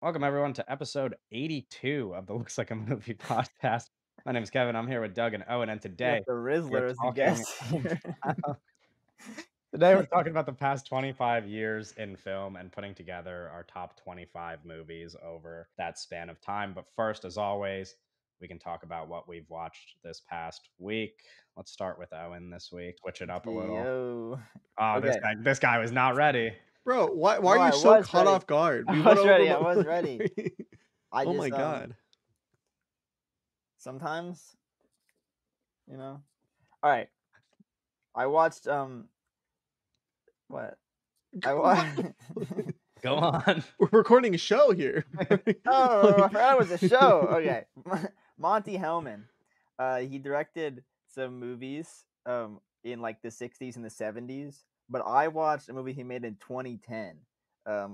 Welcome everyone to episode 82 of the Looks Like a Movie podcast. My name is Kevin. I'm here with Doug and Owen, and We got today the we're Rizzler as the talking guest here. about, today we're talking about the past 25 years in film and putting together our top 25 movies over that span of time. But first, as always, we can talk about what we've watched this past week. Let's start with Owen this week. Switch it up a little. Yo. Oh, this Okay. guy this guy was not ready. Bro, why No, are you I so was caught ready. off guard? We I went was over ready. I was ready. I Oh my just god. sometimes, you know. All right. I watched what? I watched Go on. We're recording a show here. Oh, I forgot it was a show. Okay. Monty Hellman. He directed some movies in like the 60s and the 70s, but I watched a movie he made in 2010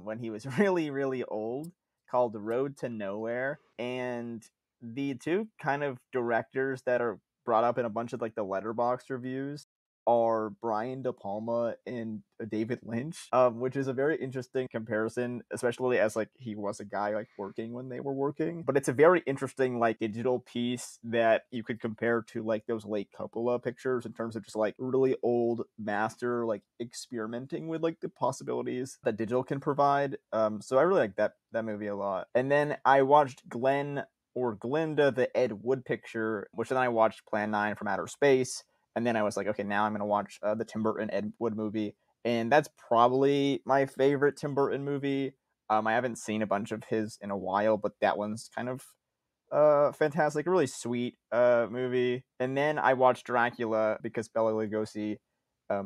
when he was really really old called The Road to Nowhere, and the two kind of directors that are brought up in a bunch of like the letterbox reviews are Brian De Palma and David Lynch, which is a very interesting comparison, especially as like he was a guy like working when they were working. But it's a very interesting like digital piece that you could compare to like those late Coppola pictures in terms of just like really old master like experimenting with like the possibilities that digital can provide. So I really like that movie a lot. And then I watched Glenn or Glinda, the Ed Wood picture, which then I watched Plan 9 from Outer Space. And then I was like, okay, now I'm going to watch the Tim Burton Ed Wood movie. And that's probably my favorite Tim Burton movie. I haven't seen a bunch of his in a while, but that one's kind of fantastic. A really sweet movie. And then I watched Dracula because Bela Lugosi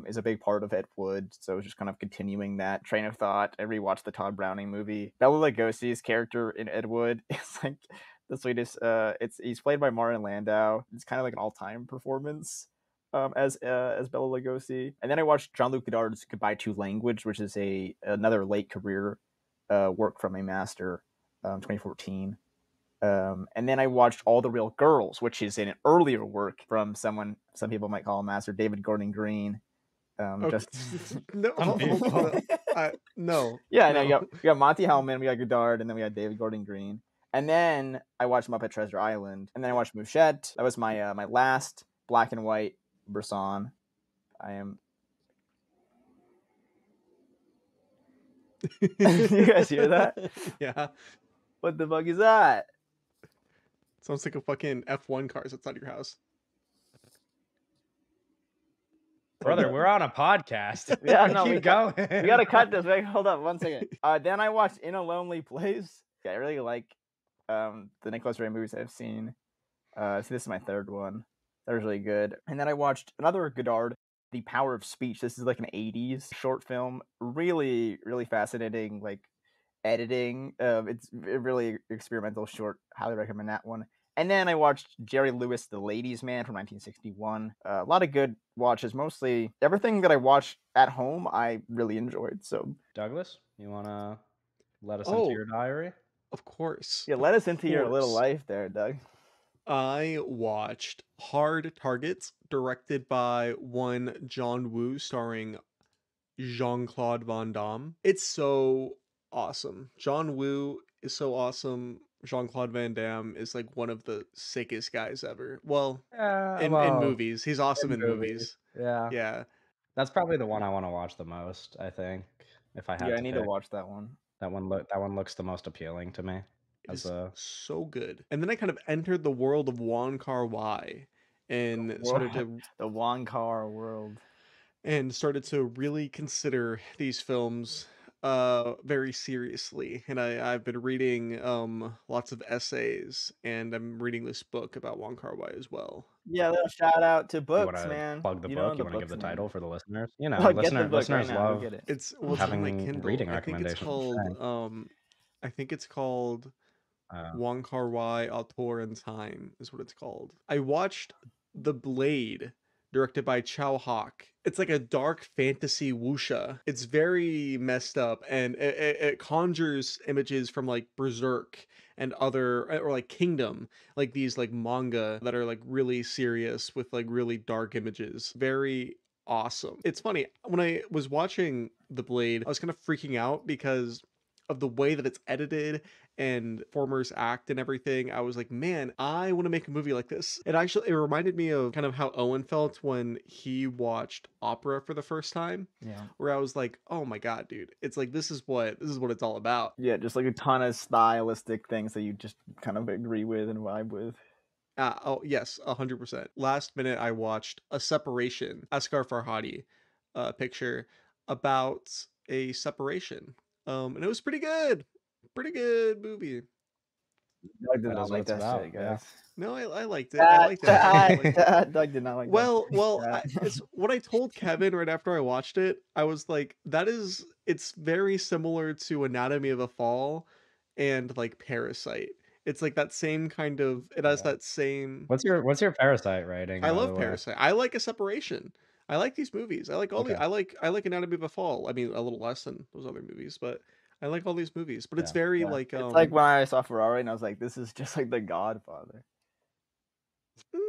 is a big part of Ed Wood. So it's just kind of continuing that train of thought. I rewatched the Todd Browning movie. Bela Lugosi's character in Ed Wood is like the sweetest. He's played by Martin Landau. It's kind of like an all-time performance as Bela Lugosi. And then I watched Jean-Luc Godard's Goodbye to Language, which is another late career work from a master, 2014. And then I watched All the Real Girls, which is an earlier work from some people might call a master, David Gordon Green. Okay. Just No, hold on. No. yeah, no. no, we got Monty Hellman, we got Godard, and then we got David Gordon Green. And then I watched Muppet Treasure Island, and then I watched Mouchette. That was my my last black and white Bresson. I am. You guys hear that? Yeah. What the fuck is that? Sounds like a fucking F1 car outside your house. Brother, we're on a podcast. Yeah, no, Keep we going. We gotta cut this. Wait, hold up 1 second. Then I watched In a Lonely Place. Yeah, I really like the Nicolas Ray movies I've seen. So this is my third one. That was really good. And then I watched another Godard, The Power of Speech. This is like an 80s short film. Really, really fascinating, like editing. It's a really experimental short. Highly recommend that one. And then I watched Jerry Lewis, The Ladies' Man from 1961. A lot of good watches. Mostly everything that I watched at home, I really enjoyed. So Douglas, you want to let us into Oh, your diary? of course. yeah, Of let us into your little course. life there, Doug. I watched Hard Targets, directed by one John Woo, starring Jean-Claude Van Damme. It's so awesome. John Woo is so awesome. Jean-Claude Van Damme is like one of the sickest guys ever. Well, Yeah, in well, movies. He's awesome in in movies. movies. Yeah. Yeah. That's probably the one I want to watch the most, I think, if I Yeah, had I to need to pick. watch that one. That one looks the most appealing to me It as is a so good. And then I kind of entered the world of Wong Kar-wai and started to The Wong Kar world. really consider these films very seriously. And I've been reading lots of essays, and I'm reading this book about Wong Kar-wai as well. Yeah, little shout out to you want books, to man. plug the You know book? You the want to give books, the man. title for the listeners? You know, Oh, get the book right listeners now. Go love get it. It's on my having Kindle. reading I think it's recommendations. called Uh, Wong Kar-wai Auteur in Time is what it's called. I watched The Blade, directed by Chow Hawk. It's like a dark fantasy wuxia. It's very messed up, and it conjures images from like Berserk and other, or like Kingdom, like these like manga that are like really serious with like really dark images. Very awesome. It's funny, when I was watching The Blade, I was kind of freaking out because of the way that it's edited and performers act and everything, I was like, man, I want to make a movie like this. It reminded me of kind of how Owen felt when he watched opera for the first time, Yeah. where I was like, oh my god, dude, it's like this is what it's all about. Yeah, just like a ton of stylistic things that you just kind of agree with and vibe with. Oh yes, 100%. Last minute, I watched A Separation, Asghar Farhadi, picture about a separation, and it was pretty good movie. Doug did That not is what like it's that about. shit, Yeah. guys. No, I liked it. I Chat, liked it. I actually chat, liked it. chat. Doug did not like that. It's what I told Kevin right after I watched it. I was like, it's very similar to Anatomy of a Fall and like Parasite. It's like that same kind of, it has Yeah. that same. What's your Parasite rating, I by the love way? Parasite. I like A Separation. I like these movies. I like all the Okay. I like Anatomy of a Fall. I mean, a little less than those other movies, but I like all these movies. But it's Yeah. very Yeah. like It's like when I saw Ferrari and I was like, this is just like The Godfather. mm,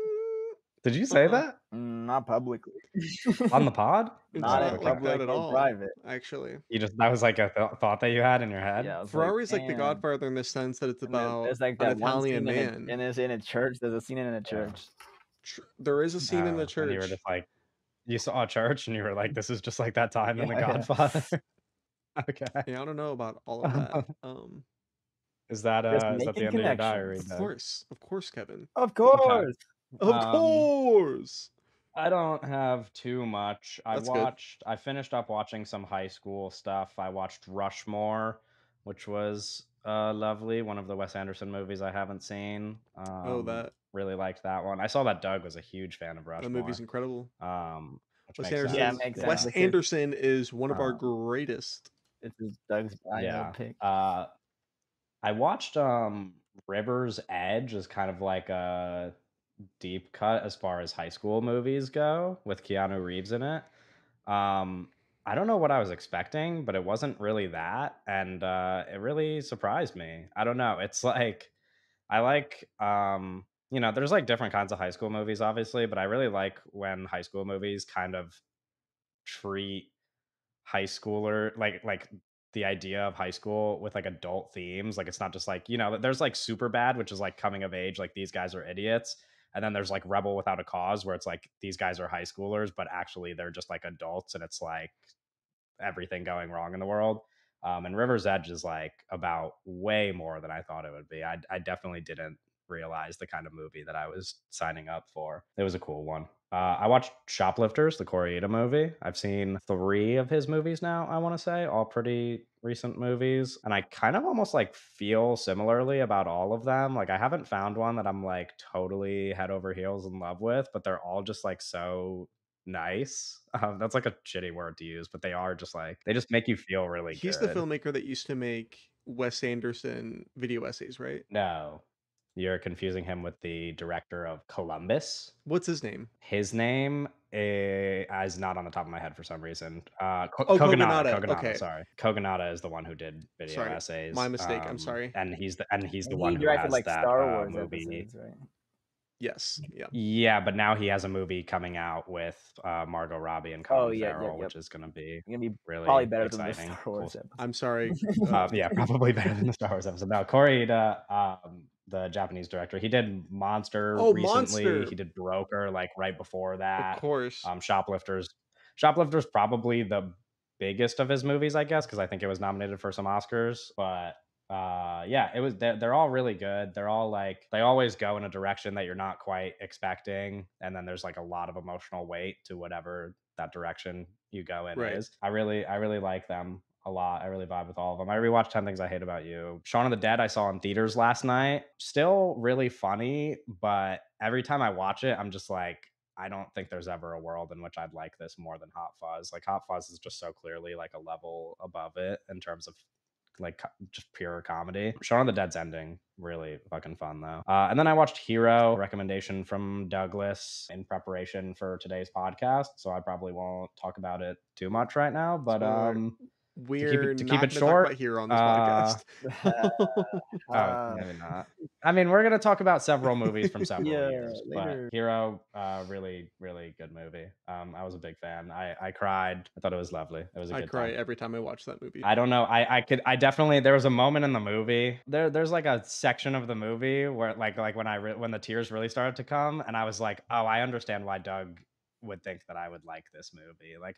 Did you say uh-uh. that Not publicly. on the pod? It's Not Oh, in not okay. like that public at or all, private. actually. You just that was like a thought that you had in your head. Yeah, I was like, Ferrari's like The damn. Godfather in the sense that it's And then about there's like an that one Italian scene man. in a church. There's a scene in a Yeah. church. There is a scene in the And you were church. just like, you saw a church, and you were like, "This is just like that time in The Yeah, yeah. Godfather." Okay. Yeah, I don't know about all of that. Just Is that the making end of your diary, connections. Doug? Of course, Kevin. Of Okay. course. Of Um, course. I don't have too much. That's good. I finished up watching some high school stuff. I watched Rushmore, which was lovely. One of the Wes Anderson movies I haven't seen. Oh, that Really liked that one. I saw that Doug was a huge fan of that movie's Rushmore, incredible. which Wes makes Yeah, it Anderson. sense. makes sense. Wes Yeah. Anderson is one of our Um, greatest. This is Doug's yeah. biopic. I watched River's Edge as kind of like a deep cut as far as high school movies go with Keanu Reeves in it. Um, I don't know what I was expecting, but it wasn't really that, and it really surprised me. I don't know. It's like I like there's like different kinds of high school movies, obviously, but I really like when high school movies kind of treat high schooler like the idea of high school with like adult themes. Like it's not just like, there's like super bad, which is like coming of age, like these guys are idiots. And then there's like Rebel Without a Cause, where it's like these guys are high schoolers, but actually they're just like adults, and it's like everything going wrong in the world. And River's Edge is like about way more than I thought it would be. I definitely didn't realize the kind of movie that I was signing up for. It was a cool one. I watched Shoplifters, the Koreeda movie. I've seen 3 of his movies now, I want to say, all pretty recent movies. And I kind of almost like feel similarly about all of them. Like I haven't found one that I'm like totally head over heels in love with, but they're all just like so nice. That's like a shitty word to use, but they are just like they just make you feel really He's the good. filmmaker that used to make Wes Anderson video essays, right? No, you're confusing him with the director of Columbus. What's his name? His name is not on the top of my head for some reason. Oh, Kogonada. Kogonada. Kogonada. Okay. Sorry, Kogonada is the one who did video Sorry. My essays. mistake. I'm sorry. And he's the And one he who directed has like that Star Wars movie. episodes, right? Yes. Yeah. Yeah, but now he has a movie coming out with Margot Robbie and Oh Colin yeah, Farrell, yep. which is going to be Gonna be probably really better than the exciting. Star Wars Cool. episode. I'm sorry. Yeah, probably better than the Star Wars episode. No, Koreeda, the Japanese director, he did Monster Oh, recently. Monster. He did Broker like right before Of that. course. Shoplifters. Shoplifters probably the biggest of his movies, I guess, because I think it was nominated for some Oscars. But yeah, it was. They're all really good. They're all like they always go in a direction that you're not quite expecting, and then there's like a lot of emotional weight to whatever that direction you go in Right. is. I really like them a lot. I really vibe with all of them. I rewatched 10 Things I Hate About You. Shaun of the Dead I saw in theaters last night. Still really funny, but every time I watch it, I'm just like, I don't think there's ever a world in which I'd like this more than Hot Fuzz. Like Hot Fuzz is just so clearly like a level above it in terms of like just pure comedy. Shaun of the Dead's ending really fucking fun though. And then I watched Hero, recommendation from Douglas in preparation for today's podcast, so I probably won't talk about it too much right now. But Spoiler. We're to keep not it gonna talk about short, Hero on this uh podcast. oh, uh, maybe not. I mean, we're gonna talk about several movies from several yeah, years, but later. Hero, really, really good movie. I was a big fan. I cried. I thought it was lovely. It was a I good cry time. every time I watch that movie. I don't know. I definitely there was a moment in the movie. There's like a section of the movie where like when when the tears really started to come, and I was like, oh, I understand why Doug would think that I would like this movie. Like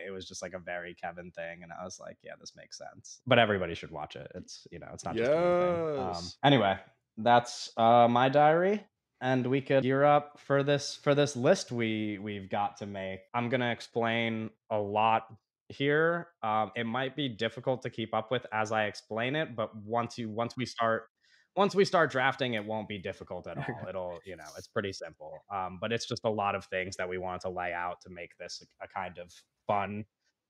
it was just like a very Kevin thing, and I was like, yeah, this makes sense. But everybody should watch it. It's it's not just a me thing. Yes. Anyway, that's my diary, and we could gear up for this list we've got to make. I'm gonna explain a lot here. It might be difficult to keep up with as I explain it, but once we start drafting, it won't be difficult at all. It'll, it's pretty simple. But it's just a lot of things that we wanted to lay out to make this a kind of fun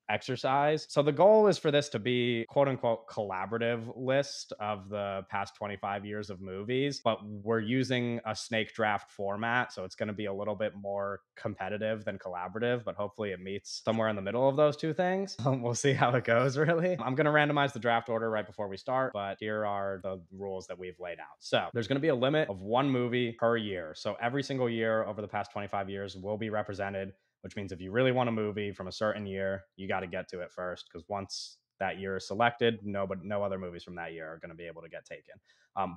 exercise. So the goal is for this to be quote unquote collaborative list of the past 25 years of movies, but we're using a snake draft format, so it's going to be a little bit more competitive than collaborative, but hopefully it meets somewhere in the middle of those two things. We'll see how it goes really. I'm going to randomize the draft order right before we start, but here are the rules that we've laid out. So there's going to be a limit of one movie per year. So every single year over the past 25 years will be represented, which means if you really want a movie from a certain year, you got to get to it first, because once that year is selected, no other movies from that year are going to be able to get taken.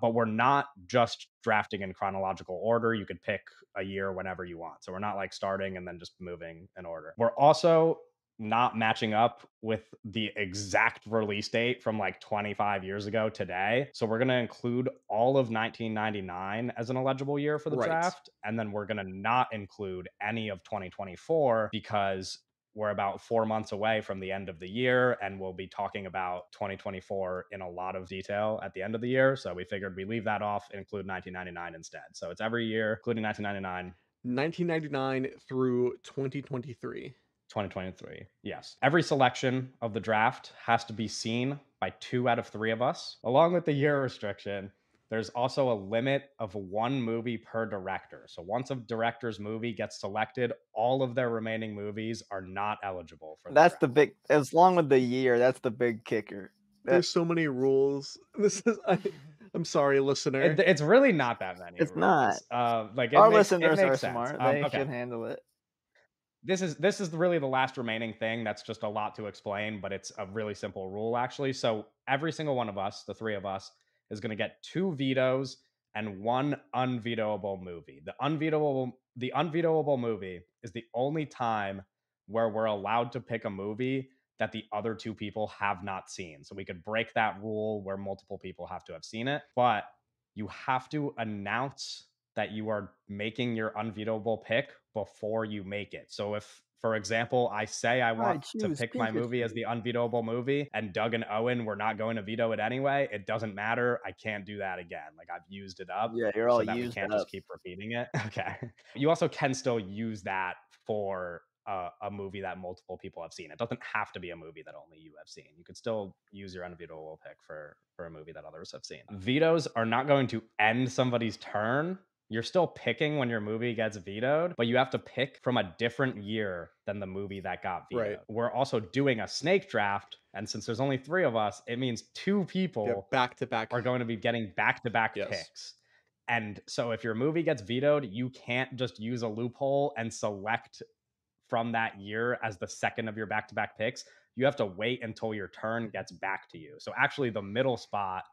But we're not just drafting in chronological order. You could pick a year whenever you want. So we're not like starting and then just moving in order. We're also not matching up with the exact release date from like 25 years ago today. So we're going to include all of 1999 as an eligible year for the Right. draft. And then we're going to not include any of 2024 because we're about 4 months away from the end of the year, and we'll be talking about 2024 in a lot of detail at the end of the year. So we figured we leave that off and include 1999 instead. So it's every year, including 1999. 1999 through 2023. 2023. Yes. Every selection of the draft has to be seen by 2 out of 3 of us. Along with the year restriction, there's also a limit of one movie per director. So once a director's movie gets selected, all of their remaining movies are not eligible for the That's the draft. big. As long with the year, that's the big kicker. That There's so many rules. I'm sorry, listener. It's really not that many it's not. rules. Like Our it listeners are makes sense. smart. They Okay. should handle it. This is really the last remaining thing that's just a lot to explain, but it's a really simple rule actually. So every single one of us, the 3 of us, is going to get 2 vetoes and one unvetoable movie. The unvetoable movie is the only time where we're allowed to pick a movie that the other 2 people have not seen. So we could break that rule where multiple people have to have seen it, but you have to announce that you are making your unvetoable pick before you make it. So if, for example, I say I I want to choose pick my movie as Pikachu. the unvetoable movie and Doug and Owen were not going to veto it anyway, it doesn't matter. I can't do that again. Like I've used it up Yeah, you're all so that we used can't just up. keep repeating it. Okay. You also can still use that for a movie that multiple people have seen. It doesn't have to be a movie that only you have seen. You could still use your unvetoable pick for a movie that others have seen. Vetoes are not going to end somebody's turn. You're still picking when your movie gets vetoed, but you have to pick from a different year than the movie that got Right. vetoed. We're also doing a snake draft, and since there's only 3 of us, it means 2 people Get back to back. are going to be getting back-to-back Yes. picks. And so if your movie gets vetoed, you can't just use a loophole and select from that year as the second of your back-to-back picks. You have to wait until your turn gets back to you. So actually the middle spot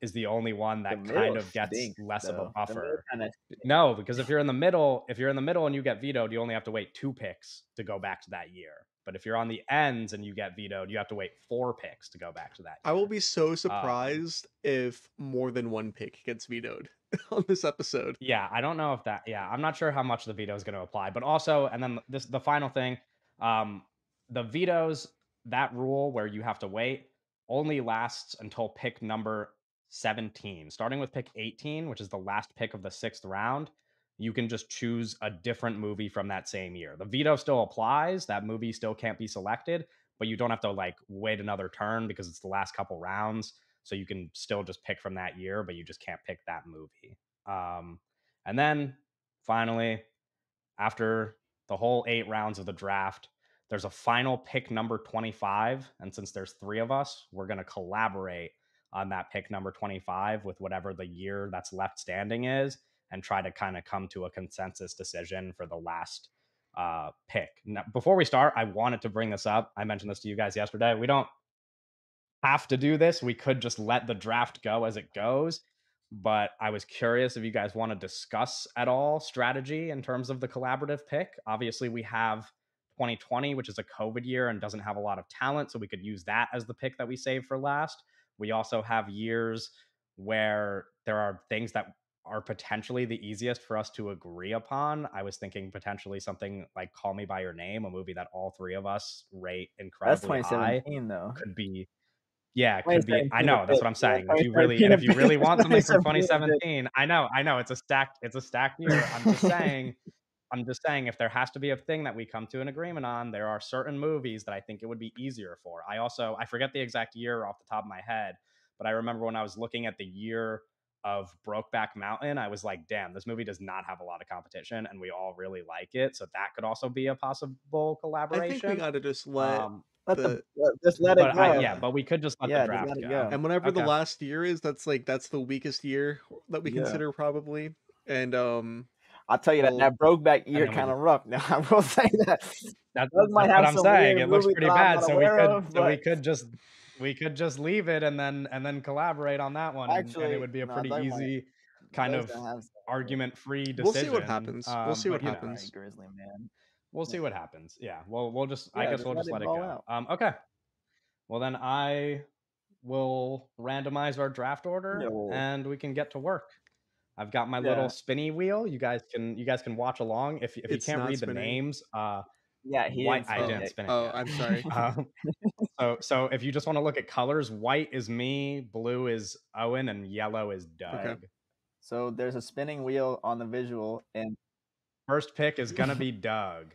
is the only one The that kind middle of gets stinks, less of a though. The middle buffer. kind of. No, because if you're in the middle and you get vetoed, you only have to wait 2 picks to go back to that year. But if you're on the ends and you get vetoed, you have to wait 4 picks to go back to that I will year. be so Um, surprised if more than one pick gets vetoed on this episode. yeah, I don't know if that. Yeah, I'm not sure how much the veto is going to apply. But also, and then the final thing, um, the vetoes, that rule where you have to wait only lasts until pick number 17. Starting with pick 18, which is the last pick of the 6th round, you can just choose a different movie from that same year. The veto still applies. That movie still can't be selected, but you don't have to like wait another turn because it's the last couple rounds. So you can still just pick from that year, but you just can't pick that movie. Um, and then finally, after the whole 8 rounds of the draft, there's a final pick number 25. And since there's three of us, we're going to collaborate on that pick number 25 with whatever the year that's left standing is and try to kind of come to a consensus decision for the last pick. Now, before we start, I wanted to bring this up. I mentioned this to you guys yesterday. We don't have to do this. We could just let the draft go as it goes. But I was curious if you guys want to discuss at all strategy in terms of the collaborative pick. Obviously, we have 2020, which is a COVID year and doesn't have a lot of talent. So we could use that as the pick that we save for last. We also have years where there are things that are potentially the easiest for us to agree upon. I was thinking potentially something like Call Me by Your Name, a movie that all three of us rate That's incredibly high, 2017 though. could be, yeah, it could be. I 2017 a know, that's pick. what I'm Yeah, saying. If 2017 a you pick. really want something from 2017 a pick. 2017, I know it's a stacked year. I'm just saying if there has to be a thing that we come to an agreement on, there are certain movies that I think it would be easier for. I forget the exact year off the top of my head, but I remember when I was looking at the year of Brokeback Mountain, I was like, damn, this movie does not have a lot of competition and we all really like it. So that could also be a possible I think we collaboration. gotta just let Um, the Just let it but go. yeah, but we could just let the Yeah, just draft let it go. go. and whenever the Okay. last year is, that's the weakest year that we Yeah. consider probably. And I'll tell you that well, Brokeback And year then we kind of just rough. Now I will say that those might that's what have I'm some saying. weird It looks movies pretty that I'm bad. not aware of, but We could just leave it and then collaborate on that one, and it actually, would be a no, pretty they might. easy kind Those of gonna have some weird. argument-free we'll see what decision. happens. We'll see what But you know, All right, happens. Grizzly man. we'll see what happens. Yeah, we'll just I Yeah, guess just we'll let just it let it ball go. out. Okay. Well, then I will randomize our draft order No, and we can get to work. I've got my little yeah, spinny wheel. You guys can watch along. If you It's can't not read the spinning. names, yeah. He white didn't I spin didn't it spin it Oh, yet. I'm sorry. Um, so if you just want to look at colors, white is me, blue is Owen, and yellow is Okay. Doug. So there's a spinning wheel on the visual, and First pick is gonna be Doug.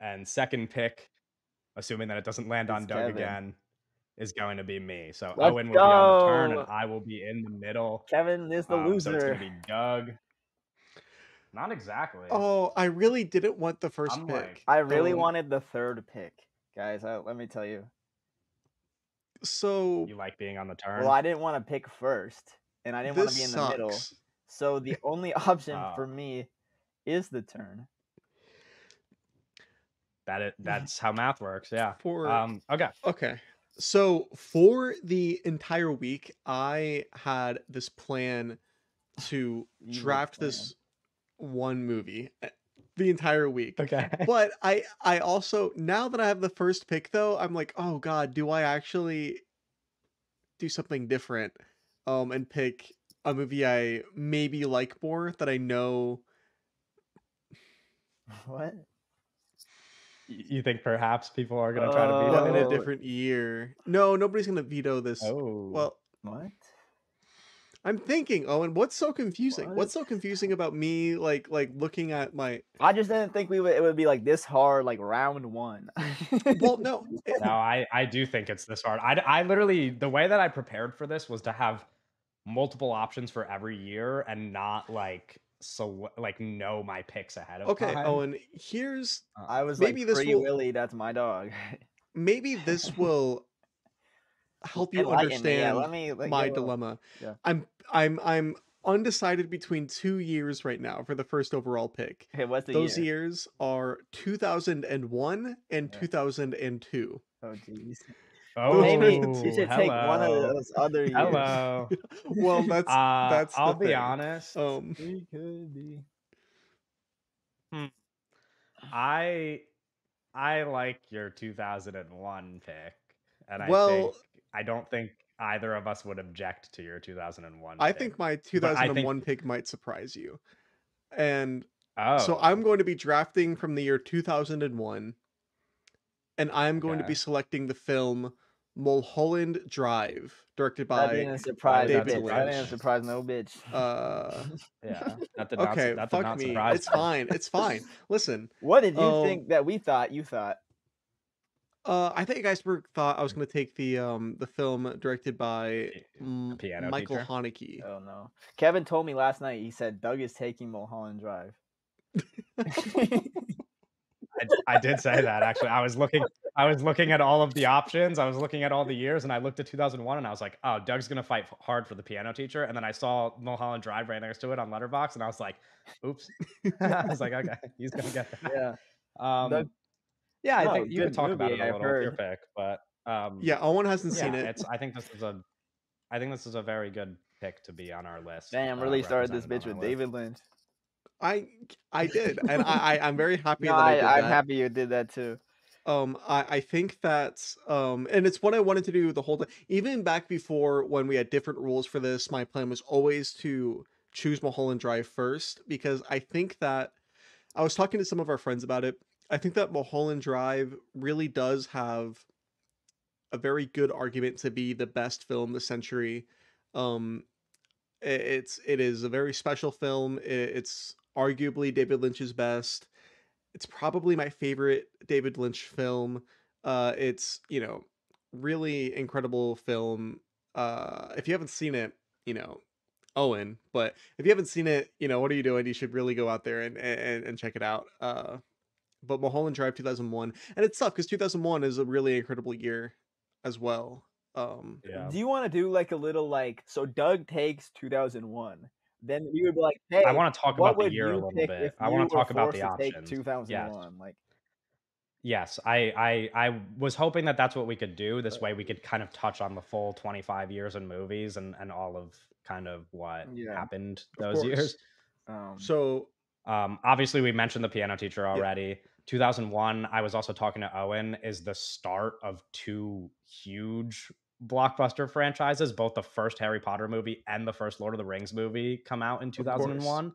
And second pick, assuming that it doesn't land on it's Doug Kevin. again, is going to be me. So Let's Owen will be on the turn, and go. I will be in the middle. Kevin is the So it's gonna loser. be Doug. Not exactly. Oh, I really didn't want the first I'm pick. like, I really Um, wanted the third pick, guys. Let me tell you. so you like being on the turn. Well, I didn't want to pick first, and I didn't want this to be in the middle. sucks. So the only option Oh. for me is the turn. That's how math works. Yeah. For Okay. Okay. So for the entire week, I had this plan to Evil draft plan. this one movie the entire week. Okay. But I also, now that I have the first pick though, I'm like, oh god, do I actually do something different and pick a movie I maybe like more that I know. What? You think perhaps people are going to try to veto But in a it? different year. No, nobody's gonna veto this. Oh. Well, What? I'm thinking, Owen, what's so confusing? What? What's so confusing about me like looking at my I just didn't think it would be like this hard, like round one. well, no. No, I do think it's this hard. I literally, the way that I prepared for this was to have multiple options for every year and not like know my picks ahead of Okay, time. Owen, here's I was maybe like this Free will Willy, that's my dog. maybe this will help you Enlighten me. Yeah, understand let me my dilemma. Yeah. I'm undecided between 2 years right now for the first overall pick. Okay, what's the Those year? years are 2001 and Yeah. 2002. Oh jeez. Oh, Maybe you should take one of hello. those other years. Hello. Well, that's I'll the be thing. honest. We could be. Hmm. I like your 2001 pick, and Well, I don't think either of us would object to your 2001 I pick. think my But I 2001 think pick might surprise you. And so oh, I'm going to be drafting from the year 2001, and I'm going to be okay. selecting the film Mulholland Drive, directed That by didn't Why surprise did a that David bitch. That surprise didn't you? Lynch. surprise no bitch. Yeah, Okay, that did fuck not me. surprise It's me. fine. It's fine. Listen, What did you um, think that we thought you thought? I think Iceberg thought I was going to take the film directed by The piano Michael teacher. Haneke. Oh no. Kevin told me last night, he said Doug is taking Mulholland Drive. I did say that actually. I was looking at all of the options. I was looking at all the years, and I looked at 2001, and I was like, "Oh, Doug's gonna fight hard for the piano teacher." And then I saw Mulholland Drive right next to it on Letterbox, and I was like, "Oops." I was like, "Okay, he's gonna get that." Yeah. Um, Doug yeah, I No, think you could good talk about movie, it a I've little. It's your heard. pick, but Yeah, Owen hasn't seen yeah, it. it's. I think this is a very good pick to be on our list, Damn, really started this represented on bitch our with list. David Lynch. I I did, and I'm very happy No, that I did I'm that. happy you did that too. I think that and it's what I wanted to do the whole time. Even back before when we had different rules for this, my plan was always to choose Mulholland Drive first because I think that I was talking to some of our friends about it. I think that Mulholland Drive really does have a very good argument to be the best film this century. Um, it is a very special film. It's arguably David Lynch's best. It's probably my favorite David Lynch film. It's really incredible film. If you haven't seen it, you know Owen, but if you haven't seen it, what are you doing? You should really go out there and check it out. But Mulholland Drive 2001, and it's tough because 2001 is a really incredible year as well. Yeah. Do you wanna do, like, a little, like so Doug takes 2001, then we would be like, I "Hey, wanna talk what about the would year a you little pick if bit. I wanna you were talk about forced the to take options. Yes. 2001?" Like, Yes, I was hoping that that's what we could do. This way we could kind of touch on the full 25 years in movies and all of kind of what yeah, happened of those course. years. um, So Obviously we mentioned the piano teacher yeah, already. 2001, I was also talking to Owen, is the start of two huge blockbuster franchises. Both the first Harry Potter movie and the first Lord of the Rings movie come out in of course. 2001. yeah.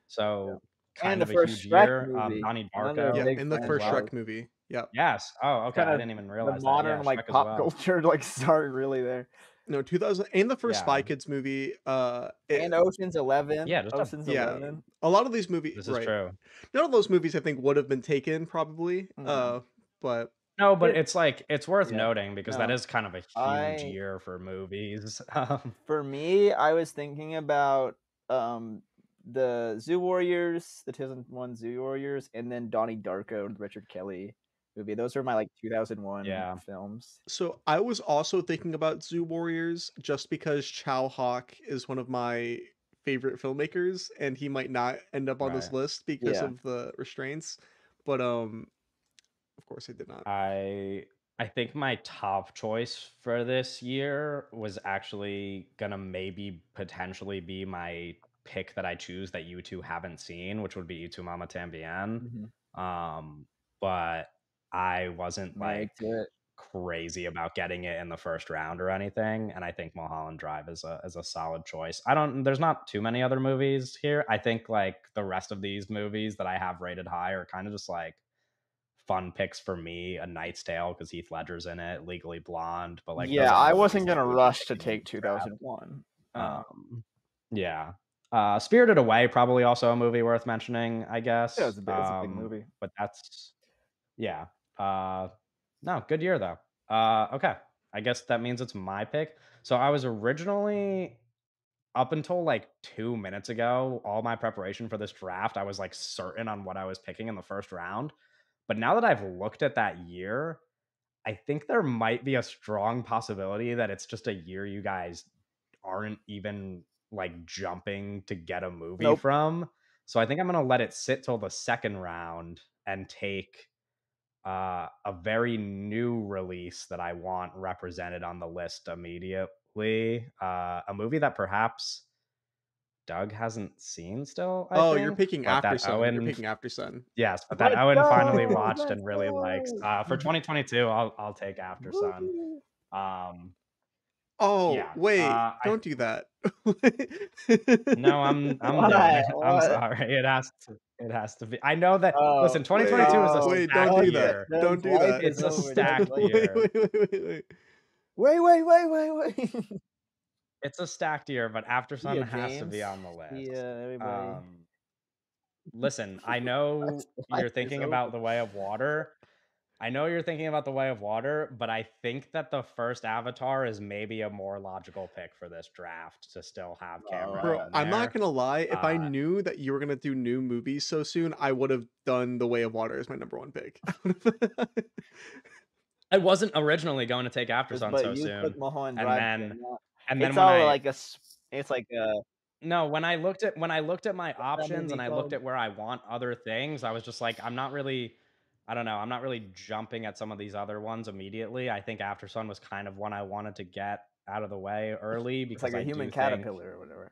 So And kind the of a first huge Shrek year. movie, Donnie another Yeah, Darko big in the as first franchise. well. Shrek movie. Yeah. Yes. Oh, It's okay. kind I of didn't even the realize that. Yeah, modern, like, Shrek as pop well. culture, like, started really there. No, 2000 and the first Spy Yeah. Kids movie. And Ocean's 11, Yeah, just a Ocean's Yeah, 11. a lot of these movies, this is right? true. None of those movies I think would have been taken probably. No. But No, but It it's like it's worth yeah, noting because that no. is kind of a huge I year for movies. For me, I was thinking about, um, the Zoo Warriors, the 2001 Zoo Warriors, and then Donnie Darko, the Richard Kelly movie. Those are my, like, 2001 Yeah. films. so I was also thinking about Zoo Warriors just because Chow Hawk is one of my favorite filmmakers and he might not end up on this Right. list because Yeah. of the restraints. But of course I did not. I I think my top choice for this year was actually gonna maybe potentially be my pick that I choose that you two haven't seen, which would be Y Tu Mama Tambien. Mhm. Um, but I wasn't Married like to it. crazy about getting it in the first round or anything, and I think Mulholland Drive is a solid choice. I don't There's not too many other movies here. I think like the rest of these movies that I have rated high are kind of just like fun picks for me. A Knight's Tale because Heath Ledger's in it, Legally Blonde, but like those Yeah, aren't I movies wasn't that gonna we would be rush to picking in take this draft. 2001. Yeah. Spirited Away probably also a movie worth mentioning, I Yeah, guess. it's a big movie. But that's yeah. Uh, no, good year though. Okay. I guess that means it's my pick. So I was originally up until like 2 minutes ago, all my preparation for this draft, I was like certain on what I was picking in the first round. But now that I've looked at that year, I think there might be a strong possibility that it's just a year you guys aren't even like jumping to get a movie Nope. from. So I think I'm gonna let it sit till the second round and take a very new release that I want represented on the list immediately. A movie that perhaps Doug hasn't seen still, I Oh, you're think, picking but After that Sun. You're Owen picking After Sun. yes, but that Let's Owen finally go! watched Let's and really likes. go! For 2022, I'll take After Sun. Woo! Um, Oh, yeah, wait, I don't do that. no, I'm doing What? it. I'm What? sorry. It has to be. I know that. Oh, Listen, 2022 is a Wait, oh, wait, don't stacked do Doug that. year. Don't Doug's do life that. is It's a over stacked today. year. Wait. Wait. It's a stacked year, but After Sun Yeah, has to be James. on the list. Yeah, everybody. Listen, I Doug's know life you're is thinking over. about The Way of Water. I know you're thinking about The Way of Water, but I think that the first Avatar is maybe a more logical pick for this draft to still have Cameron Bro, on I'm not there. gonna lie. If I Uh, knew that you were gonna do new movies so soon, I would have done The Way of Water as my number one pick. I wasn't originally going to take After Sun But so you soon, put Mulholland and Drive then there, not and then it's when all I like it's like a no, when I looked at my what's that options movie and I looked called? at where I want other things, I was just like, I'm not really I don't know, I'm not really jumping at some of these other ones immediately. I think After Sun was kind of one I wanted to get out of the way early It's like because a human caterpillar or whatever.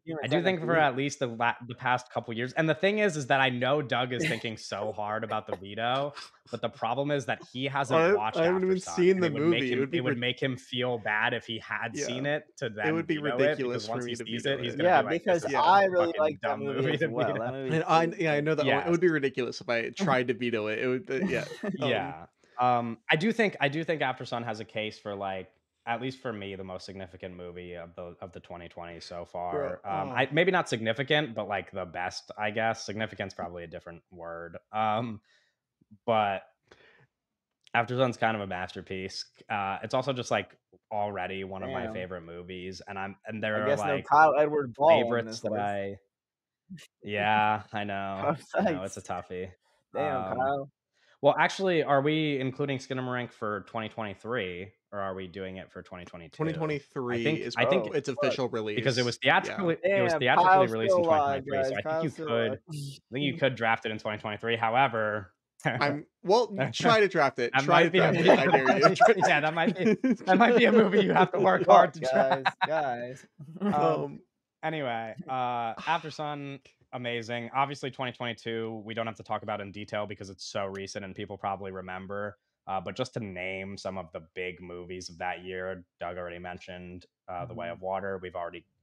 Human I do think for centipede. at least the past couple years, and the thing is that I know Doug is thinking so hard about the veto, but the problem is that he hasn't I watched haven't After even Sun, seen and the movie. it would make him feel bad if he had Yeah, seen it to it then would be veto it, ridiculous because for once he me to sees veto it, he's it. gonna be Yeah, like, "This because is such Yeah, I a really fucking like that dumb movie movie as to well. veto." That movie and is pretty yeah, I good. know that one. It Yes. would be ridiculous if I tried to veto it. It would, yeah. Um, Yeah. I do think After Sun has a case for, like, at least for me, the most significant movie of the 2020s so bro, far. oh, I maybe not significant, but like the best, I guess. Significant's probably a different word. But After Sun's kind of a masterpiece. It's also just like already one of my Damn. favorite movies, and I there are guess no like Kyle Edward Ball on favorites this that list. yeah, I'm I know it's a psyched. toughie. Damn, Um, Kyle. well, actually, are we including Skinamarink for 2023 or are we doing it for 2022? 2023 is I think Oh, its fuck. official because release. Yeah. it was Damn, theatrically Kyle's released still in alive, 2023, guys. so Kyle's still alive. I think you could draft it in 2023. However, I'm well. Try to draft it. that Try to might be a draft it. I dare you. yeah, that might be a movie you have to work Fuck, hard to guys. draft. Guys. Um, um, Anyway, After Sun, amazing. Obviously, 2022, we don't have to talk about in detail because it's so recent and people probably remember. But just to name some of the big movies of that year, Doug already mentioned The Way Mhm. of Water.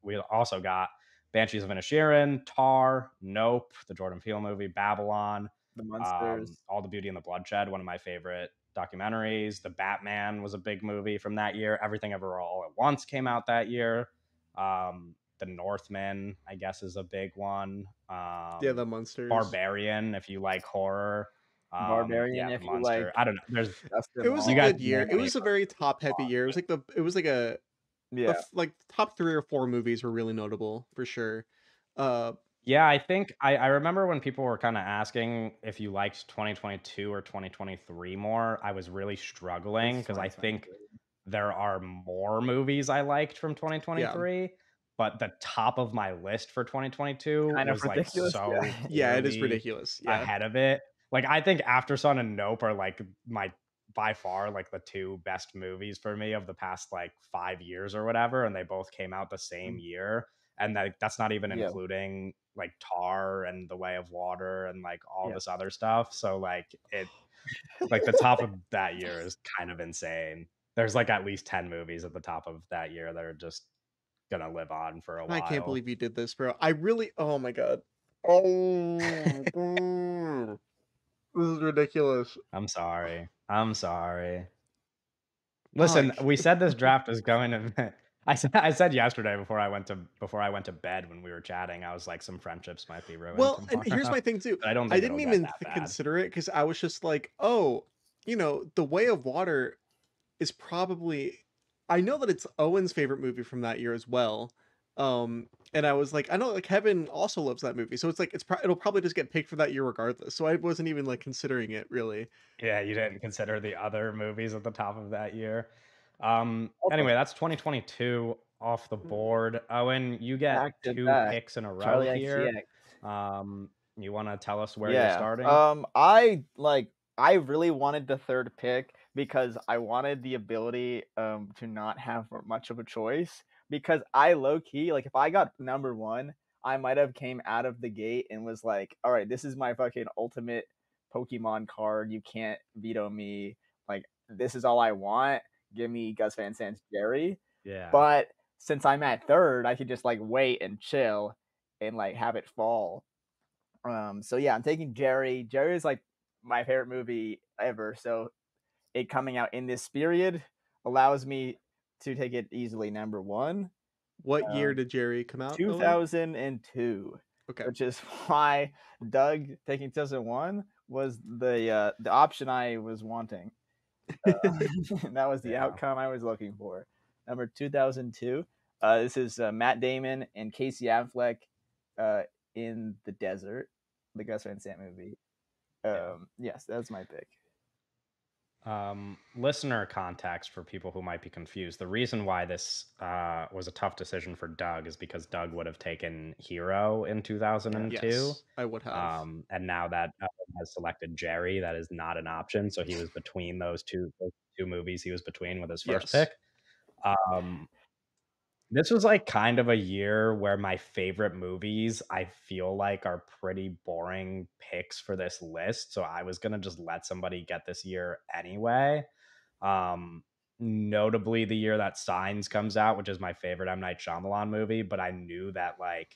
We also got Banshees of Inisherin, Tar, Nope, the Jordan Peele movie, Babylon, The Munsters. All the Beauty and the Bloodshed, one of my favorite documentaries. The Batman was a big movie from that year. Everything Ever All at Once came out that year. The Northman, I guess, is a big one. yeah, the monsters. Barbarian, if you like horror. Barbarian, Yeah, the if you like monster. I don't know. It Dustin was a You guys good Long. year. know It me was a for very top a heavy lot, year. but It was like Yeah. like top 3 or 4 movies were really notable for sure. Uh, yeah, I think I remember when people were kind of asking if you liked 2022 or 2023 more. I was really struggling It's because I think 2023. there are more movies I liked from yeah, 2023, but the top of my list for 2022 Kind of was like ridiculous, so guy. yeah, it is clearly ridiculous. Yeah, ahead of it. Like I think After Sun and Nope are like my by far like the two best movies for me of the past like 5 years or whatever, and they both came out the same Mm. year. And that's not even Yeah. including like Tar and The Way of Water and like all Yeah. this other stuff. So like the top of that year is kind of insane. There's like at least 10 movies at the top of that year that are just gonna live on for a I can't while. believe you did this, bro. I really. Oh my god. Oh, this is ridiculous. I'm sorry. I'm sorry. Listen, Fuck. we said this draft is going to I said yesterday before I went to bed when we were chatting, I was like some friendships might be ruined Well, and here's tomorrow. my thing too. But I don't I think didn't it'll get even that bad. consider it because I was just like, oh, The Way of Water is probably. I know that it's Owen's favorite movie from that year as well. And I was like, I know like Kevin also loves that movie, so it's like it'll probably just get picked for that year regardless. So I wasn't even like considering it really. Yeah, you didn't consider the other movies at the top of that year. Also, Anyway, that's 2022 off the board. Owen, you get back to 2 back. picks in a row Charlie here. XCX. You wanna tell us where you're Yeah. starting? I really wanted the third pick because I wanted the ability to not have much of a choice because I low key like if I got number 1, I might have came out of the gate and was like, "All right, this is my fucking ultimate Pokemon card. You can't veto me. Like this is all I want. Give me Gus Van Sant's Jerry." Yeah. But since I'm at third, I could just like wait and chill and like have it fall. So yeah, I'm taking Jerry. Jerry is like my favorite movie ever. So it coming out in this period allows me to take it easily number 1. What year Um, did Jerry come out, Owen? 2002, Okay. which is why Doug taking 2001 was the option I was wanting. Uh, that was the Yeah. outcome I was looking for. Number 2002. This is Matt Damon and Casey Affleck uh, in the desert, the Gus Van Sant movie. Yeah. Yes, that's my pick. Listener context for people who might be confused. The reason why this was a tough decision for Doug is because Doug would have taken Hero in Yeah. 2002. Yes, I would have. And now that has selected Jerry, that is not an option. So he was between those two movies. He was between with his first Yes. pick. Um, this was like kind of a year where my favorite movies I feel like are pretty boring picks for this list. So I was gonna just let somebody get this year anyway. Um, Notably the year that Signs comes out, which is my favorite M. Night Shyamalan movie, but I knew that like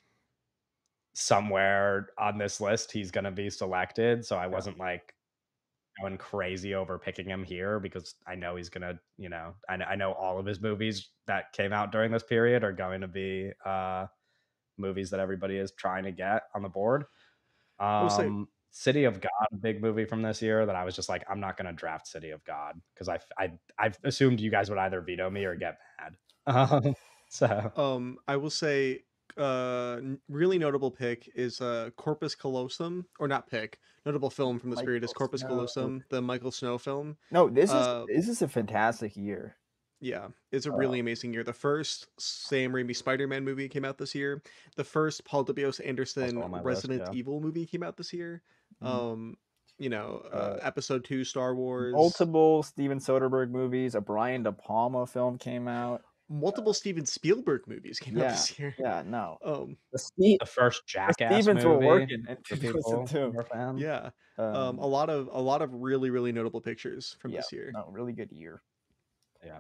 somewhere on this list he's gonna be selected. So I Yeah. wasn't like going crazy over picking him here because I know he's gonna, you know, I know all of his movies that came out during this period are going to be movies that everybody is trying to get on the board. I will say, City of God, a big movie from this year that I was just like, I'm not gonna draft City of God because I've assumed you guys would either veto me or get mad. So I will say, really notable pick is Corpus Callosum, or not pick. Notable film from this period is Michael Corpus Snow. Callosum, the Michael Snow film. No, Uh, this is a fantastic year. Yeah, it's a Uh, really amazing year. The first Sam Raimi Spider-Man movie came out this year. The first Paul W.S. also Anderson on my list, Resident yeah. Evil movie came out this year. mm, uh, Episode 2 Star Wars. multiple Steven Soderbergh movies. A Brian De Palma film came out. Multiple Steven Spielberg movies came out Yeah, this year. yeah, no. Um, The first The Jackass Stevens were movie working in for people who 2002. are fans. yeah. Um, A lot of really, really notable pictures from yeah, this year. no, really good year. Yeah.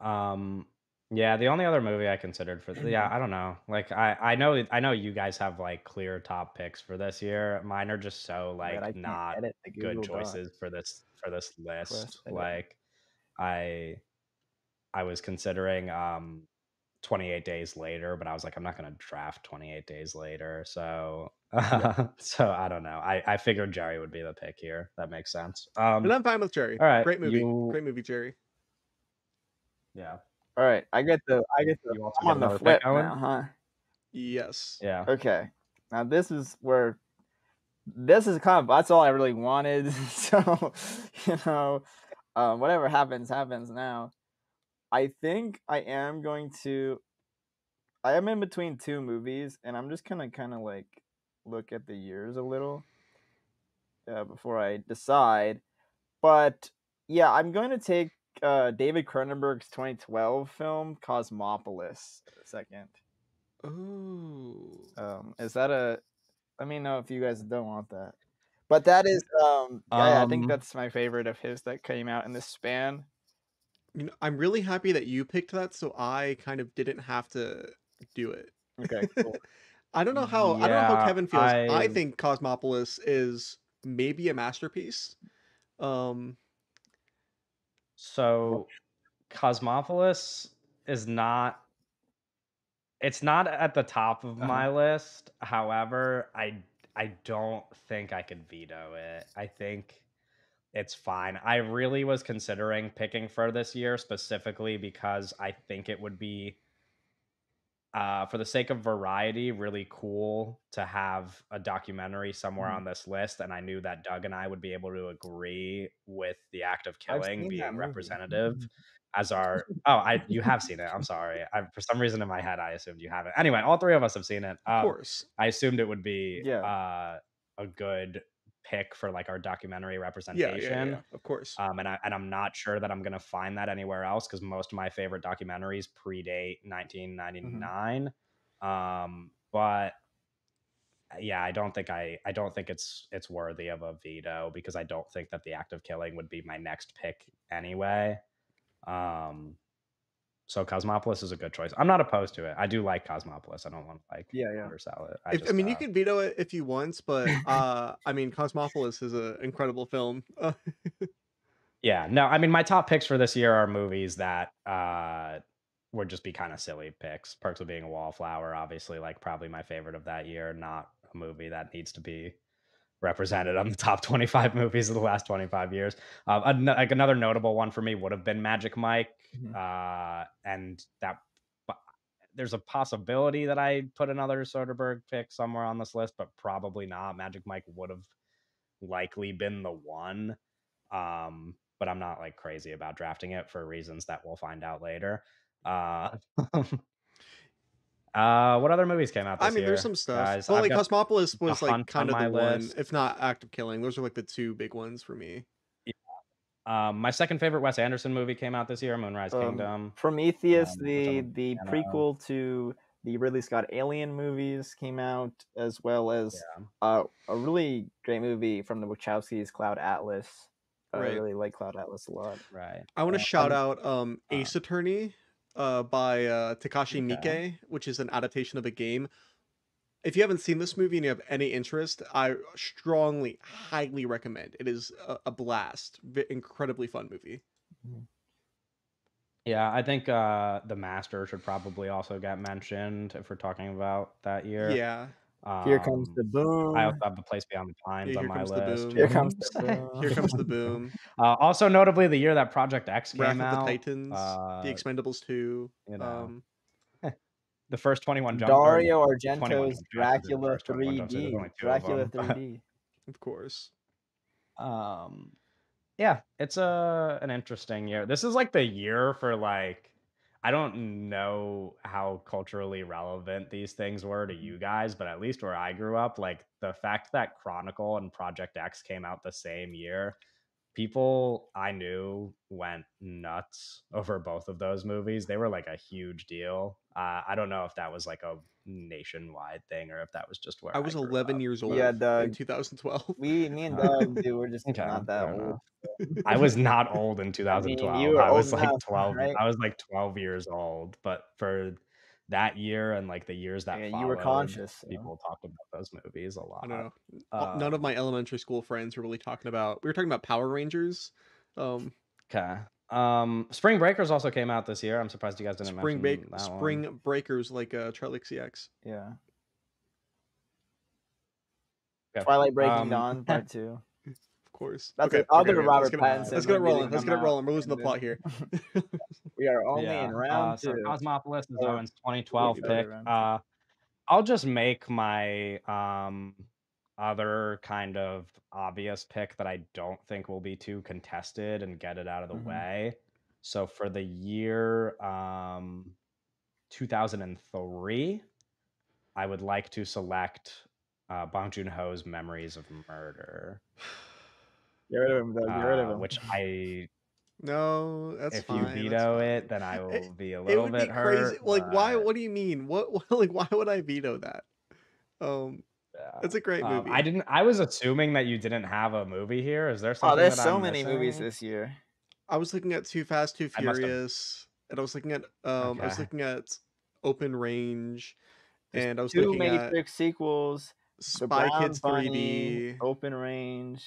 Um, yeah, the only other movie I considered for yeah, I don't know. Like I know you guys have like clear top picks for this year. Mine are just so But like I can't not edit the good Google Doc. choices for this Press list. edit. Like I I was considering 28 days later, but I was like I'm not going to draft 28 days later. So Yeah. so I don't know. I figured Jerry would be the pick here. That makes sense. And I'm fine with Jerry. All right, Great movie. you Great movie, Jerry. yeah. All right, I get the You also I'm get on the another pick, flip Owen? now, huh? Yes. Yeah. Okay. Now this is kind of that's all I really wanted. So, you know, whatever happens, happens now. I think I am in between two movies, and I'm just gonna kind of like look at the years a little before I decide. But yeah, I'm going to take David Cronenberg's 2012 film Cosmopolis second. Oh. Is that a? Let me know if you guys don't want that. But that is yeah, I think Um that's my favorite of his that came out in this span. You know, I'm really happy that you picked that, so I kind of didn't have to do it. Okay, cool. I don't know how Yeah, Kevin feels. I I think Cosmopolis is maybe a masterpiece. Um, so Cosmopolis is not it's not at the top of Uh-huh. my list. However, I don't think I could veto it. I think it's fine. I really was considering picking for this year specifically because I think it would be for the sake of variety, really cool to have a documentary somewhere Mhm. on this list. And I knew that Doug and I would be able to agree with the act of I've killing seen that being movie. representative as our. Oh, I you have seen it. I'm sorry. For some reason in my head, I assumed you haven't. Anyway, all three of us have seen it. of course. I assumed it would be Yeah. a good pick for like our documentary Yeah, representation. of course. I'm not sure that I'm gonna find that anywhere else because most of my favorite documentaries predate Mhm. 1999. But yeah, I don't think it's worthy of a veto because I don't think that the act of killing would be my next pick anyway. Um, so Cosmopolis is a good choice. I'm not opposed to it. I do like Cosmopolis. I don't want to like Yeah, yeah. undersell it. I If I just mean, you can veto it if you want, but I mean, Cosmopolis is an incredible film. yeah, no, I mean my top picks for this year are movies that would just be kind of silly picks. Perks of Being a Wallflower, obviously, like probably my favorite of that year. Not a movie that needs to be represented on the top 25 movies of the last 25 years. Like another notable one for me would have been Magic Mike, Mhm. and that but there's a possibility that I put another Soderbergh pick somewhere on this list, but probably not. Magic Mike would have likely been the one. But I'm not like crazy about drafting it for reasons that we'll find out later. Uh, what other movies came out I this mean, there's year, some stuff, guys? but I've like got Cosmopolis The was like Hunt on kind of the my one, list. if not Act of Killing. Those are like the two big ones for me. My second favorite Wes Anderson movie came out this year, Moonrise Kingdom. Prometheus, Which I'm a the fan of. prequel to the Ridley Scott Alien movies came out, as well as Yeah, a really great movie from the Wachowskis, Cloud Atlas. I Right. really like Cloud Atlas a lot. right. I want to shout Um, out Uh, Ace Attorney by Takashi okay. Miike, which is an adaptation of a game. If you haven't seen this movie and you have any interest, I strongly, highly recommend. It is a blast. Incredibly fun movie. Yeah, I think The Master should probably also get mentioned if we're talking about that year. Yeah. Here comes Um, the I also boom. have The Place Beyond the Yeah, Pines on here my comes the list. Here boom. comes the Whoops. Here comes the boom. boom. Also, notably, the year that Project X Wrath came of the out. Titans, The Expendables 2. You know, the first 21 Jump or Dario 21 Argento's Jump Street. I should've said the Dracula first 21 Jump Street. There's 3D. only two of Dracula them. 3D. Of course. Um, yeah, it's an interesting year. This is like the year for like I don't know how culturally relevant these things were to you guys, but at least where I grew up, like the fact that Chronicle and Project X came out the same year, people I knew went nuts over both of those movies. They were like a huge deal. I don't know if that was like a nationwide thing or if that was just I where I was grew 11 up. years But Yeah, old in Doug. 2012. Me and uh, Doug, dude, we're just okay, not that fair old. enough. I was not old in I mean, you 2012. were old enough, right? I was like 12 years old, but for that year and like the years that Yeah, you were followed, conscious. So. people talked about those movies a I don't lot. know. None of my elementary school friends were really talking about. We were talking about Power Rangers. Um, Okay. Spring Breakers also came out this year. I'm surprised you guys didn't mention that one. Spring Breakers, like Charlie XCX. Yeah. Okay. Twilight Breaking Dawn Part 2. Of course. That's Okay. other Let's Robert get Pattinson let's get it movie to rolling. Let's come get it out. rolling. We're losing the plot here. We are only Yeah. in round So 2. Cosmopolis is So Owen's we 2012 started pick. round 2. I'll just make my other kind of obvious pick that I don't think will be too contested and get it out of the Mhm. way. So for the year 2003, I would like to select Bong Joon-ho's Memories of Murder, Get rid of him, though. Get rid of him. which I No, that's if you fine. That's veto fine. it, then I It, will be a it little would be bit crazy. hurt, Like, why? but What do you mean? What? Like, why would I veto that? Um, yeah. it's a great movie. I was assuming that you didn't have a movie here. Is there Oh, something there's that so I'm many movies missing? this year. I was looking at Too Fast, Too I must have. Furious, and I was looking at Okay. Open Range, There's and I was 2 looking at Matrix sequels, The Spy Brown Kids Bunny, 3D. Open Range.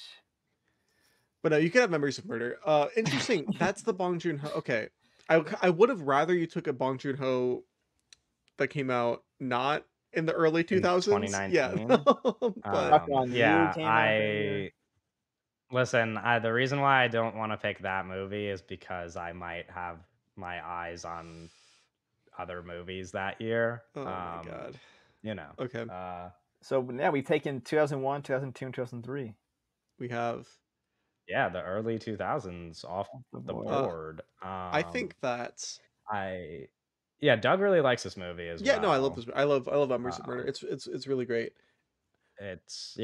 But no, you could have Memories of Murder. Interesting. That's the Bong Joon Ho. Okay, I would have rather you took a Bong Joon Ho that came out not in the early In 2000s. Yeah, 2019. but Stuck on You Yeah, came out that year. I listen, the reason why I don't wanna pick that movie is because I might have my eyes on other movies that year. oh my god. You know, Okay, So yeah, we've taken 2001, 2002, and 2003 we have. yeah, the early 2000s off off the the board. board. I think that. I yeah, Doug really likes this movie as Yeah, no, I love well. this. I love Memories of Murder. Um, It's really great. it's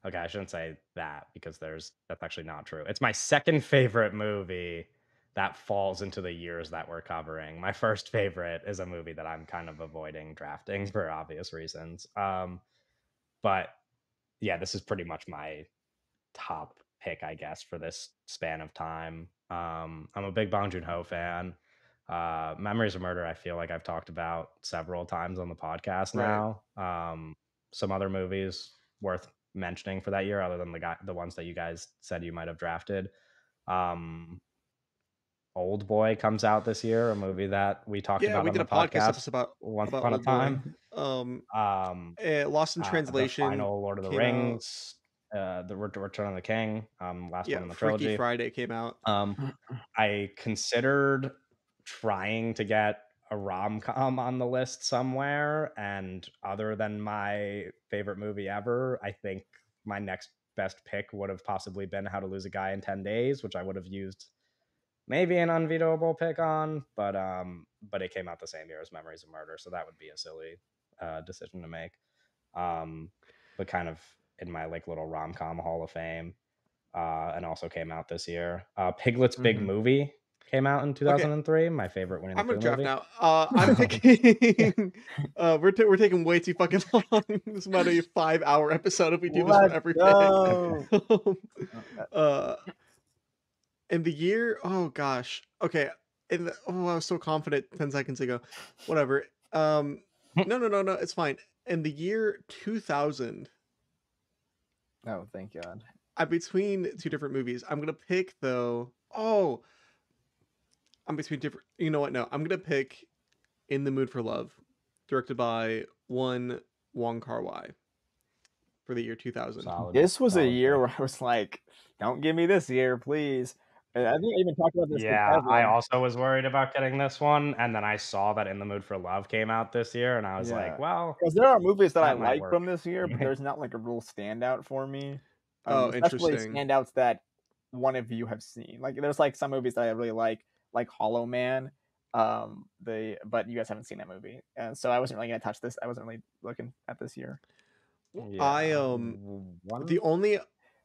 okay, I shouldn't say that because that's actually not true. It's my second favorite movie that falls into the years that we're covering. My first favorite is a movie that I'm kind of avoiding drafting for obvious reasons. But yeah, this is pretty much my top pick, I guess, for this span of time. I'm a big Bong Joon-ho fan. Memories of Murder, I feel like I've talked about several times on the podcast Right. now. Some other movies worth mentioning for that year, other than the ones that you guys said you might have drafted. Um, Old Boy comes out this year, a movie that we talked Yeah, about we on did the a podcast podcast episode once about upon a Old Boy. time. Lost in The Translation final Lord of the came out. Rings, the Return of the King, last one Yeah, in the Freaky trilogy. Friday came out. Um, I considered trying to get a rom-com on the list somewhere, and other than my favorite movie ever, I think my next best pick would have possibly been How to Lose a Guy in 10 Days, which I would have used maybe an unbeatable pick on, but it came out the same year as Memories of Murder, so that would be a silly decision to make. Um, but kind of in my like little rom-com Hall of Fame, and also came out this year. Piglet's Big Movie came out in Okay, 2003. My favorite Winnie the I'm gonna Pooh draft movie. now. I'm picking. We're taking way too fucking long. This might be a 5-hour episode if we do this for Let's every pick. go. uh, in the year, oh gosh, okay. I was so confident 10 seconds ago. Whatever. No, it's fine. In the year 2000, Oh, thank God. I'm between two different movies. I'm gonna pick though. Oh, I'm between different. You know what? No, I'm gonna pick In the Mood for Love, directed by one Wong Kar-wai for the year 2000. Solid, This was a solid year pick. where I was like, "Don't give me this year, please." And I think I even talked about this with Yeah, I Kevin. also was worried about getting this one, and then I saw that In the Mood for Love came out this year, and I was like, Yeah, well, because there are movies that I that might like work. from this year, but there's not like a real standout for me. Oh, Especially interesting. standouts that one of you have seen. Like there's like some movies that I really like Hollow Man. But you guys haven't seen that movie, and so I wasn't really gonna touch this. I wasn't really looking at this year. I Yeah, the one. only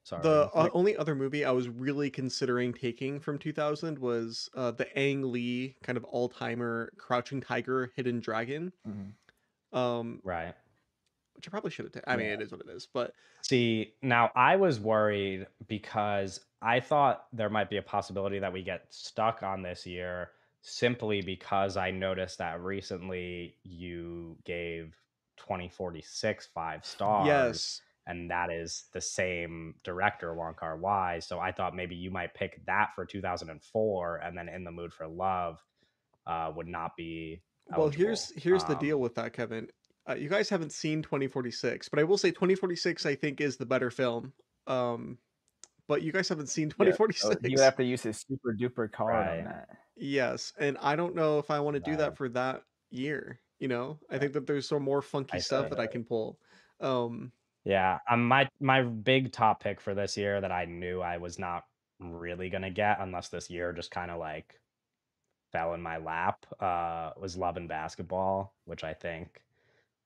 Sorry. only other movie I was really considering taking from 2000 was the Ang Lee kind of all-timer Crouching Tiger, Hidden Dragon. Um, Right. which I probably should have taken. I mean, Yeah. it is what it is, but See, now I was worried because I thought there might be a possibility that we get stuck on this year simply because I noticed that recently you gave 2046 5 stars, yes. and that is the same director, Wong Kar-wai. So I thought maybe you might pick that for 2004, and then In the Mood for Love would not be Well, eligible. here's the deal with that, Kevin. You guys haven't seen 2046, but I will say 2046 I think is the better film. Um, but you guys haven't seen Yeah. So he would 2046. have to use his super duper card on Right, that. Yes, and I don't know if I want to do right. that for that year. I Yeah. think that there's some more funky I stuff see. that I can pull. Um, Yeah, my big top pick for this year that I knew I was not really gonna get unless this year just kind of like fell in my lap was Love and Basketball, which I think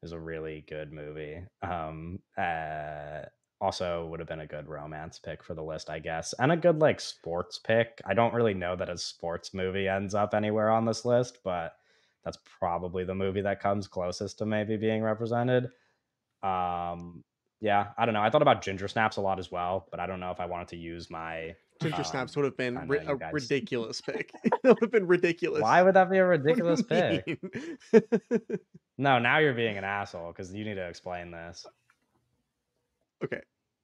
is a really good movie. Also would have been a good romance pick for the list, I guess, and a good like sports pick. I don't really know that a sports movie ends up anywhere on this list, but that's probably the movie that comes closest to maybe being represented. Um, yeah, I don't know. I thought about Ginger Snaps a lot as well, but I don't know if I wanted to use my Ginger Snaps would have been kind of you a guys. ridiculous pick. That would have been Why ridiculous. would that be a What do ridiculous you pick? mean? No, now you're being an asshole because you need to explain this. Okay.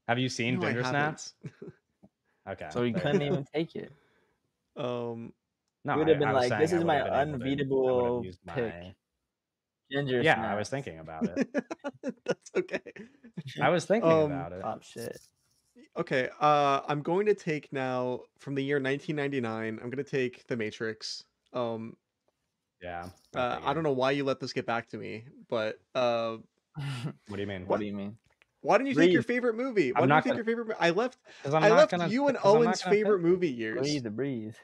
Have you seen No, I Ginger haven't. Snaps? Okay, So he there you couldn't go. even take it. Um, No, He would have been I was like, "This saying I is would my have been able to. I would have unbeatable used pick, my. Ginger Yeah, I was Snaps." thinking about it. that's okay. I was thinking Um, about it. Top shit. okay. I'm going to take now from the year 1999. I'm going to take The Matrix. Um, Yeah, I I don't figured. know why you let this get back to me, but What do you mean? What what? do you mean? Why didn't you take your Breathe, favorite movie? Why I'm didn't you not take gonna your favorite? because I'm I not left gonna you and because I'm not Owen's gonna pick favorite it. movie years. breathe.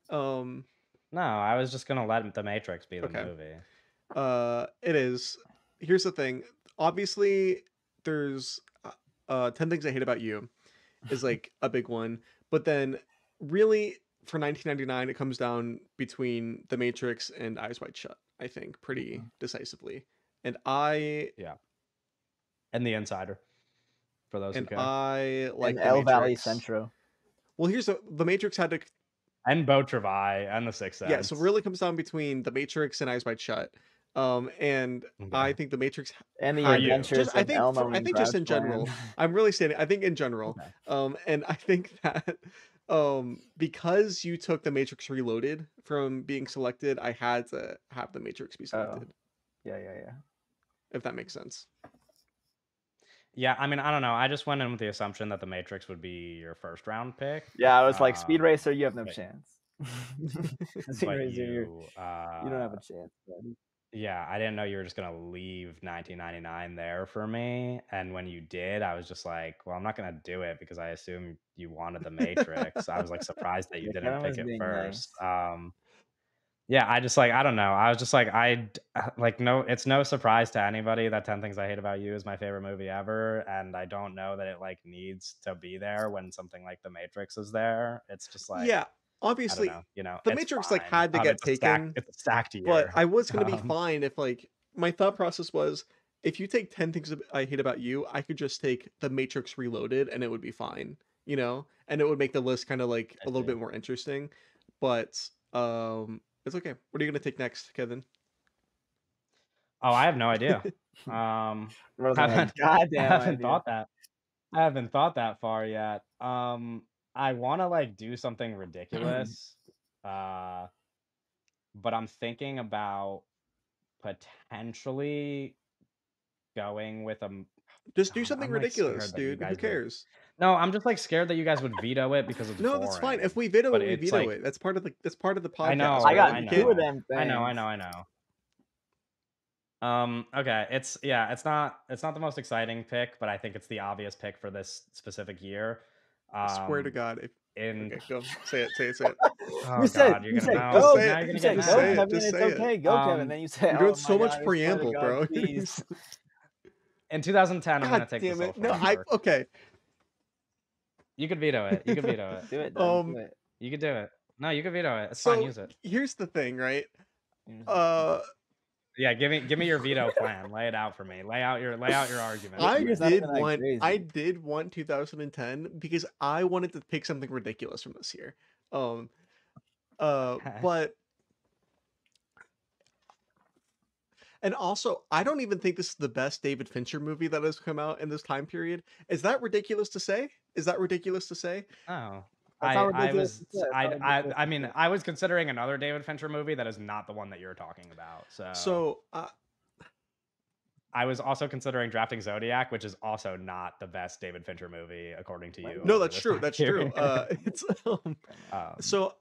Um, No, I was just gonna let The Matrix be the okay. movie. It is. Here's the thing. Obviously, there's 10 Things I Hate About You is like a big one, but then really for 1999 it comes down between The Matrix and Eyes Wide Shut, I think, pretty decisively. And I Yeah, and The Insider for those who care, like And The El Valley Matrix. Centro. Well, The Matrix had to. and Beau Travail and The Sixth Yeah, so Sense. really comes down between The Matrix and Eyes Wide Shut. And Okay. I think The Matrix And the For had to you. just adventures of Elmo I and think just in Grouchland. general. I'm really saying I think in general. Okay. And I think that because you took The Matrix Reloaded from being selected, I had to have The Matrix be Oh, selected. yeah. if that makes sense. Yeah, I mean, I don't know. I just went in with the assumption that The Matrix would be your first round pick. Yeah, I was like, Speed Racer, you have no but, chance. Speed but Racer, you, you don't have a chance, buddy. yeah, I didn't know you were just gonna leave 1999 there for me. And when you did, I was just like, well, I'm not gonna do it because I assume you wanted The Matrix. I was like surprised that you Yeah, didn't Kevin pick was it being first. nice. Yeah, I just like I don't know. I was just like like no, it's no surprise to anybody that 10 Things I Hate About You is my favorite movie ever, and I don't know that it like needs to be there when something like The Matrix is there. It's just like Yeah, I don't obviously, know, The it's Matrix like fine. had to get taken, It's a stacked but year. I was gonna be Um, fine if like my thought process was if you take 10 Things I Hate About You, I could just take The Matrix Reloaded and it would be fine, you know, and it would make the list kind of like I a little see. bit more interesting. But it's okay. What are you gonna take next, Kevin? Oh, I have no idea. Bro's like, Haven't goddamn haven't idea. thought that. I haven't thought that far yet. I want to like do something ridiculous. Uh, but I'm thinking about potentially going with Just do God, something I'm like ridiculous, scared that you dude. Who guys would. cares? No, I'm just like scared that you guys would veto it because it's No, that's fine. If boring. we veto But it, we it's veto like it. That's part of the I podcast, I know, right? got I You two can't. of know, them I know, I things. know, I know. Okay, it's not the most exciting pick, but I think it's the obvious pick for this specific year. I swear to Um, God, if in okay, go say it, say it, say it. Oh god, you're You gonna said Just know. go. say Now it. you're You gonna get said Just go, say mad. it. Kevin. Just It's say it. okay. Go, Kevin. Then you say, You're doing oh so my much god, I swear to preamble, God, bro. please. In 2010, I'm God gonna take The damn it. Social No, I Network. okay. You could veto it. You could veto it. Do it, Doug. Do Um it. You could do it. No, you could veto it. It's fine. so Use it. here's the thing, right? Here's the thing. Uh Yeah, give me your veto plan. Lay it out for me. Lay out your argument for I me. It's not did even that want I crazy. did want 2010 because I wanted to pick something ridiculous from this year. Um Okay. but and also, I don't even think this is the best David Fincher movie that has come out in this time period. Is that ridiculous to say? Is that ridiculous to say? Oh, That's not I ridiculous was to say. That's not ridiculous I to mean say. I was considering another David Fincher movie that is not the one that you're talking about. So So, I was also considering Drafting Zodiac, which is also not the best David Fincher movie according to you no, over that's this true. time That's true. period. It's um, so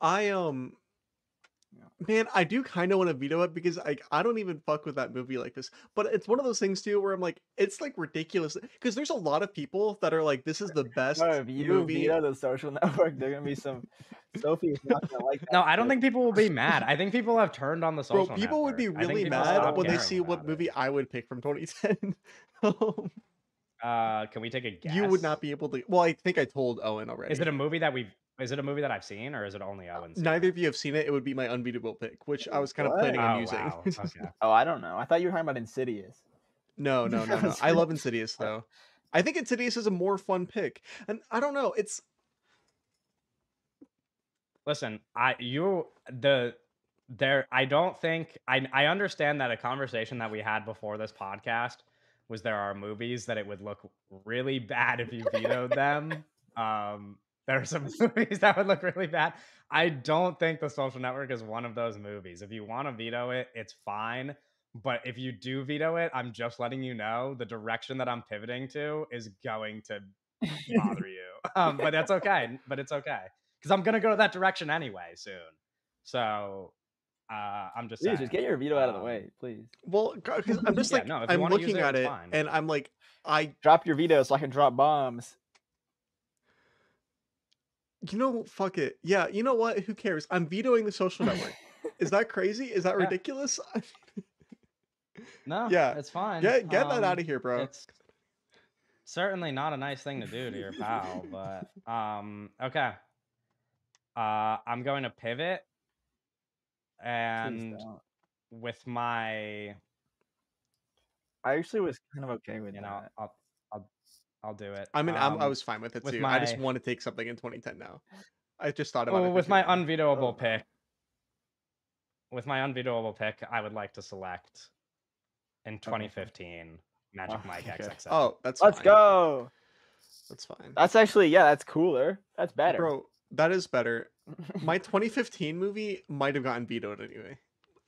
man, I do kind of want to veto it because I don't even fuck with that movie like this. But it's one of those things too where I'm like, it's like ridiculous because there's a lot of people that are like, this is the best No, if you movie. veto The Social Network, there are gonna be some. Sophie's not gonna like that. no, I don't shit. think people will be mad. I think people have turned on The Bro, Social people would Network. be I think really people mad stopped when they caring see what about movie it. I would pick from 2010. Can we take a guess? You would not be able to. Well, I think I told Owen already. Is it a movie that we've? Is it a movie that I've seen, or is it only Owen? Seen Neither it? of you have seen it. It would be my unbeatable pick, which I was kind of What? planning on Oh using. wow. Okay. Oh, I don't know. I thought you were talking about Insidious. No. I love Insidious though. I think Insidious is a more fun pick, and I don't know. It's Listen, I don't think I understand that a conversation that we had before this podcast was there are movies that it would look really bad if you vetoed them. There are some movies that would look really bad. I don't think The Social Network is one of those movies. If you want to veto it, it's fine. But if you do veto it, I'm just letting you know the direction that I'm pivoting to is going to bother you. But that's okay. But it's okay because I'm gonna go to that direction anyway soon. So I'm just Please, saying. just get your veto out of the way, please. well, because I'm just Yeah, like no. If you I'm want to use looking it, at it's it, fine. and I'm like, Drop your veto so I can drop bombs. fuck it. Yeah, you know what? Who cares? I'm vetoing The Social Network. Is that crazy? Is that Yeah. ridiculous? No, Yeah. it's fine. Get that out of here, bro. It's certainly not a nice thing to do to your pal, but okay. I'm going to pivot Please and don't. with my I actually was kind of okay with you know, that. I'll do it. I mean, I was fine with it with too. I just my want to take something in 2010 now. I just thought about it for with too my long. unvetoable Oh, pick. With my unvetoable pick, I would like to select in 2015 Magic Oh, Mike okay. XXL. Oh, that's Let's fine. go. That's fine. That's actually, yeah, that's cooler. That's better. Bro, that is better. My 2015 movie might have gotten vetoed anyway.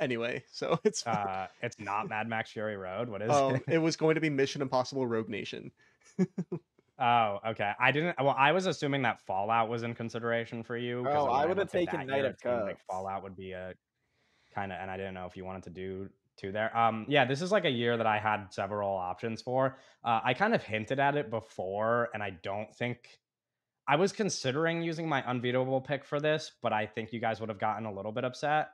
anyway, so it's fine. It's not Mad Max Fury Road. What is it? It was going to be Mission Impossible Rogue Nation. Oh, okay. I didn't. Well, I was assuming that Fallout was in consideration for you because Oh, I when I would have looked at taken that Knight year, of it seemed like Cups. Fallout would be a kind of, and I didn't know if you wanted to do two there. Yeah, this is like a year that I had several options for. I kind of hinted at it before, and I don't think I was considering using my unbeatable pick for this, but I think you guys would have gotten a little bit upset.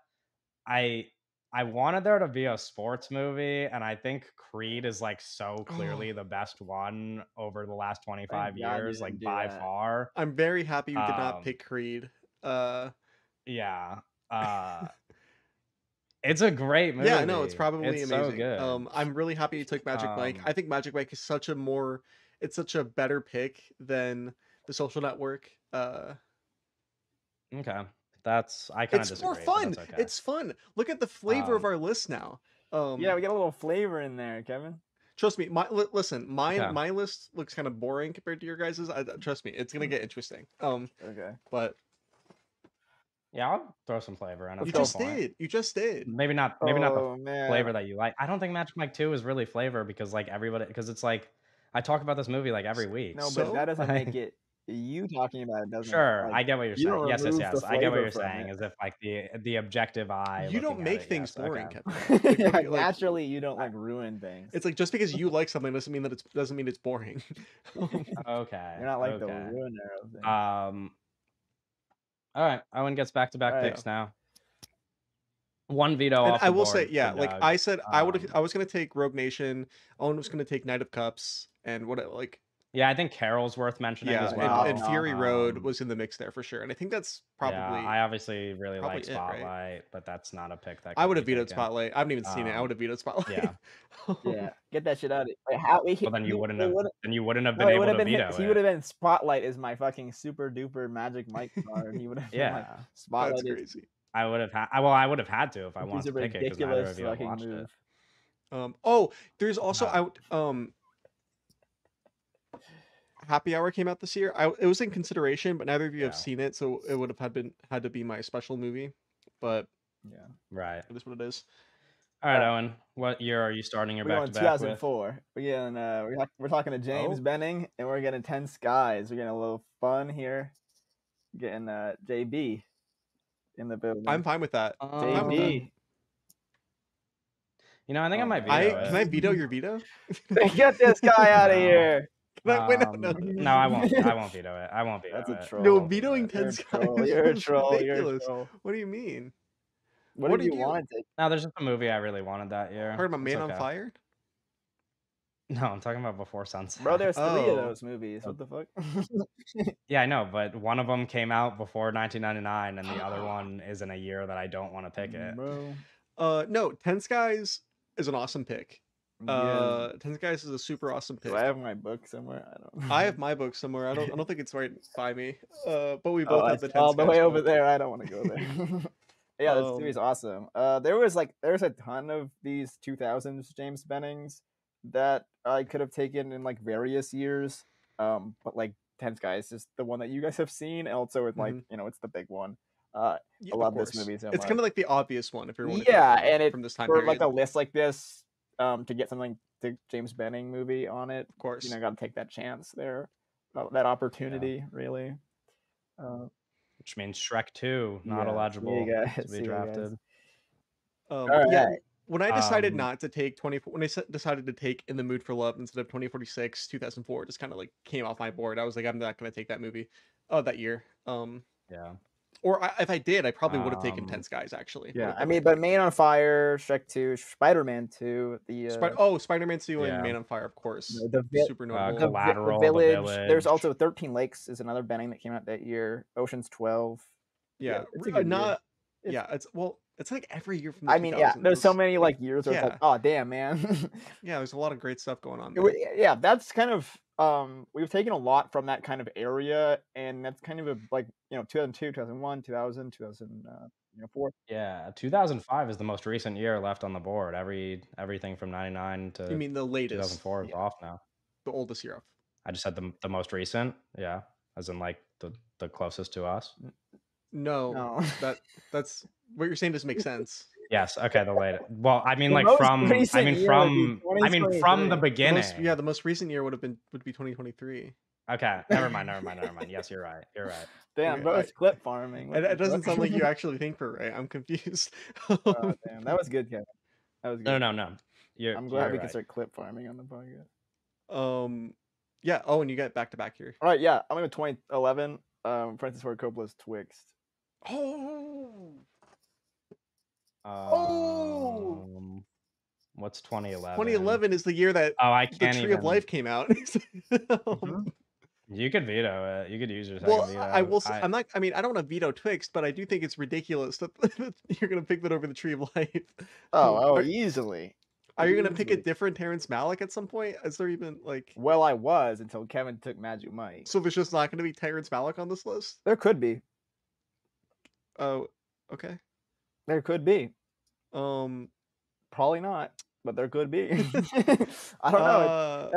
I I wanted there to be a sports movie, and I think Creed is like so Oh, clearly the best one over the last Thank 25 God you years, didn't like do by that. far. I'm very happy you did not Um, pick Creed. Uh, yeah. Uh, it's a great yeah, no, it's movie. probably It's so amazing. good. I'm really happy you took Magic Mike. I Um, think Magic Mike is it's such a better pick than The Social Network. okay. That's I kind of It's more disagree, but fun. that's okay. It's fun. Look at the flavor of Um, our list now. Yeah, Um, we got a little flavor in there, Kevin. Trust me. Listen, okay. my list looks kind of boring compared to your guys's. Trust me, it's gonna get interesting. Okay. But Yeah, I'll throw some flavor in Let's at you some go. just point. did. You just did. Maybe not the Oh man. flavor that you like. I don't think Magic Mike 2 is really flavor because like everybody because it's like I talk about this movie like every week. No, but that So doesn't make Like, it you talking about it doesn't sure, like I get what you're you saying. don't Yes, yes, remove the yes. I get what flavor you're from saying it. as if like the objective eye you don't looking at make it. things Yes. Okay. boring, Kevin. Like what Yeah, do you like? naturally you don't I, like ruin things. It's like just because you like something doesn't mean it's boring. okay. You're not like the Okay. ruiner of things. All right. Owen gets back-to-back Alright. Yeah. picks now. One veto And off I the will say, board for yeah, like Doug. I said, Um, I was gonna take Rogue Nation. Owen was gonna take Knight of Cups, and like yeah, I think Carol's worth mentioning yeah, as and well. Fury Road Um, was in the mix there for sure. And I think that's Yeah, probably I obviously really like it, right? Spotlight, but that's not a pick that I can would be have vetoed taken. Spotlight. I haven't even seen it. I would Um, have vetoed Spotlight. yeah, Yeah, get that shit out of it. Wait, how but then it would you wouldn't have no, been it would able have to been veto he would it. have been Spotlight is my fucking super duper Magic Mike card. He would have been like Yeah, That's Spotlight is crazy. I would have had to if I a piece wanted to of pick it because neither ridiculous of you have fucking watched it. move. Oh, there's also Uh, out Happy Hour came out this year. It was in consideration, but neither of you have yeah, seen it, so it would have had to be my special movie. But Yeah. right. it is what it is. All right, Owen, what year are you starting your We're going back-to-back with? 2004. We're talking to James Oh, Benning, and we're getting 10 Skies. We're getting a little fun here. Getting JB in the I'm building. fine with that. I'm fine with that. JB. you know, I think I Oh might man. veto Can it. I veto your veto? Get this guy out of No, here. Wait, no. no, I won't. I won't veto it. I won't veto That's a it. troll. I No, won't veto vetoing it. 10 You're a Skies troll. You're a was troll. You're a ridiculous. troll. What do you mean? What What did did you you want to? No, there's just a movie I really wanted that year. Talking about It's Man on okay. Fire? No, I'm talking about Before Sunset. Bro, there's 3 of Oh. those movies. What the fuck? Yeah, I know, but one of them came out before 1999, and the other one is in a year that I don't want to pick it. Bro. No, 10 Skies is an awesome pick. Yeah. 10 Skies is a super awesome pick. Do I have my book somewhere? I don't. I have my book somewhere. I don't think it's right by me. But we Oh, both I have the see. 10 All the Skies way over book. there. I don't want to go there. Yeah, this series is awesome. There's a ton of these 2000s James Bennings that I could have taken in like various years. But like 10 Skies is the one that you guys have seen, and also it's like it's the big one. Yeah, I love this movie so It's much. kind of like the obvious one if you're wanting Yeah, to and from this time for period. like a list like this, to get something the James Benning movie on it, Of course. got to take that chance there, that opportunity really. Which means Shrek 2 not Yeah, see eligible you guys. to be See you guys. drafted. All Yeah, right. when I decided Um, not to take decided to take In the Mood for Love instead of 2046, 2004 just kind of like came off my board. I was like, I'm not going to take that movie that year. Yeah. Or if I did, I probably would have taken 10 Um, Skies actually. Yeah, Would've I been mean, my but pick. Man on Fire, Shrek 2, Spider-Man 2, Spider-Man 2 and Yeah. Man on Fire, of course. the vi- Super notable. Collateral, the The Village. There's Village. also 13 Lakes is another Benning that came out that year. Ocean's 12. Yeah, it's a good year. not It's- yeah, it's like every year from the I mean, yeah, 2000s. there's so many like years where it's like, Yeah. oh damn, man. Yeah, there's a lot of great stuff going on It there. wa- yeah, that's kind of we've taken a lot from that kind of area, and that's kind of a like 2002, 2001, 2000, 2004. Yeah, 2005 is the most recent year left on the board. Everything from 99 You to mean the latest? 2004 is Yeah, off now. the oldest year off. I just said the most recent. Yeah, as in like the closest to us. No, No. that's what you're saying doesn't make sense. Yes. Okay. The latest. Well, I mean, The like most from. I recent mean year would be from. I mean from the 2023. beginning. The most recent year would be 2023. Okay. Never mind. Never mind. Never mind. Yes, you're right. You're right. Damn, Okay, bro, it's clip farming. What it the doesn't sound like you fuck? actually think we're right. I'm confused. Damn, that was good, Kevin. That was No. good. No. No. I'm glad You're we can right. start clip farming on the podcast. Yeah. Oh, and you got back to back here. All right, yeah, I'm going to 2011. Francis Ford Coppola's Twixt. Oh. What's 2011? 2011 is the year that Oh, I the can't Tree of even. Life came out. You could veto it. You could use your second Well, veto. I will say, I'm not. I mean, I don't want to veto Twixt, but I do think it's ridiculous that you're gonna pick that over the Tree of Life. Easily. Are you gonna pick a different Terrence Malick at some point? Is there even like? Well, I was until Kevin took Magic Mike. So there's just not gonna be Terrence Malick on this list? There could be. Oh, okay. There could be. Probably not, but there could be. I don't know.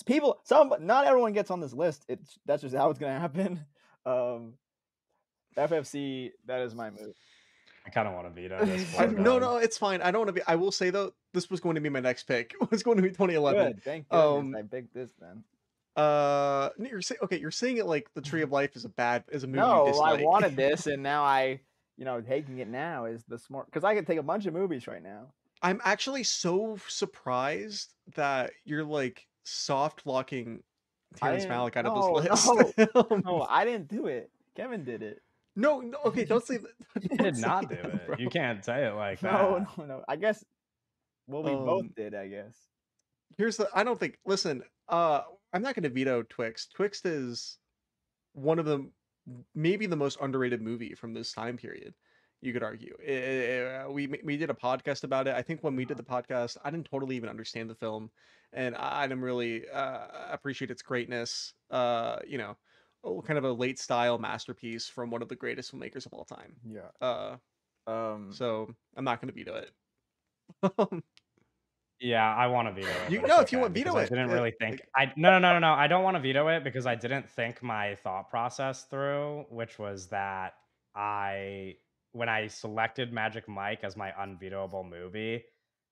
People. Not everyone gets on this list. That's just how it's gonna happen. FFC. That is my move. I kind of want to veto this. No, it's fine. I don't want to be. I will say though, this was going to be my next pick. It was going to be 2011. Good. Thank goodness I picked this then. You're saying it like the Tree of Life is a movie No, you dislike. I wanted this, and now taking it now is the smart, because I could take a bunch of movies right now. I'm actually so surprised that you're like soft locking Terrence Malick out of this list. No, I didn't do it. Kevin did it. No, okay, don't say that. You did not do it. Bro. You can't say it like that. No. I guess. Well, we both did. I guess. I don't think. Listen, I'm not going to veto Twixt. Twixt is one of the maybe the most underrated movie from this time period. You could argue. We did a podcast about it. I think when we did the podcast, I didn't totally even understand the film, and I didn't really appreciate its greatness. Kind of a late style masterpiece from one of the greatest filmmakers of all time. Yeah. So I'm not going to veto it. Yeah, I want to veto it. If you want veto it. I didn't really think. No. I don't want to veto it because I didn't think my thought process through, which was that when I selected Magic Mike as my unvetoable movie,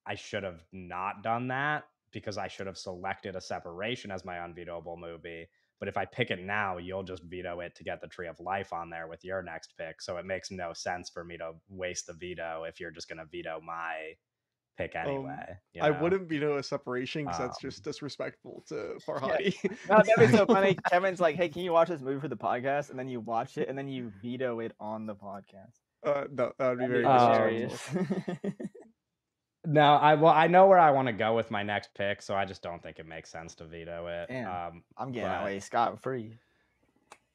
I should have not done that because I should have selected A Separation as my unvetoable movie. But if I pick it now, you'll just veto it to get the Tree of Life on there with your next pick. So it makes no sense for me to waste the veto if you're just going to veto my pick anyway. I wouldn't veto A Separation because that's just disrespectful to Farhadi. Yeah. No, that'd be so funny. Kevin's like, "Hey, can you watch this movie for the podcast?" And then you watch it, and then you veto it on the podcast. No, that would be very disrespectful. No, I know where I want to go with my next pick, so I just don't think it makes sense to veto it. I'm getting away scot-free.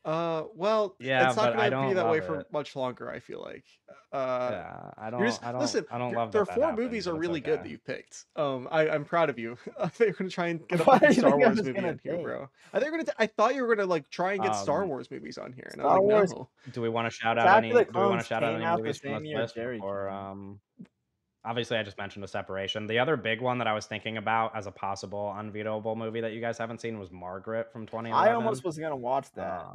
Well, yeah, it's not going to be that way it. for much longer. I feel like. Yeah, I don't love. There are 4 movies are really good that you've picked. I'm proud of you. I thought you were going to try and get a Star Wars movie on here, bro. I thought you were going to like try and get Star Wars movies on here, and I was like, no. Do we want to shout out any? Do we want to shout out any movies from this list? Or obviously, I just mentioned A Separation. The other big one that I was thinking about as a possible unvetoable movie that you guys haven't seen was Margaret from 2011. I almost was gonna watch that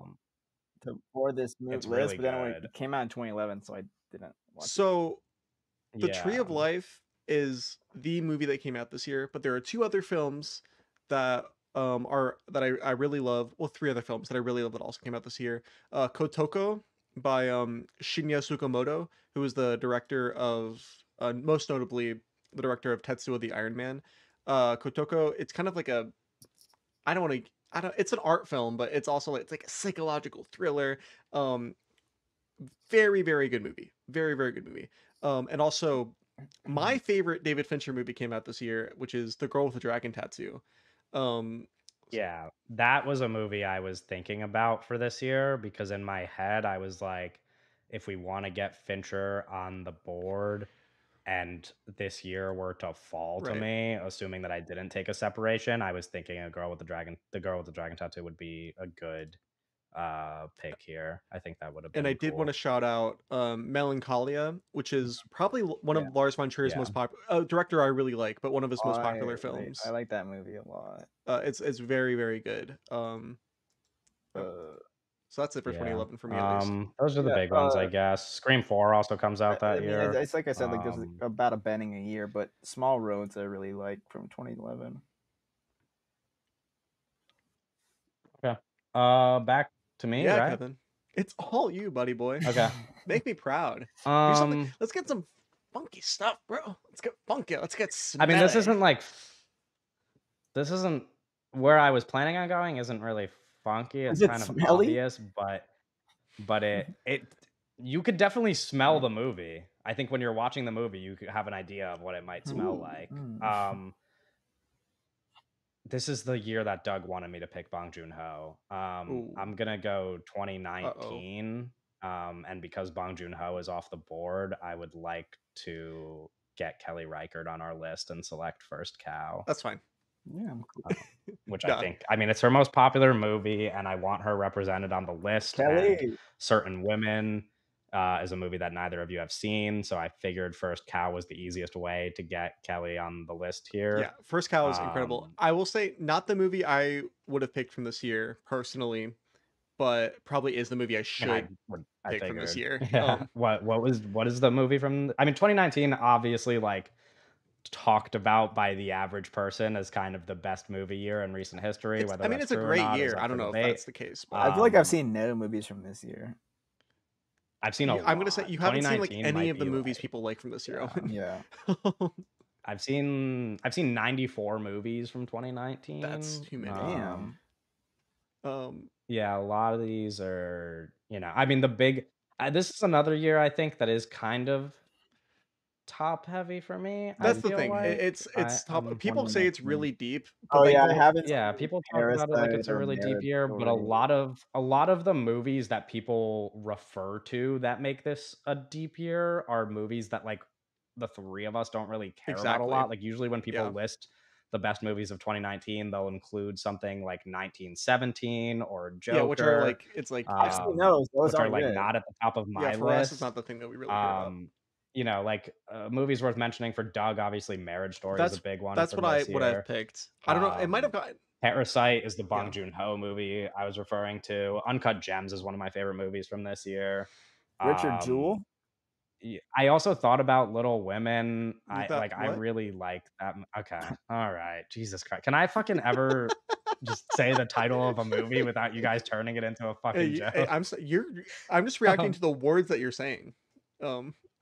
for this list, really but then it came out in 2011, so I didn't watch it. The Tree of Life is the movie that came out this year, but there are 2 other films that I really love. Well, 3 other films that I really love that also came out this year. Kotoko by Shinya Tsukamoto, who is the director of most notably the director of Tetsuo the Iron Man. Kotoko, it's kind of like it's an art film, but it's also it's like a psychological thriller. Very, very good movie. Very, very good movie. And also my favorite David Fincher movie came out this year, which is The Girl with the Dragon Tattoo. Yeah, that was a movie I was thinking about for this year because in my head I was like, if we want to get Fincher on the board and this year were to fall to me, assuming that I didn't take A Separation, I was thinking The Girl with the Dragon Tattoo would be a good pick here. I think that would have been And I did want to shout out Melancholia, which is probably one of Lars von Trier's most popular director I really like, but one of his most popular films. I like that movie a lot. It's very, very good. So that's it for Yeah. 2011 for me at least. Those are the Yeah, big ones, I guess. Scream 4 also comes out that I mean, year. it's like I said, like there's Um, about a Benning a year, but Small Roads I really like from 2011. okay. Back to me, Yeah, right? Kevin. It's all you, buddy boy. Okay. Make me proud. Do something. Um, Let's get some funky stuff, bro. Let's get funky. Let's get I mean, smelly. this isn't where I was planning on going, isn't really funky. Is It's it kind of smelly? obvious, but it you could definitely smell the movie. I think when you're watching the movie, you could have an idea of what it might smell Ooh, like. mm. This is the year that Doug wanted me to pick Bong Joon-ho. Ooh. I'm gonna go Uh-oh. 2019. And because Bong Joon-ho is off the board, I would like to get Kelly Reichardt on our list and select First Cow. That's fine. Yeah, I'm cool. Which I Done. think, I mean, it's her most popular movie, and I want her represented on the list. And Kelly. Certain Women is a movie that neither of you have seen, so I figured First Cow was the easiest way to get Kelly on the list Yeah, here. First Cow is incredible. I will say, not the movie I would have picked from this year personally, but probably is the movie I And I should would, I pick from this figured, year. yeah. What is the movie from? I mean, 2019 obviously like talked about by the average person as kind of the best movie year in recent history. It's, Whether I mean, that's it's a true or great not is year. up I for don't know if debate. that's the case, but I feel like I've Um, seen no movies from this year. I've seen a I'm gonna say lot. you haven't seen like 2019 any might of the be movies like, people like from this year, yeah. Owen. Yeah. I've seen 94 movies from That's 2019. too many. Damn. Yeah, a lot of these are, I mean, this is another year I think that is kind of top heavy for me. I That's the feel thing. like It's top. People say it's 2019. really deep, but Oh like yeah, I haven't yeah, seen people talk about it like Parasite it's a or really deep Marriage year, but Story. a lot of the movies that people refer to that make this a deep year are movies that like the three of us don't really care about a exactly. lot. Like usually when people Yeah. list the best movies of 2019, they'll include something like 1917 or Yeah, which are Joker, like it's like I've seen those. Those which are aren't like good. not at the top of yeah, my for us it's list. not the thing that we really care about. Like movies worth mentioning for Doug, obviously Marriage Story is a big one That's from this what I've year. picked. I don't know. It might have gotten Parasite is the yeah. Bong Joon-ho movie I was referring to. Uncut Gems is one of my favorite movies from this year. Richard Um, Jewell. I also thought about Little Women. That I what? really like that. Okay, all right. Jesus Christ, can I fucking ever just say the title of a movie without you guys turning it into a fucking joke? I'm just reacting to the words that you're saying.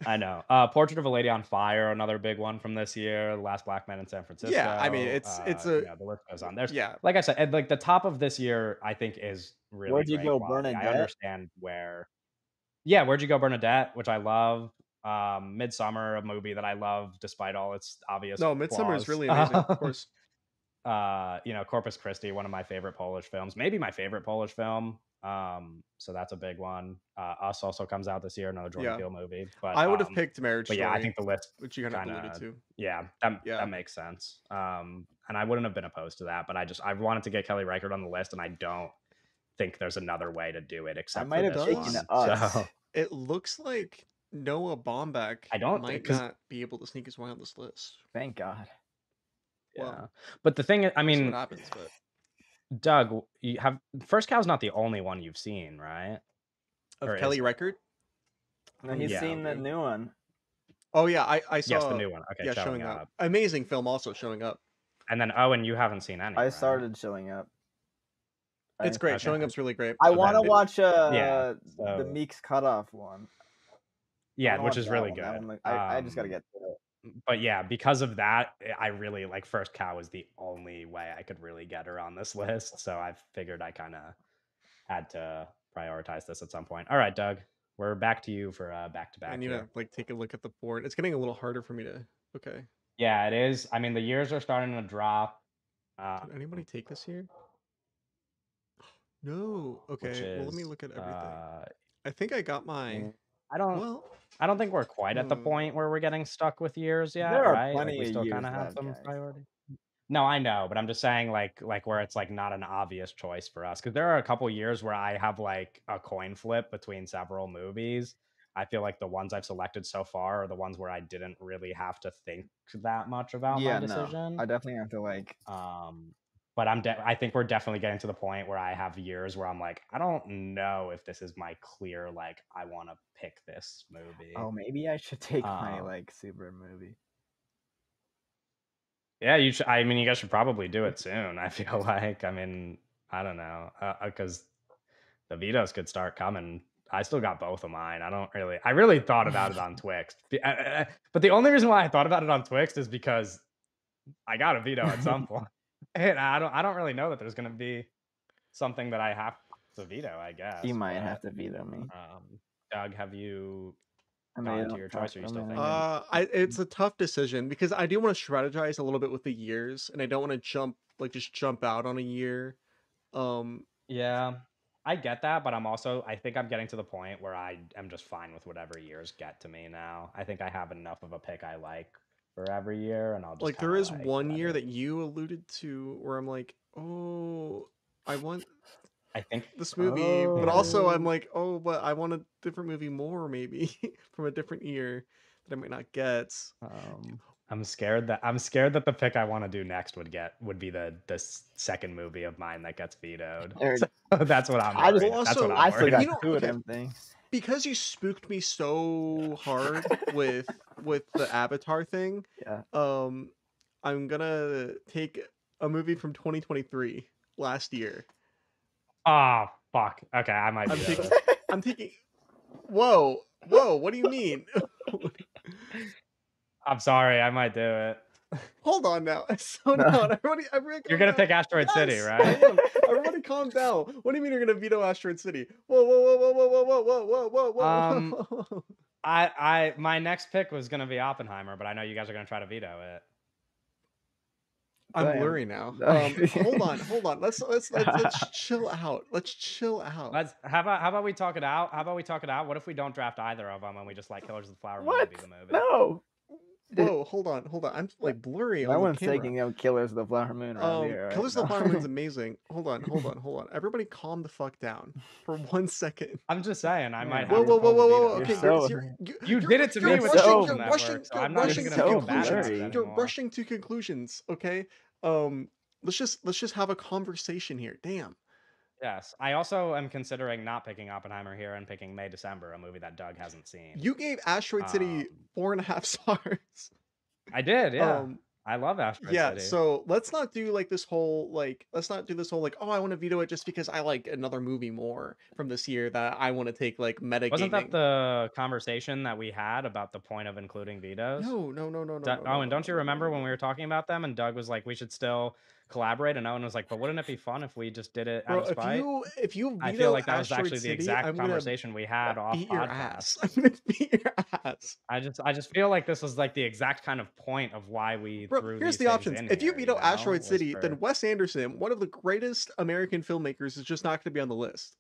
I know. Portrait of a Lady on Fire, another big one from this year. The Last Black Man in San Yeah, I mean Francisco. it's a The list goes on. There's, yeah. like I said, and like the top of this year, I think is really Where'd You great Go, quality. I Bernadette? understand where. Yeah, Where'd You Go, Bernadette, which I love. Midsummer, a movie that I love despite all its obvious No, Midsummer is flaws. really amazing, of course. Corpus Christi, one of my favorite Polish films, maybe my favorite Polish film. So that's a big one. Us also comes out this year, another Jordan Yeah. Peele movie. But I would have picked Marriage but Story. yeah, I think the list which you kind of kind alluded of, to. yeah, Yeah. that makes sense. And I wouldn't have been opposed to that, but I wanted to get Kelly Reichardt on the list, and I don't think there's another way to do it I except might for have this taken one. Us. So It looks like Noah Baumbach I don't might because not be able to sneak his way on this list. Thank God. yeah, Well, but the thing is, I we'll see what mean, happens, but Doug, you have First Cow's not the only one you've seen, right? of Or is Kelly it? Reichardt. No, he's Yeah. seen the new one. Oh yeah, I saw Yes, the new one. Okay, yeah, showing up. up. Amazing film also showing up. And then Owen, you haven't seen any. I right? started Showing Up. It's great. Okay. Showing up's really great. I So want to then- watch yeah, the so- Meeks Cutoff one. Yeah, wanna which watch is that really one. That good. one, I just gotta get to it. But yeah, because of that, I really like First Cow is the only way I could really get her on this list. So I figured I kind of had to prioritize this at some point. All right, Doug, we're back to you for back to I back need here. to like take a look at the board. It's getting a little harder for me to. Okay. Yeah, it is. I mean, the years are starting to drop. Did anybody take this here? No. Okay. Well, let me look at everything. I think I got my. I don't. Well, I don't think we're quite at the point where we're getting stuck with years yet, There are right? Like plenty we of still years kind of have left, some guys. priority. No, I know, but I'm just saying like where it's like not an obvious choice for us because there are a couple years where I have like a coin flip between several movies. I feel like the ones I've selected so far are the ones where I didn't really have to think that much about my decision. I definitely have to like. But I think we're definitely getting to the point where I have years where I'm like, I don't know if this is my clear, like, I want to pick this movie. Oh, maybe I should take my Um, like super movie. yeah, you should. I mean, you guys should probably do it soon. I feel like. I mean, I don't know, because the vetoes could start coming. I still got both of mine. I really thought about it on Twixt. But the only reason why I thought about it on Twixt is because I got a veto at some point. And I don't really know that there's gonna be something that I have to veto, I guess. You might but, have to veto me. Doug, have you I mean, gotten to don't your talk choice? Or are you for a still minute. thinking? It's a tough decision because I do want to strategize a little bit with the years, and I don't want to just jump out on a year. Yeah, I get that, but I think I'm getting to the point where I am just fine with whatever years get to me now. I think I have enough of a pick I like for every year, and I'll just Like kind there of is like one let year it. that you alluded to where I'm like, oh, I want I think. this movie, but also I'm Oh, like, oh, but I want a different movie more maybe from a different year that I might not get. um, I'm scared that the pick I want to do next would be the second movie of mine that gets vetoed. or So that's what I'm I just, worried. Well, That's what also, I'm I still worried got you about. know, two of okay, them things. because you spooked me so hard with the Avatar thing, Yeah. I'm gonna take a movie from 2023 last year. Oh fuck. Okay, I might I'm do taking this. I'm taking Whoa, what do you mean? I'm sorry, I might do it. Hold on now. Slow No. down. Everybody You're calm gonna down. pick Asteroid City, Yes, I right? am. Everybody calm down. What do you mean you're gonna veto Asteroid City? Whoa, whoa, whoa, whoa, whoa, whoa, whoa, whoa, whoa, whoa, Um, whoa, whoa. my next pick was gonna be Oppenheimer, but I know you guys are gonna try to veto it. I'm Damn. blurry now. Hold on. Let's chill out. Let's chill out. How about we talk it out? How about we talk it out? What if we don't draft either of them and we just like Killers of the Flower Moon to What? be the movie? No. Whoa, hold on. I'm like blurry No on the one's camera. taking no Killers of the Flower Moon around here. Right? Killers of the Flower Moon's amazing. Hold on. Everybody calm the fuck down for 1 second. I'm just saying, I might Yeah, have Whoa, to pull the veto. You're Okay, so You did it to me you're with the so- Social Network, so I'm not even rushing gonna feel to bad about it conclusions. You're anymore. rushing to conclusions, okay? Let's just have a conversation here. Damn. Yes, I also am considering not picking Oppenheimer here and picking May December, a movie that Doug hasn't seen. You gave Asteroid City Um, 4.5 stars. I did, yeah. Um, I love Asteroid yeah, City. so let's not do like this whole let's not do this whole like, oh, I want to veto it just because I like another movie more from this year that I want to take like meta Wasn't that gaming. the conversation that we had about the point of including vetoes? No. And don't you remember when we were talking about them and Doug was like, we should still collaborate, and Owen was like, but wouldn't it be fun if we just did it out Bro, of spite? if you I veto feel like that was Asteroid actually the City, exact I'm gonna conversation we had off beat your podcast. ass. I'm gonna beat your ass. I just feel like this was like the exact kind of point of why we Bro, threw here's these the things options. in If you here, veto Asteroid was City, for- then Wes Anderson, one of the greatest American filmmakers, is just not going to be on the list.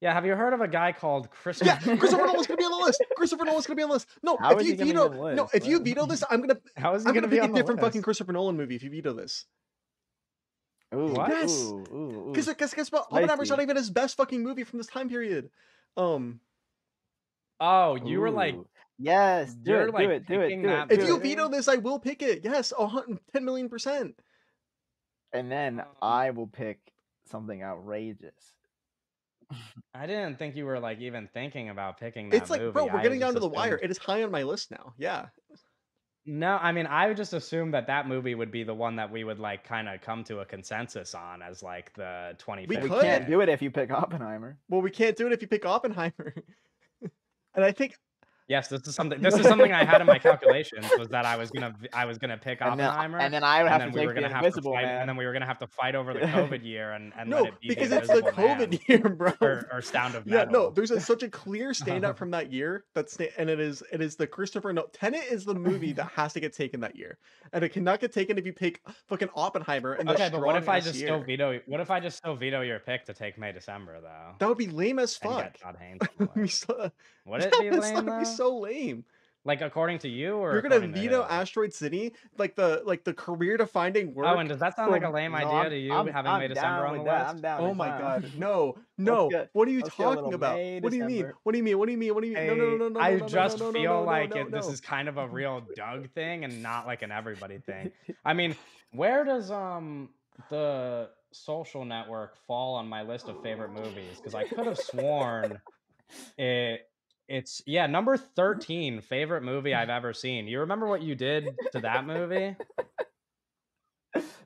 Yeah, have you heard of a guy called Christopher? Yeah, Christopher Nolan's going to be on the list. Christopher Nolan's going to be on the list. No, How if is you he gonna be veto, on the no, list? if you What? veto this, I'm gonna How is he I'm gonna gonna be pick a on the different fucking list? Christopher Nolan movie if you veto this. Ooh, What? Yes. ooh. Because guess what? Oppenheimer's not Spicy. even his best fucking movie from this time period. Oh, you were like, Ooh. Yes, do you're it, like do it, do it, picking do that it. If do you it. veto this, I will pick it. Yes, 10 million %. And then I will pick something outrageous. I didn't think you were like even thinking about picking that It's like, movie. bro, we're I getting down just to the wire. assumed- It is high on my list now. Yeah. No, I mean, I would just assume that movie would be the one that we would like kind of come to a consensus on as like the 25th. We We could. can't do it if you pick Oppenheimer. Well, we can't do it if you pick Oppenheimer. And I think Yes, this is something I had in my calculations was that I was gonna pick And then, Oppenheimer, and then I would and have then to we were take the gonna have to Invisible fight, Man. and then we were gonna have to fight over the COVID year and no, let it be because the it's the Invisible COVID Man, year, bro. or Sound of Yeah, Metal. no, there's such a clear standout from that year and it is the Christopher Nolan. Tenet is the movie that has to get taken that year, and it cannot get taken if you pick fucking Oppenheimer. And Okay, but what if I strong-ass just year. still veto? What if I just still veto your pick to take May December though? That would be lame as And fuck. get Todd Haynes. That would be so, Would it be lame that would though? be so lame. Like according to you or You're gonna according to veto who? Asteroid City, like the career defining Oh, work and does that sound like a from. lame No, idea to you, having May I'm December down on the with that. I'm list? down Oh to my time. god, no, Let's no! get What are you let's get a little talking about? May What do you mean? December. What do you mean? What do you mean? What do you mean? No, no, no, no, no, I no, no, just no, no, feel no, no, like no, this no. is kind of a real Doug thing and not like an everybody thing. I mean, where does the Social Network fall on my list of favorite movies? Because I could have sworn it's number 13 favorite movie I've ever seen. You remember what you did to that movie?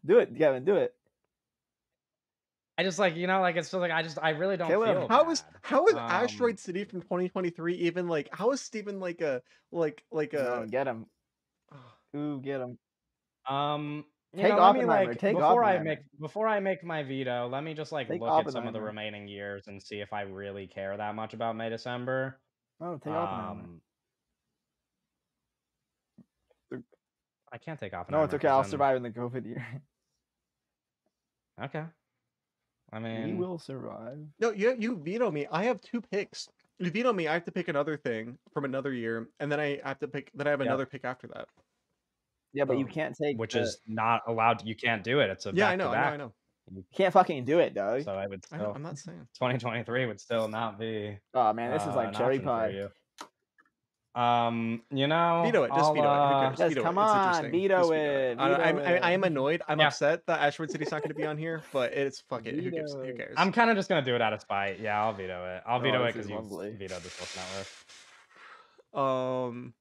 Do it, Kevin. Do it. I just like it's just like I really don't Kill him. feel How bad. is Asteroid City from 2023 even like? How is Steven like a No, get him. Ooh, get him. You Take know, let me Oppenheimer. like Take before I make my veto, let me just like Take look at some of the Oppenheimer. remaining years and see if I really care that much about May December. Oh, take Oppenheimer. I can't take Oppenheimer. No, it's okay. I'll survive in the COVID year. Okay. I mean, we will survive. No, you veto me. I have 2 picks. You veto me. I have to pick another thing from another year, and then I have to pick. Then I have another pick after that. Yeah, but you can't take. Which is not allowed. You can't do it. It's a back to back. I know. You can't fucking do it, Doug. So I would still. I'm not saying 2023 would still not be. Oh man, this is like cherry pie. You. You know, veto it. Just veto it. Who cares? Just veto come it. It's on, interesting. veto Just it. I am annoyed. I'm upset that Asteroid City's not going to be on here, but it's fuck it. Who cares? I'm kind of just gonna do it out of spite. Yeah, I'll veto it. I'll veto it because you lovely. vetoed the Social Network.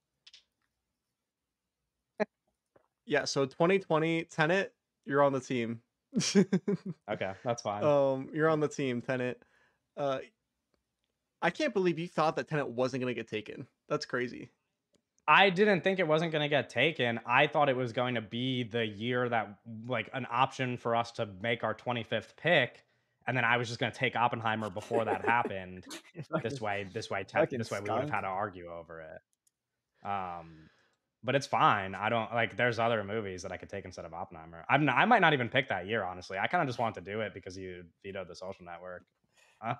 Yeah. So 2020 Tenet, you're on the team. Okay, that's fine. You're on the team, Tenet. I can't believe you thought that Tenet wasn't going to get taken. That's crazy. I didn't think it wasn't going to get taken. I thought it was going to be the year that, like, an option for us to make our 25th pick, and then I was just going to take Oppenheimer before that happened. This way we would have had to argue over it. But it's fine. I don't like. There's other movies that I could take instead of Oppenheimer. I might not even pick that year. Honestly, I kind of just wanted to do it because you vetoed the Social Network.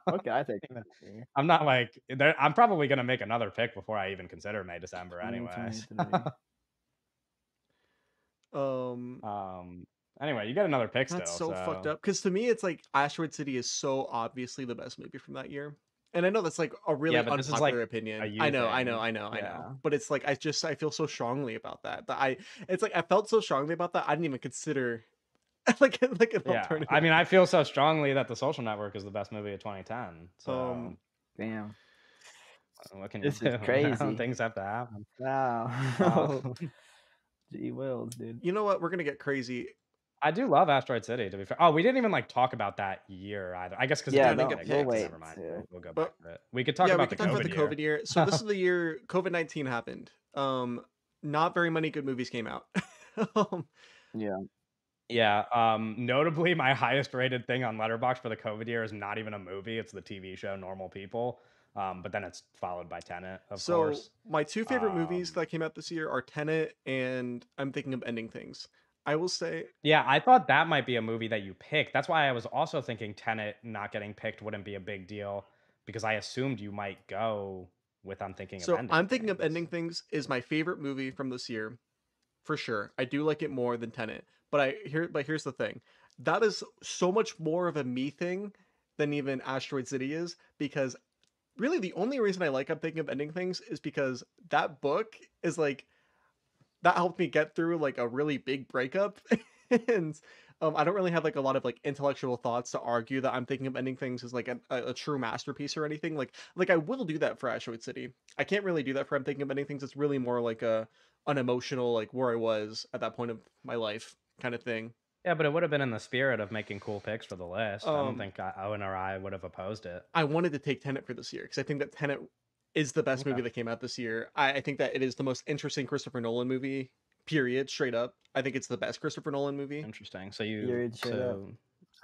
Okay, I think I'm not like I'm probably gonna make another pick before I even consider May December anyways. Anyway, you got another pick still. That's so fucked up. Because to me, it's like Asteroid City is so obviously the best movie from that year. And I know that's like a really unpopular opinion. I know. But it's like I feel so strongly about that. It's like I felt so strongly about that. I didn't even consider like an alternative. I mean, I feel so strongly that The Social Network is the best movie of 2010. So damn. What can you do? This is crazy. Things have to happen. Wow. Gee wills, dude. You know what? We're gonna get crazy. I do love Asteroid City, to be fair. Oh, we didn't even like talk about that year either. I guess because we'll wait. Never mind. Yeah. We'll go back to it. We could talk about the COVID year. So this is the year COVID-19 happened. Not very many good movies came out. Yeah. Notably, my highest rated thing on Letterboxd for the COVID year is not even a movie. It's the TV show Normal People. But then it's followed by Tenet, of course. So my 2 favorite movies that came out this year are Tenet and I'm Thinking of Ending Things. I will say... Yeah, I thought that might be a movie that you picked. That's why I was also thinking Tenet not getting picked wouldn't be a big deal, because I assumed you might go with I'm Thinking of Ending Things. So I'm Thinking of Ending Things is my favorite movie from this year, for sure. I do like it more than Tenet. But here's the thing. That is so much more of a me thing than even Asteroid City is, because really the only reason I like I'm Thinking of Ending Things is because that book is like, that helped me get through like a really big breakup. And I don't really have like a lot of like intellectual thoughts to argue that I'm Thinking of Ending Things is like a true masterpiece or anything. Like I will do that for Asteroid City. I can't really do that for I'm Thinking of Ending Things. It's really more like an emotional, like where I was at that point of my life kind of thing. Yeah, but it would have been in the spirit of making cool picks for the list. I don't think Owen or I would have opposed it. I wanted to take Tenet for this year because I think that Tenet is the best movie that came out this year. I think that it is the most interesting Christopher Nolan movie, period, straight up. I think it's the best Christopher Nolan movie. Interesting. So you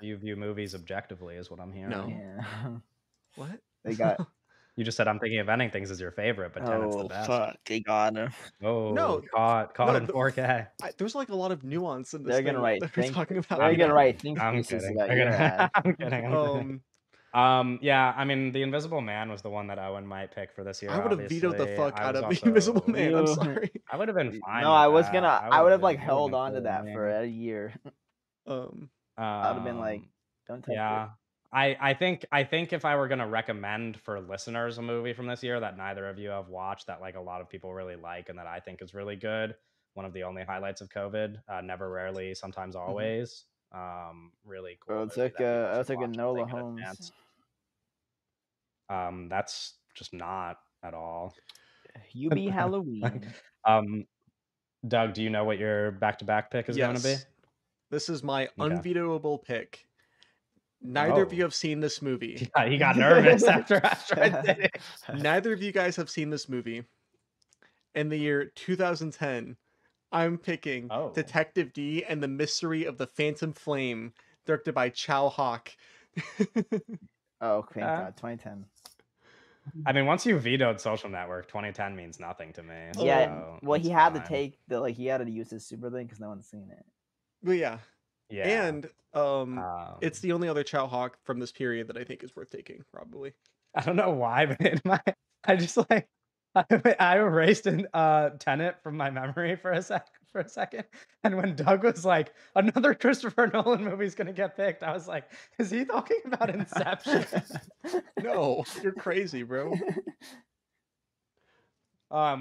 view movies objectively is what I'm hearing. No. Yeah. What? They got... You just said I'm Thinking of Ending Things is your favorite, but Tenet's the best. Fuck, they got him. Oh, no, caught in 4K. There's like a lot of nuance in this. They're gonna write. Talking about. They're gonna write think I'm pieces kidding. about your ad. I'm kidding. Yeah, I mean, The Invisible Man was the one that Owen might pick for this year, I would have vetoed the obviously. fuck I out was of the Invisible also Man. I'm You, sorry. I would have been fine no, with I was that. gonna. I I would would have have been like it would have held been on to cool with that for me. a year. Um, I would have been like, don't touch it. Yeah. I think if I were gonna recommend for listeners a movie from this year that neither of you have watched that like a lot of people really like and that I think is really good, one of the only highlights of COVID, Never Rarely, Sometimes Always. Really cool movie that people I should took a watch if they Nola get a Holmes. chance. That's just not at all. Hubie Like, Halloween. um, Doug, do you know what your back-to-back pick is going to be? yes, this is my Okay. unvetoable pick. Neither of you Oh, have seen this movie. he got nervous after I tried saying. Neither of you guys have seen this movie. In the year 2010, I'm picking Oh, Detective D and the Mystery of the Phantom Flame, directed by Chow Hawk. Oh, thank okay. God, 2010. I mean, once you vetoed Social Network, 2010 means nothing to me. Yeah, So well, he it's had to fine. take the he had to use his super thing because no one's seen it. But yeah, Yeah. and it's the only other Chow Hawk from this period that I think is worth taking, probably. I don't know why, but I just like I erased Tenet from my memory for a second, and when Doug was like, "Another Christopher Nolan movie's gonna get picked," I was like, "Is he talking about Inception?" No, you're crazy, bro.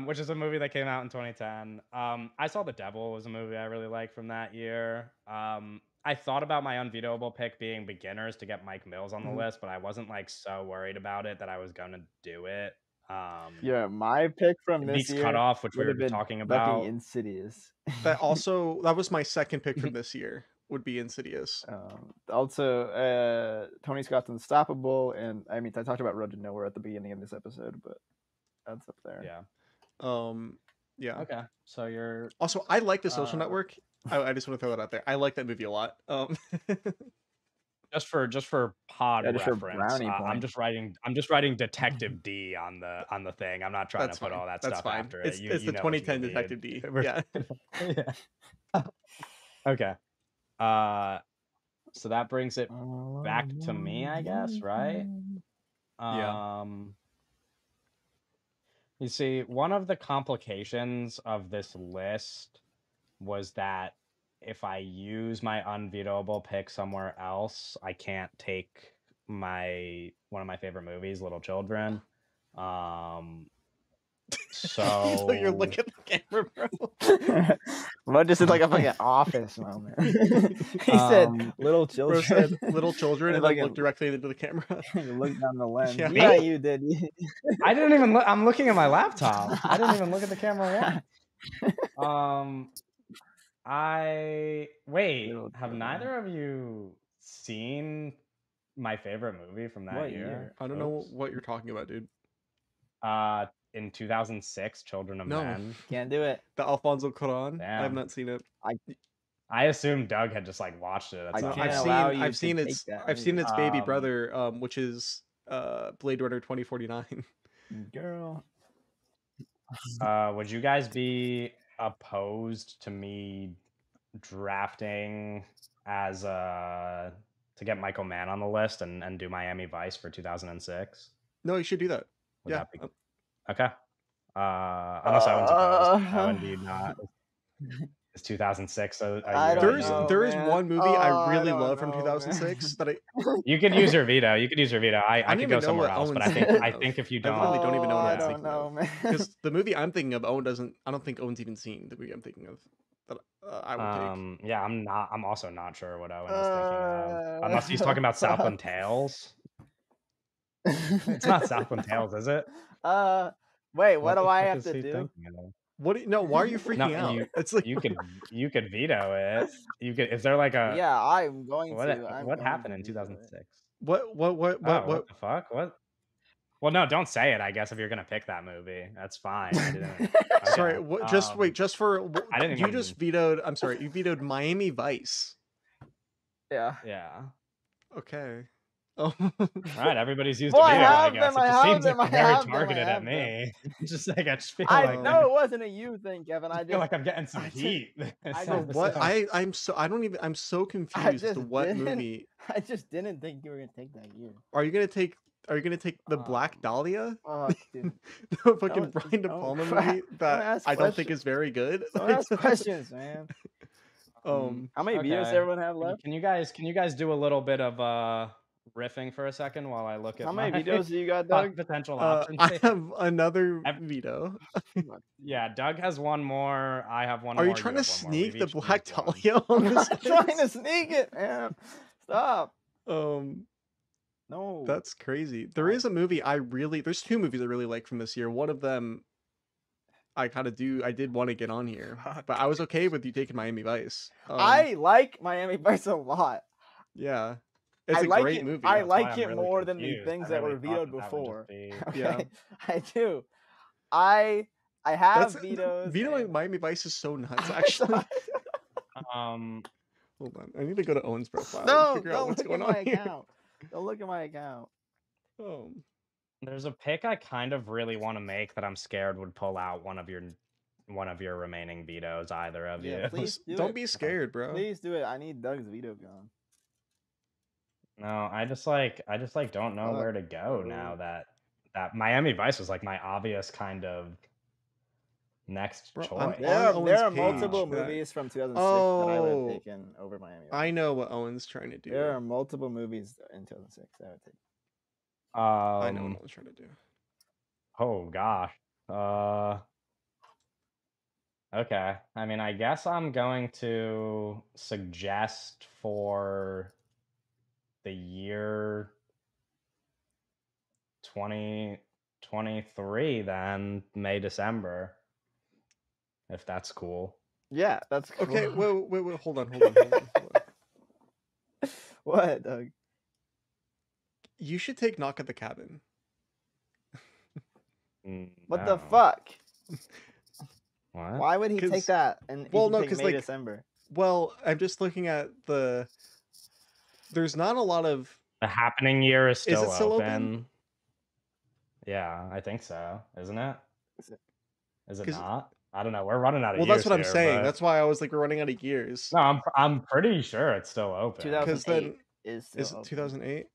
Which is a movie that came out in 2010. I Saw the Devil was a movie I really liked from that year. I thought about my unvetoable pick being Beginners to get Mike Mills on the list, but I wasn't like so worried about it that I was gonna do it. Yeah, my pick from this Beats year Cutoff, which we would were have just been talking fucking about. Insidious. That was my second pick from this year. Would be Insidious. Also, Tony Scott's Unstoppable, and I mean, I talked about Road to Nowhere at the beginning of this episode, but that's up there. Yeah. Yeah. Okay. So you're Also, I like The Social Network. I just want to throw that out there. I like that movie a lot. just for pod Yeah, just for reference. brownie I'm points. just writing Detective D on the thing. I'm not trying That's to put fine. all that That's stuff fine. after it. It's You the know which 2010 movie Detective D. we're- Yeah. yeah. Okay. So that brings it back to me, I guess, right? Yeah. You see, one of the complications of this list was that if I use my unvetoable pick somewhere else, I can't take one of my favorite movies, Little Children. So You're looking at the camera, bro. What just is like a fucking office moment. He said little Bro children. said little children and then Fucking looked directly into the camera. look down the lens. Yeah. Yeah, Me? you did. I didn't even look. I'm looking at my laptop. I didn't even look at the camera once. I wait. Little Have children. neither of you seen my favorite movie from that What year? year? I don't know what you're talking about, dude. In 2006, Children of No. Men. Can't do it. The Alfonso Cuarón. I have Damn. not seen it. I assumed Doug had just like watched it. At I some can't point. allow you I've to seen take its that I've seen its baby Um, brother, which is Blade Runner 2049. Girl. Would you guys be opposed to me drafting as to get Michael Mann on the list and do Miami Vice for 2006? No, you should do that. Would Yeah. that be okay? Unless Owen's opposed. Owen, do you not? Is 2006 a I year? don't that know, There is man. one movie I I really don't love from know, 2006 that You could use your veto. I don't could even go know somewhere what else, but Owen's I thinking of. think if you I literally don't, don't even know what I Owen's don't thinking know, of. man. Because the movie I'm thinking of, I don't think Owen's even seen the movie I'm thinking of that I would take. Yeah, I'm also not sure what Owen is thinking of. Unless he's talking about Southland Tales. It's not Southland Tales, is it? Wait, what do the I fuck have is to he do? thinking of? No, why are you freaking No, out? It's like you could veto it. You could. Is there like a Yeah, I'm going what? to. I'm What going happened to in veto it. 2006? what Oh, what the fuck? What? Well, no, don't say it. I guess if you're gonna pick that movie, that's fine. I didn't. Sorry, Okay. just wait, just for I didn't you just even. vetoed. I'm sorry, you vetoed Miami Vice. Yeah. Yeah. Okay. Oh, All right, everybody's used Well, a I veto, I have guess. them. It I just have seems like them. I they're very have them. I targeted at have them. me. Just like I just feel I like know it wasn't a you thing, Kevin. I feel like I'm getting some I just, heat I this for just, what? episode. I'm so I confused as to just what didn't. movie I just didn't think you were gonna take that year. are you gonna take? Are you gonna take the Black Um, Dahlia? Fuck, dude. The fucking Don't Brian De don't Palma crap. movie Don't that ask I don't think questions. is very good. Don't Like, ask questions, man. How many videos does okay. everyone have left? Can you guys do a little bit of riffing for a second while I look How at many my videos do you got, Doug? potential options I here? have another I've- veto. Fuck. yeah, Doug has one more. I have one Are you more. trying You to have one more. We've sneak the each Black used one. Dahlia I'm on this not trying to list? sneak it, man. Stop. Um, No. that's crazy. There is a movie there's two movies I really like from this year. One of them I did want to get on here, but I was okay with you taking Miami Vice. I like Miami Vice a lot. Yeah, it's I a like great it. movie. I That's why like I'm it really more than the confused. things I that really were thought vetoed that would just before. be. Okay, Yeah. I do. I have That's vetoes. vetoing and- Miami Vice is so nuts. I Actually, Um, hold on. I need to go to Owen's profile and No, figure out don't what's look at going on my here. account. Don't look at my account. there's a pick I kind of really want to make that I'm scared would pull out one of your remaining vetoes. Either of Yeah, you. please do Don't it. be scared, bro. Please do it. I need Doug's veto gone. No, I just like don't know Fuck, where to go bro. now that Miami Vice was like my obvious kind of next Bro, choice. I'm on There Owen's are page multiple that- movies from 2006 that I would have Oh, taken over Miami Vice. I know what Owen's trying to do. There are multiple movies in 2006 that I would take. I know what Owen's trying to do. Oh gosh. Okay. I mean, I guess I'm going to suggest for the year 2023 then May December if that's cool. Yeah, that's cool. Okay, wait, hold on. What, Doug? You should take Knock at the Cabin. What the No. fuck? What? Why would he 'Cause- take that and well, he no, take 'cause, May like, December? Well, I'm just looking at there's not a lot of The Happening year is still, it still open? open. Yeah, I think so. Isn't it? Is it? Is it 'Cause- not? I don't know. We're running out of Well, years that's what I'm here, saying. but- That's why I was like, we're running out of years. No, I'm pretty sure it's still open. 2008 is still Is it open. 2008?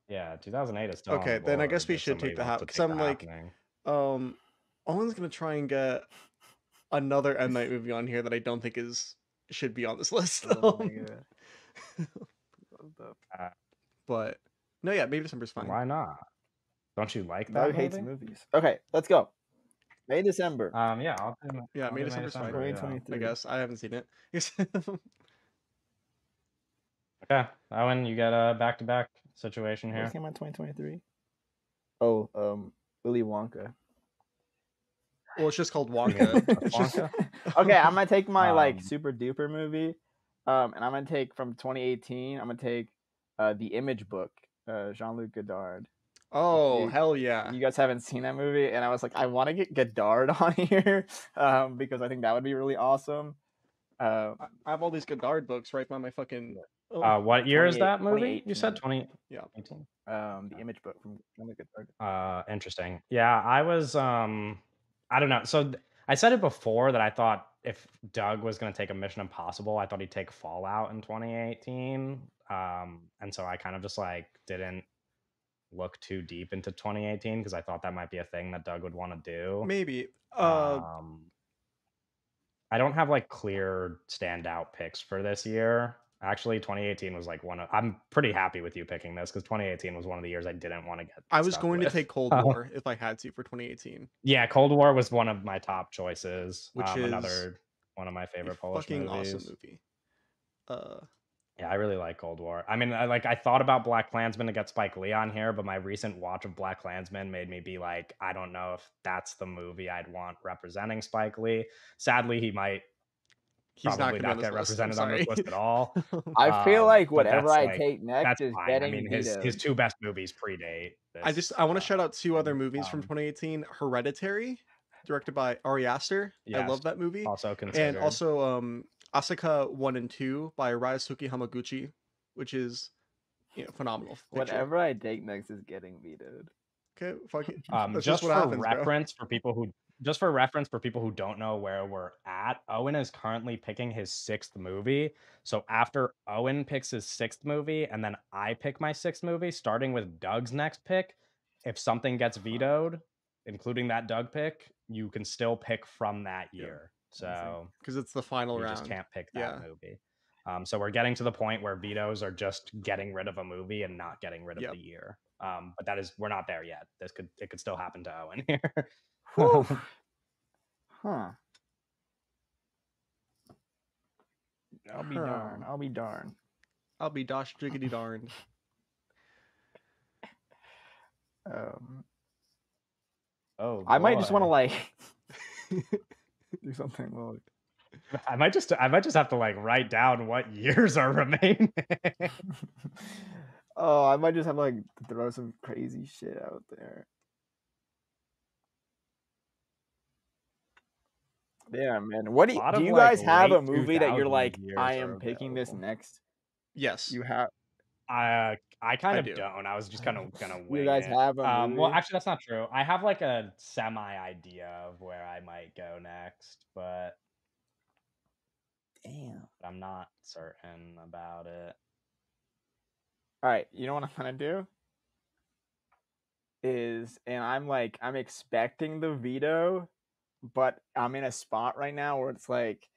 Yeah, 2008 is still Okay, on then I board guess we if should take somebody the wants to because take I'm The like, Happening. Owen's gonna try and get another M Night movie on here that I don't think should be on this list. Oh my god. What the But no, yeah, maybe December's fine. Why not? Don't you like that Doug movie? hates movies. Okay, let's go. May December. Yeah, I'll do. Yeah, I'll May do December's fine. December, yeah. 2023. I guess I haven't seen it. Okay, Owen, you got a back-to-back situation What here. came out 2023? Oh, Willy Wonka. Well, it's just called You mean Wonka. a It's just- Wonka? Okay, I'm gonna take my like Um, super duper movie, and I'm gonna take from 2018. I'm gonna take The Image Book, Jean-Luc Godard. Oh, You- hell yeah. You guys haven't seen that movie, and I was like, I want to get Godard on here, because I think that would be really awesome. I have all these Godard books right by my fucking. What year is 28 that movie? You said 2018. 2018. The Image Book from Jean-Luc Godard. Interesting. Yeah, I was I don't know. So I said it before that I thought if Doug was going to take a Mission Impossible, I thought he'd take Fallout in 2018. And so I kind of just like didn't look too deep into 2018 because I thought that might be a thing that Doug would want to do. Maybe. I don't have like clear standout picks for this year. Actually, 2018 was like I'm pretty happy with you picking this because 2018 was one of the years I didn't want to get. I was stuck going to with. take Cold War if I had to for 2018. Yeah, Cold War was one of my top choices. Which is another one of my favorite Polish fucking movies. awesome movie. Yeah, I really like Cold War. I mean, I thought about Black Klansman to get Spike Lee on here, but my recent watch of Black Klansman made me be like, I don't know if that's the movie I'd want representing Spike Lee. Sadly, he's probably not get represented on this list at all. I feel like but whatever that's, I like, take next That's is fine. I getting mean, vetoed. his two best movies predate this. I want to shout out two other movies from um, 2018. Hereditary, directed by Ari Aster. I Yes, love that movie. also considered. And also Asaka 1 and 2 by Ryosuke Hamaguchi, which is phenomenal picture. Whatever I take next is getting vetoed. Okay, fuck it. Just just what for happens, bro. reference for people who don't know where we're at, Owen is currently picking his 6th movie. So after Owen picks his 6th movie and then I pick my 6th movie, starting with Doug's next pick, if something gets vetoed, including that Doug pick, you can still pick from that year. So because it's the final you round. just can't pick that movie. So we're getting to the point where vetoes are just getting rid of a movie and not getting rid of the year. But we're not there yet. It could still happen to Owen here. Huh. I'll be darned. I'll be darned. I'll be dosh jiggity darned. Oh, I might just want to boy. like do something like. I might just have to like write down what years are remaining. Oh, I might just have like to throw some crazy shit out there. Yeah, man. What do you guys have a movie that you're like, I am picking this next? Yes. You have. I kind of do. don't. I was just kind of gonna wing You guys it. have a movie? Well, actually, that's not true. I have like a semi idea of where I might go next, but damn, I'm not certain about it. All right, you know what I'm gonna do is, and I'm expecting the veto, but I'm in a spot right now where it's like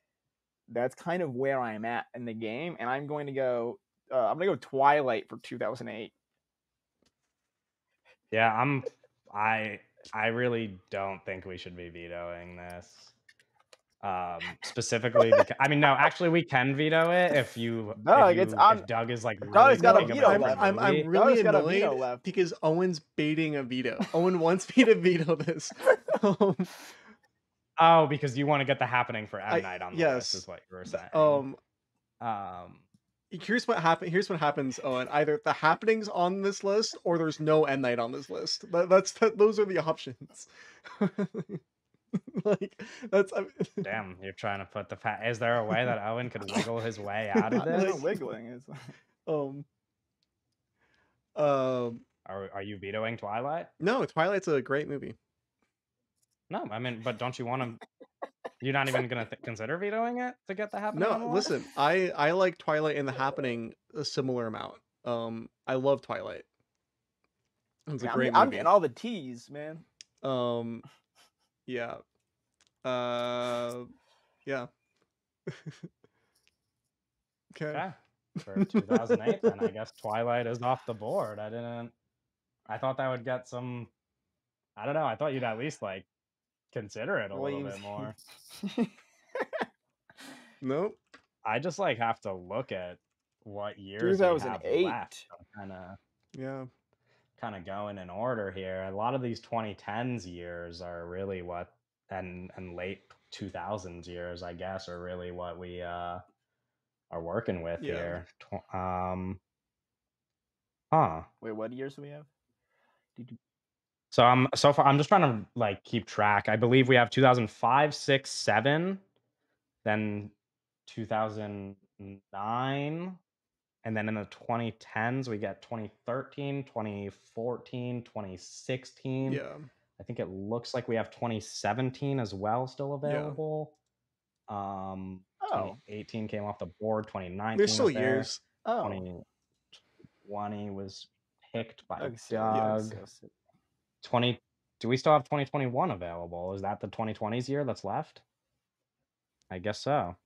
that's kind of where I'm at in the game, and I'm going to go. I'm gonna go Twilight for 2008. Yeah, I really don't think we should be vetoing this. Specifically because I mean, no, actually we can veto it if Doug is like really got a big of veto a left. different movie. I'm really Doug's got a annoyed veto left. because Owen's baiting a veto. Owen wants me to veto this. Oh, because you want to get the happening for M. Night on the list is what you were saying. Here's what happens, Owen. Either the happening's on this list or there's no M. Night on this list. Those are the options. Damn, you're trying to put is there a way that Owen could wiggle his way out of this? No wiggling. Are you vetoing Twilight? No, Twilight's a great movie. No, I mean, but don't you want to? You're not even gonna consider vetoing it to get the happening? No, listen, I like Twilight and the Happening a similar amount. I love Twilight. It's a great movie. I'm getting all the T's, man. Yeah. Yeah. Okay. For 2008, then I guess Twilight is off the board. I thought that would get some. I don't know. I thought you'd at least like consider it a little bit more. Nope. I just like have to look at what years we have left. Kind of going in order here. A lot of these 2010s years are really what, and late 2000s years, I guess, are really what we are working with here. Wait, what years do we have? So I'm just trying to like keep track. I believe we have 2005, 6, 7, then 2009, and then in the 2010s we get 2013, 2014, 2016. Yeah. I think it looks like we have 2017 as well still available. 2018 came off the board. 2019 there's still was there. years. 2020 was picked by Okay, Doug. 20. Do we still have 2021 available? Is that the 2020s year that's left? I guess so.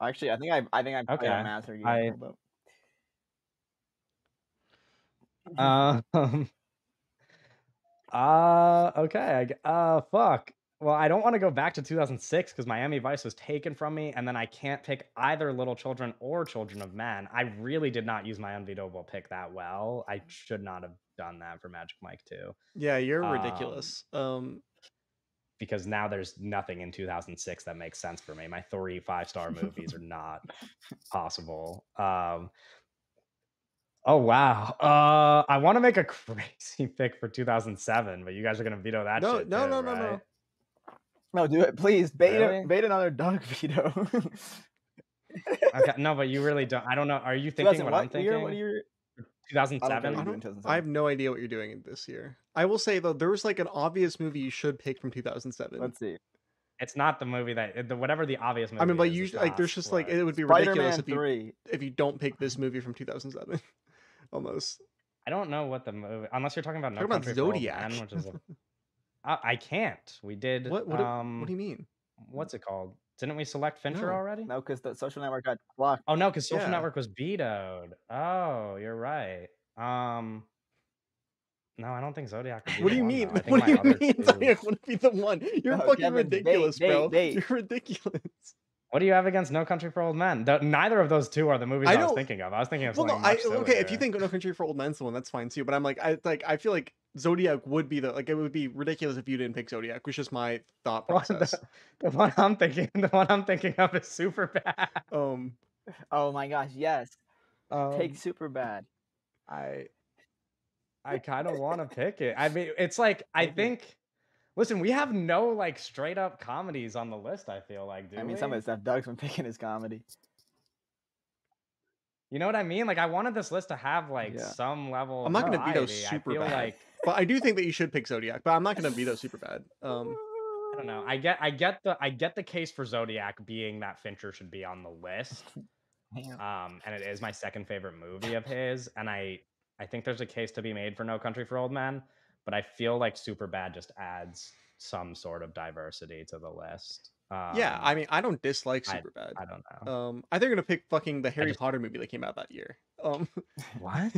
Actually, I think I played a master game. Okay. Fuck. Well, I don't want to go back to 2006 because Miami Vice was taken from me, and then I can't pick either Little Children or Children of Men. I really did not use my unbeatable pick that well. I should not have done that for Magic Mike 2. Yeah, you're ridiculous. Because now there's nothing in 2006 that makes sense for me. My 3 5-star movies are not possible. Oh wow. I want to make a crazy pick for 2007, but you guys are gonna veto that shit. No, do it, please. Bait another Doug veto. Okay, no, but you really don't. I don't know. Are you thinking 2000 what I'm what year? What thinking? year? I don't care what I you 2007? do in don't. I 2007. have no idea what you're doing this year. I will say though, there was like an obvious movie you should pick from 2007. Let's see. It's not the movie that the whatever the obvious I mean, movie like is. It's usually, like not there's just like what it would be ridiculous Spider-Man 3. if you don't pick this movie from 2007. Almost I don't know what the movie. Unless you're talking about No talking about Country for Old Men, Zodiac. which is a. I can't. We did. What do you mean? What's it called? Didn't we select Fincher No. already? No, because the Social Network got blocked. Oh no, because Social Yeah. Network was vetoed. Oh, you're right. No, I don't think Zodiac would be What the do you one, mean? though. I think What do my you other mean? two. Zodiac wouldn't be the one. You're No, fucking Kevin, ridiculous, bro. date. You're ridiculous. What do you have against No Country for Old Men? Neither of those two are the movies I I was know. thinking of. I was thinking of Well, no, something much okay. If you sillier. think No Country for Old Men's the one, that's fine too. But I'm like, I feel like Zodiac would be it would be ridiculous if you didn't pick Zodiac. Was just my thought process. The one I'm thinking of is super bad. Oh my gosh, yes. Take super bad. I kind of want to pick it. I mean, it's like I think. Listen, we have no like straight up comedies on the list. I feel like, do I mean, we? some of the stuff Doug's been picking is comedy. You know what I mean? Like, I wanted this list to have like some level. I'm not of gonna veto variety. super I feel bad, like, but I do think that you should pick Zodiac. But I'm not gonna veto super bad. I don't know. I get the case for Zodiac being that Fincher should be on the list. And it is my second favorite movie of his, and I think there's a case to be made for No Country for Old Men, but I feel like Superbad just adds some sort of diversity to the list. Yeah, I mean, I don't dislike Superbad. I don't know. I think they're gonna pick fucking the Harry Potter movie that came out that year. What?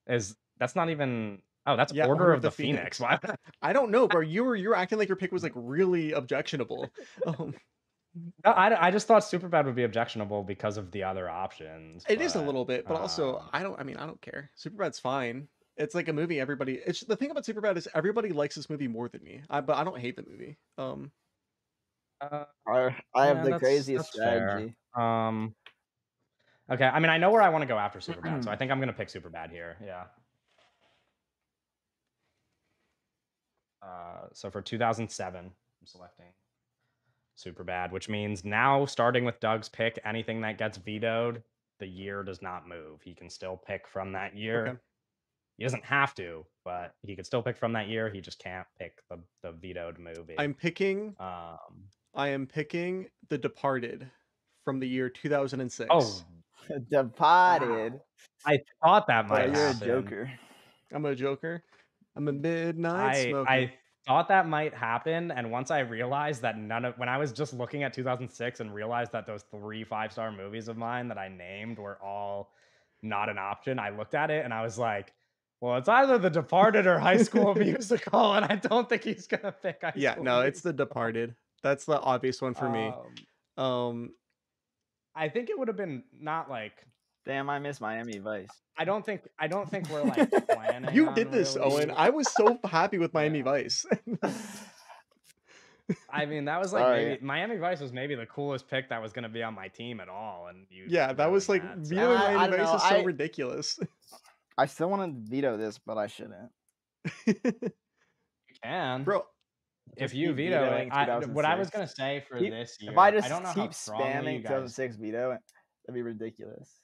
That's not even? Oh, that's Yeah, Order of the Phoenix. Why? I don't know, bro. You're acting like your pick was like really objectionable. No, I just thought Superbad would be objectionable because of the other options. It is a little bit, but also I don't care. Superbad's fine. It's like a movie it's the thing about Superbad is everybody likes this movie more than me. But I don't hate the movie. I have the craziest strategy. Okay, I mean I know where I want to go after Superbad, so I think I'm gonna pick Superbad here. Yeah. So for 2007, I'm selecting Superbad, which means now starting with Doug's pick, anything that gets vetoed, the year does not move. He can still pick from that year. Okay. He doesn't have to, but he could still pick from that year. He just can't pick the vetoed movie. I am picking The Departed from the year 2006. Oh, Departed. Wow. I thought that might you're happen. a joker. I'm a joker. I'm a midnight smoker. I thought that might happen, and once I realized that when I was just looking at 2006 and realized that those 3 5-star movies of mine that I named were all not an option, I looked at it and I was like, well, it's either The Departed or High School Musical, and I don't think he's gonna pick High School. Yeah, no, it's The Departed. That's the obvious one for me. I think it would have been not like. Damn, I miss Miami Vice. I don't think we're like planning. You did this, really... Owen. I was so happy with Miami Vice. I mean, that was like Miami Vice was maybe the coolest pick that was going to be on my team at all, and that was like vetoing Miami Vice is so ridiculous. I still want to veto this, but I shouldn't. You can, bro. If you veto it, what I was going to say for this year, if I just I don't know keep spamming 2006 veto, that'd be ridiculous.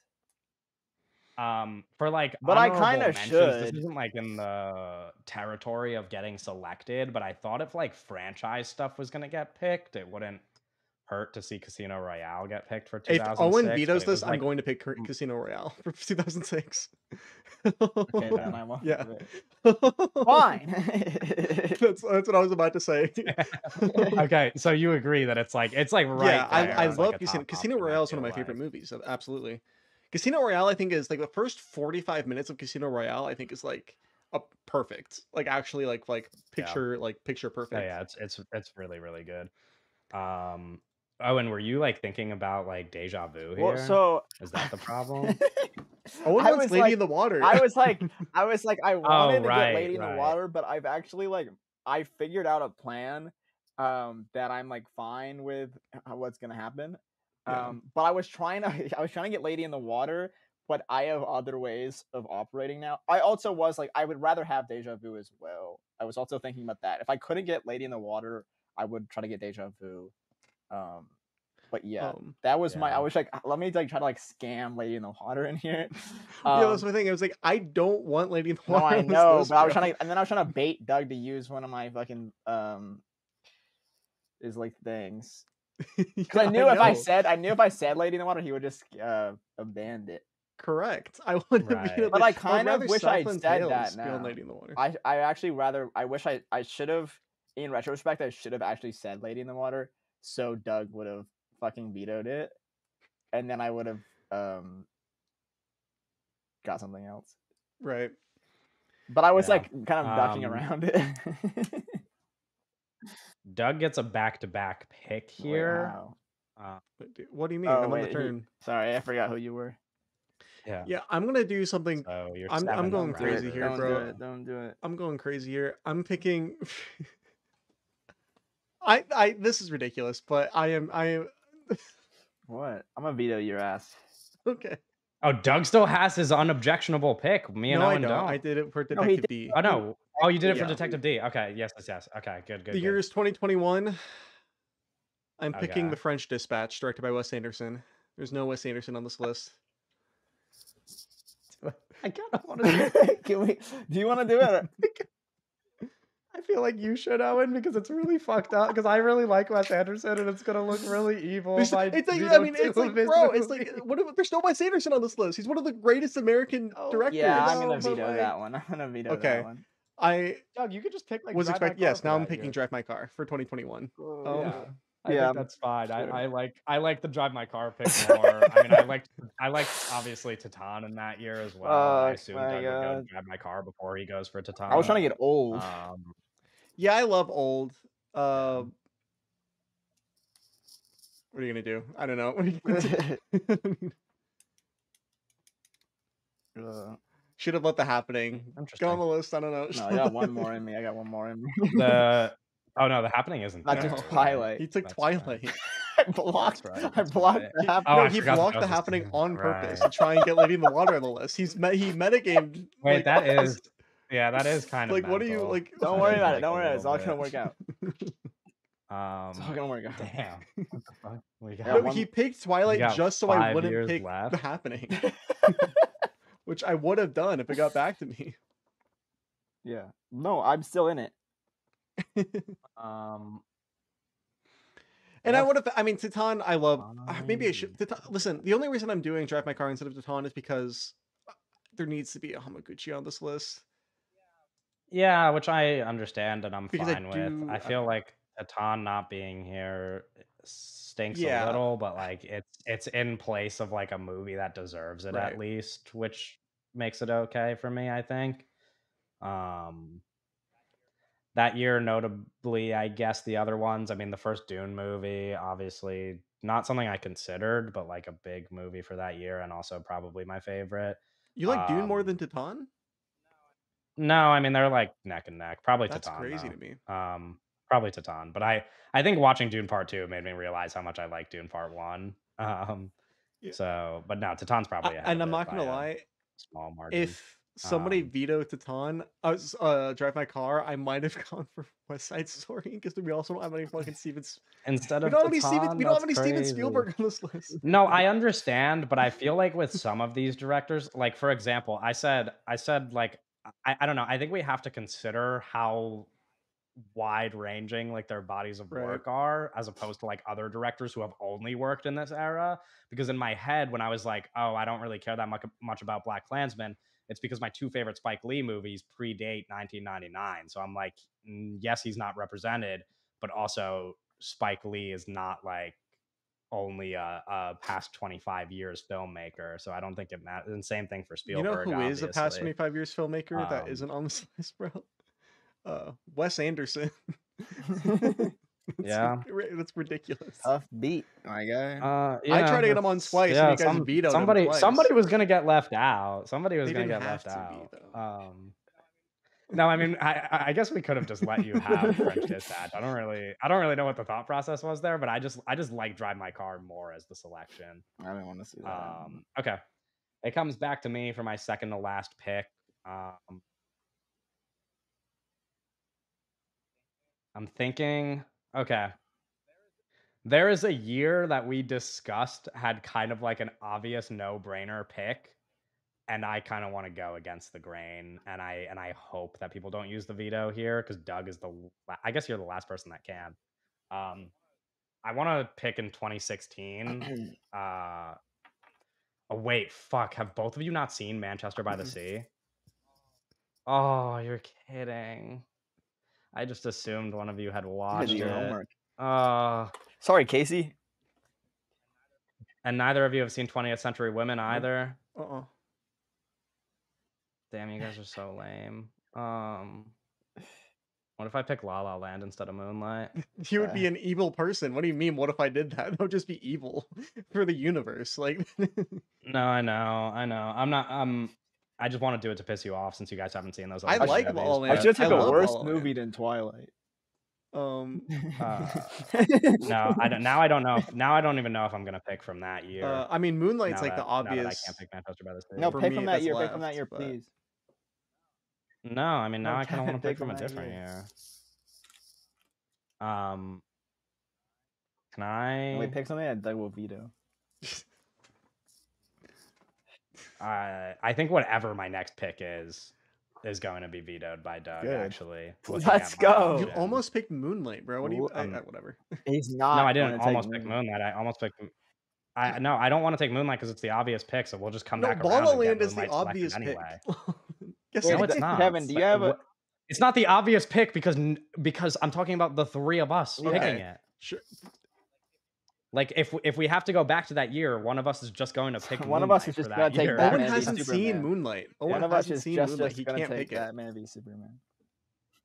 For like, but I kind of should. This isn't like in the territory of getting selected, but I thought if like franchise stuff was gonna get picked, it wouldn't hurt to see Casino Royale get picked for 2006. If Owen vetoes this, I'm going to pick Casino Royale for 2006. Okay, then I won't. Yeah. Fine. That's what I was about to say. Okay, so you agree that it's like right. Yeah, I love like Casino Royale is one of my favorite movies. Absolutely. Casino Royale, I think, is like the first 45 minutes of Casino Royale. I think is like a perfect, like actually like picture perfect. Yeah, it's really really good. Owen, were you like thinking about like deja vu here? Well, so is that the problem? Owen wants Lady in the Water. I was like, I wanted to get Lady in the Water, but I've actually I figured out a plan that I'm like fine with what's gonna happen. But I was trying to get Lady in the Water, but I have other ways of operating now. I also was like, I would rather have Deja Vu as well. I was also thinking about that. If I couldn't get Lady in the Water, I would try to get Deja Vu. But yeah, Um, that was my. I Yeah. wish like let me like try to like scam Lady in the Water in here. yeah, that's my thing. I was like, I don't want Lady in the No, Water I on this know, list, but I was bro. trying to, and then I was trying to bait Doug to use one of my fucking is like things. Because Yeah, I knew if I know. said Lady in the Water, he would just abandon it. Correct. I want to be Right. But I I would kind of rather wish I'd Southland said that Tales be on now. Lady in the Water. I actually rather I wish I should have in retrospect I should have actually said Lady in the Water, so Doug would have fucking vetoed it, and then I would have got something else. Right. But I was Yeah. like kind of ducking around it. Doug gets a back-to-back pick here. Wow. What do you mean? Oh I'm on the wait, turn. sorry, I forgot who you were. Yeah. Yeah, I'm gonna do something. So you're I'm seventh, going Don't do it. crazy here, Don't bro. do it. Don't do it. I'm going crazy here. I'm picking. This is ridiculous, but I am. What? I'm gonna veto your ass. Okay. Oh, Doug still has his unobjectionable pick. Me and No, I Owen don't. don't. I did it for No, he Detective did. D. Oh no. Oh, you did it for Yeah. Detective D. Okay. Yes. Okay. Good. The year is 2021. I'm picking Okay. The French Dispatch, directed by Wes Anderson. There's no Wes Anderson on this list. I kind of want to. Can we? Do you want to do it? I feel like you should, Owen, because it's really fucked up. Because I really like Wes Anderson, and it's gonna look really evil if I It's like, veto it's two like, of his bro, it's like, movies. there's no Wes Anderson on this list. He's one of the greatest American directors. Yeah, I'm No, gonna but, veto like- that one. I'm gonna veto Okay. that one. I Doug, you could just pick like. was Drive My expecting. Car Yes, for now I'm that picking year. Drive My Car for 2021. Yeah. I Yeah, think that's fine. sure. I like the Drive My Car pick more. I mean, I liked obviously Titan in that year as well. I assume my Doug would go God. Drive My Car before he goes for Titan. I was trying to get old. Yeah, I love old. Yeah. What are you gonna do? I don't know. What are you gonna do? Should have let The Happening go on the list. I don't know. No, I got one more in me. Oh no, The Happening isn't. I there, took right? Twilight. He took That's Twilight. right. I blocked. That's right, I blocked right. The Happening. Oh, No, I he forgot blocked that The was his Happening thing. on purpose to Right. try and get Lady in the Water on the list. He metagamed. Wait, like, that is. Yeah, that is kind of. like, what are you mental. like? Don't That worry is, about it. like, Don't a worry about it. It's little all gonna bit. work out. It's all gonna work out. Damn. What the fuck? We got. No, one- he picked Twilight got just so I 5 wouldn't years pick left. The Happening, which I would have done if it got back to me. Yeah. No, I'm still in it. And Yeah. I would have. I mean, Titan. I love. Maybe I should. Fine. Listen, the only reason I'm doing Drive My Car instead of Titan is because there needs to be a Hamaguchi on this list. Yeah, which I understand and I'm Because I fine with. do- I I feel don't- like Atan not being here stinks Yeah. a little, but like it's in place of like a movie that deserves it Right. at least, which makes it okay for me, I think. That year, notably, I guess the other ones. I mean, the first Dune movie, obviously not something I considered, but like a big movie for that year, and also probably my favorite. You like Dune more than Titan? No, I mean they're like neck and neck. Probably That's Titan. crazy though. to me. Probably Titan. But I think watching Dune Part 2 made me realize how much I like Dune Part 1. Yeah. So, but no, Titan's probably ahead And of I'm it not by gonna a lie. small margin. If somebody Um, vetoed Titan, Drive My Car, I might have gone for West Side Story because we also don't have any fucking Stevens. instead We of don't have any Titan, we don't have that's any Steven crazy. Spielberg on this list. No, I understand, but I feel like with some of these directors, like for example, I said like I don't know. I think we have to consider how wide ranging like their bodies of Right. work are as opposed to like other directors who have only worked in this era. Because in my head, when I was like, oh, I don't really care that much about Black Klansman, it's because my two favorite Spike Lee movies predate 1999. So I'm like, yes, he's not represented, but also Spike Lee is not like only a past 25 years filmmaker, so I don't think it matters. And same thing for You know Spielberg. who is a past obviously. 25 years filmmaker that Um, isn't on this list, bro? Wes Anderson. Yeah. That's ridiculous. Tough beat, my guy. I tried to get him on twice, and you guys vetoed him twice. Somebody was gonna get left out. Somebody was They gonna didn't get left have to be, out. though. No, I mean, I guess we could have just let you have French Dispatch. I don't really know what the thought process was there, but I just like Drive My Car more as the selection. I didn't want to see that. Okay, it comes back to me for my second to last pick. I'm thinking, okay, There is a year that we discussed had kind of like an obvious no-brainer pick, and I kind of want to go against the grain, and I hope that people don't use the veto here because Doug is I guess you're the last person that can. Um, I want to pick in 2016. Oh wait, fuck! Have both of you not seen Manchester by the Sea? Oh, you're kidding! I just assumed one of you had You did watched your it. homework. Uh, Sorry, Casey. and neither of you have seen 20th Century Women either. Uh-uh. Damn, you guys are so lame. What if I pick La La Land instead of Moonlight? You would be an evil person. What do you mean? What if I did that? That would just be evil for the universe. Like, No, I know. I'm not. I just want to do it to piss you off since you guys haven't seen those. I other like movies, La La I Land. should have I took a love worse La La movie Land. than Twilight. No, I don't. Now I don't know. Now I don't even know if I'm gonna pick from that year. I mean, Moonlight's like the Now that I obvious. can't pick Manchester by the Sea. No, For pick me from that that's year. Pick from that left, year, but- please. No, I mean now No, I kind of Kevin, want to pick pick from a from that different year. year. Can And we I? pick something that Doug will veto. I think whatever my next pick is going to be vetoed by Doug. Good. Actually, Let's looking at my go. You options. almost picked Moonlight, bro. What do you? Ooh, Whatever. He's not. No, I didn't gonna take almost pick Moonlight. I almost picked. No, I don't want to take Moonlight because it's the obvious pick. So we'll just come No, back La around La and get Land is the Moonlight selected obvious pick. anyway. Yes, Wait, No, it it's is. not. Kevin, do you have a? It's not the obvious pick because I'm talking about the three of us Okay. picking it. Sure. Like if we have to go back to that year, one of us is just going to pick. One of us is Moonlight just for gonna that take year. Owen Batman v hasn't seen Superman. Moonlight. One Owen of us hasn't is seen just Moonlight. He gonna can't take pick it. Batman v Superman.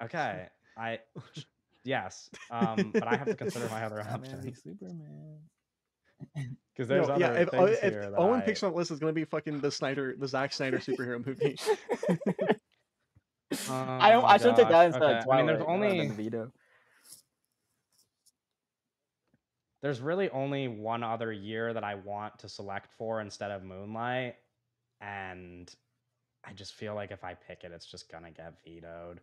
Okay, yes, but I have to consider my other Batman v options Superman. because there's No, other yeah, things if here that Owen picks on the list, it's gonna be fucking the Zack Snyder superhero movie. I should take that instead Okay. of I mean, Twilight. That would've been veto. there's really only one other year that I want to select for instead of Moonlight, and I just feel like if I pick it, it's just gonna get vetoed,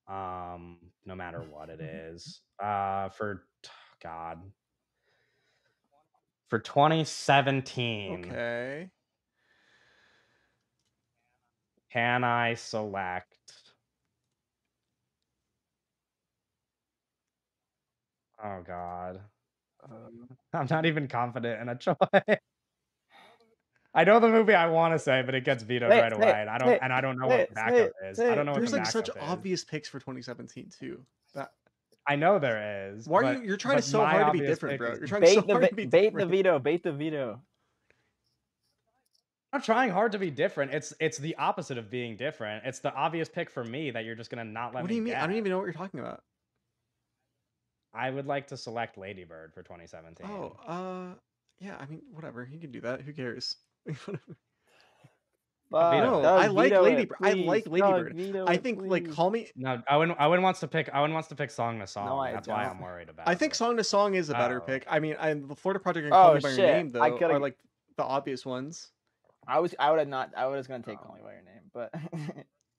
no matter what it is. For 2017, Okay. can I select? Oh God, I'm not even confident in a choice. I know the movie I want to say, but it gets vetoed right away, and I don't know what the backup is. I don't know what There's the like backup such is. obvious picks for 2017 too. I know there is. Why are you're trying so hard to be different, bro? You're trying so hard to be bait different. the veto. Bait the veto. I'm not trying hard to be different. It's the opposite of being different. It's the obvious pick for me that you're just gonna not let me. What do you mean? Get. I don't even know what you're talking about. I would like to select Lady Bird for 2017. Oh, yeah. I mean, whatever. You can do that. Who cares? No, I like Lady Bird. I like Lady Bird. I think like Call Me. No, Owen wants to pick Song to Song. No, That's why I'm worried about. I think Song to Song is a better Oh. pick. I mean, the Florida Project and Call Me by Your Name though I are like the obvious ones. I was gonna take Call Me by Your Name, but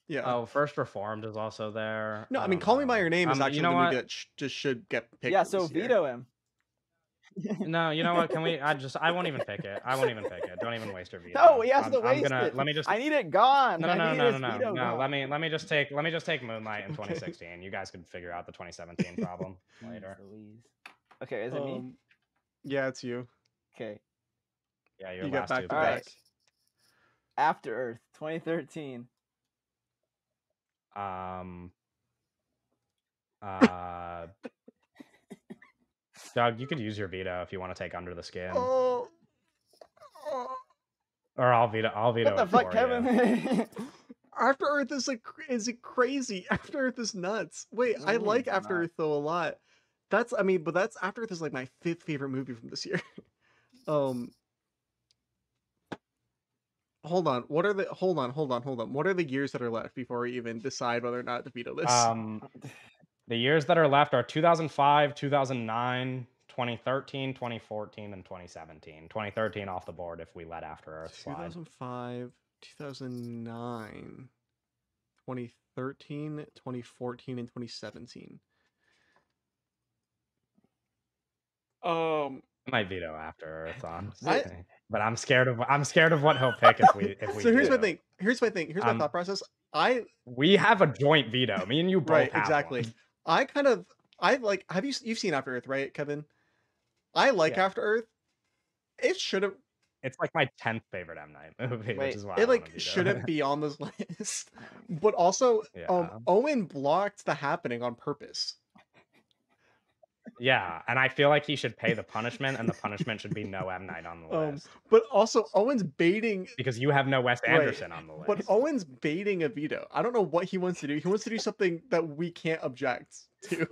Yeah. Oh, First Reformed is also there. No, I mean, Call Me by Your Name is actually you know the movie what? that just should get picked. yeah. for So this year. veto him. No, you know what? Can we? I won't even pick it. I won't even pick it. Don't even waste your veto. No, he has to waste it. Let me just. I need it gone. No. Gone. Let me just take Moonlight in 2016. You guys could figure out the 2017 problem later. Okay, is it me? Yeah, it's you. Okay. Yeah, your You got last two back to picks. After Earth, 2013. Doug, you could use your veto if you want to take Under the Skin, Oh. or I'll veto. What the it fuck, for Kevin? After Earth is crazy. After Earth is nuts. Wait, I like After Earth though a lot. But that's After Earth is like my 5th favorite movie from this year. Hold on. Hold on. What are the years that are left before we even decide whether or not to veto this? The years that are left are 2005, 2009, 2013, 2014, and 2017. 2013 off the board if we let After Earth slide. 2005, 2009, 2013, 2014, and 2017. I might veto After Earth, I honestly, but I'm scared of what he'll pick if we so here's my do. thing. Here's my thing. Here's my thought process. I We have a joint veto. Me and you both right, have exactly. one. I kind of I like have you've seen After Earth, right, Kevin? I like Yeah. After Earth. It shouldn't It's like my 10th favorite M. Night movie, which Wait, is why I it wanna like veto shouldn't it. be on this list. But also, Yeah. Owen blocked The Happening on purpose. Yeah, and I feel like he should pay the punishment, and the punishment should be no M. Night on the list, But also Owen's baiting because you have no Wes right. Anderson on the But list. Owen's baiting a veto. I don't know what he wants to do. He wants to do something that we can't object to.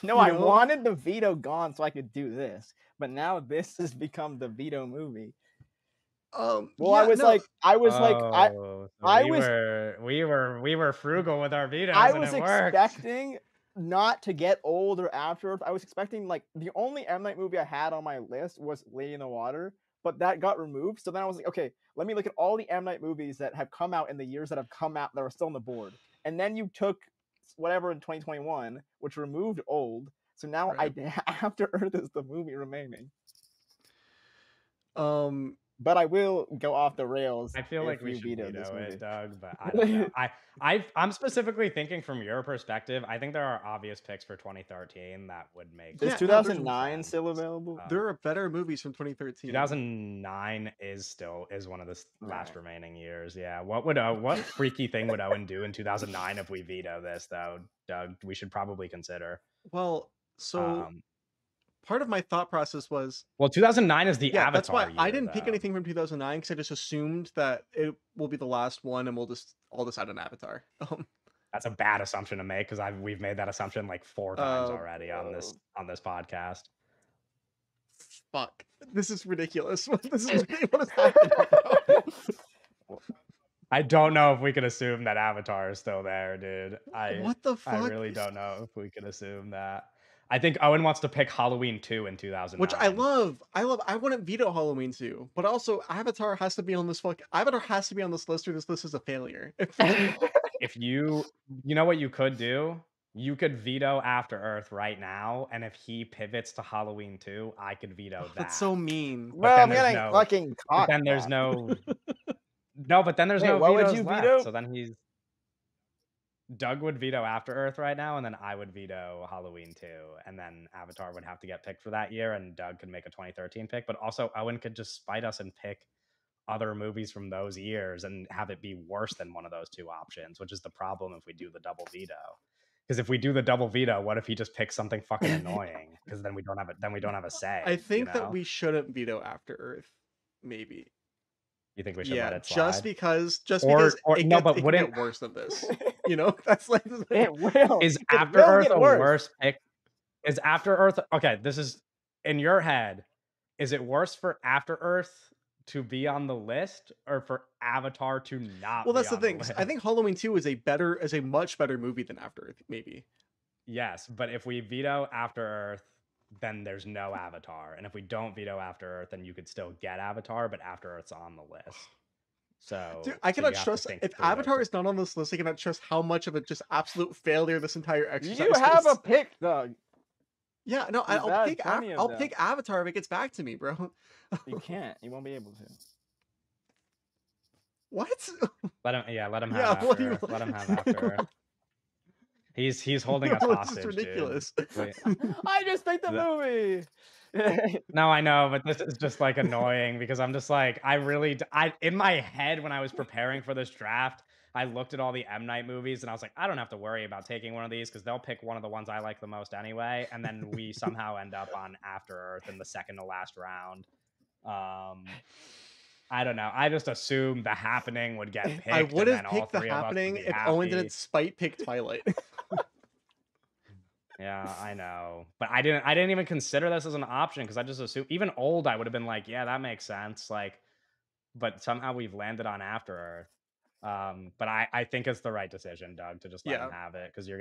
No, You I know? wanted the veto gone so I could do this, but now this has become the veto movie. Well, yeah, no. I was Oh, so I we was were frugal with our vetoes, I and was it worked. expecting not to get old or after Earth. I was expecting like the only M Night movie I had on my list was Lady in the Water, but that got removed. So then I was like, okay, let me look at all the M Night movies that have come out in the years that have come out that are still on the board. And then you took whatever in 2021, which removed old. So now Right. After Earth is the movie remaining. Um But I will go off the rails. I feel like we you should veto this veto movie. it, Doug, but I don't know. I'm specifically thinking from your perspective. I think there are obvious picks for 2013 that would make. Is Yeah, no, 2009 sense. still available? there are better movies from 2013. 2009 is one of the last remaining years. Yeah. What freaky thing would Owen do in 2009 if we veto this, though, Doug? We should probably consider. Well, so part of my thought process was 2009 is the Avatar that's why year, I didn't pick though. anything from 2009 because I just assumed that it will be the last one and I'll decide on Avatar. That's a bad assumption to make because we've made that assumption like 4 times already on this podcast. Fuck, this is ridiculous. This is what is happening, bro. I don't know if we could assume that Avatar is still there, dude. What the fuck? I really don't know if we could assume that. I think Owen wants to pick Halloween 2 in 2009. Which I love. I wouldn't veto Halloween 2, but also Avatar has to be on this Avatar has to be on this list or this list is a failure. If you know what you could do? You could veto After Earth right now, and if he pivots to Halloween 2, I could veto that. That's so mean. Well, I'm getting fucking But then there's no no, but then there's no what would vetoes you left. veto? So then Doug would veto After Earth right now, and then I would veto Halloween 2, and then Avatar would have to get picked for that year, and Doug could make a 2013 pick. But also, Owen could just spite us and pick other movies from those years and have it be worse than one of those two options, which is the problem if we do the double veto. Because if we do the double veto, what if he just picks something fucking annoying? Because then we don't have a say. I think that we shouldn't veto After Earth. Maybe. You think we should let it slide? Just because it can get worse than this. You know, that's like it will. Is After Earth a worse pick? Is After Earth okay? This is in your head. Is it worse for After Earth to be on the list or for Avatar to not? Well, that's the thing. I think Halloween 2 is a much better movie than After Earth. Maybe. Yes, but if we veto After Earth, then there's no Avatar. And if we don't veto After Earth, then you could still get Avatar, but After Earth's on the list. So, dude, I cannot trust if Avatar is not on this list. I cannot trust how much of a just absolute failure this entire exercise. You have a pick, Doug. Yeah, no, I'll pick Avatar if it gets back to me, bro. You can't. You won't be able to. What? Let him have After Earth. Let him have After Earth. He's holding us hostage. This is ridiculous. I just picked the movie. No, I know, but this is just like annoying because I'm just like I in my head when I was preparing for this draft, I looked at all the M Night movies and I was like, I don't have to worry about taking one of these because they'll pick one of the ones I like the most anyway, and then we somehow end up on After Earth in the second to last round. I don't know. I just assumed The Happening would get picked. I would have picked The Happening if Owen didn't spite pick Twilight. Yeah, I know, but I didn't even consider this as an option because I just assumed even old I would have been like, yeah, that makes sense. Like, but somehow we've landed on After Earth. But I think it's the right decision, Doug, to just let him have it because you're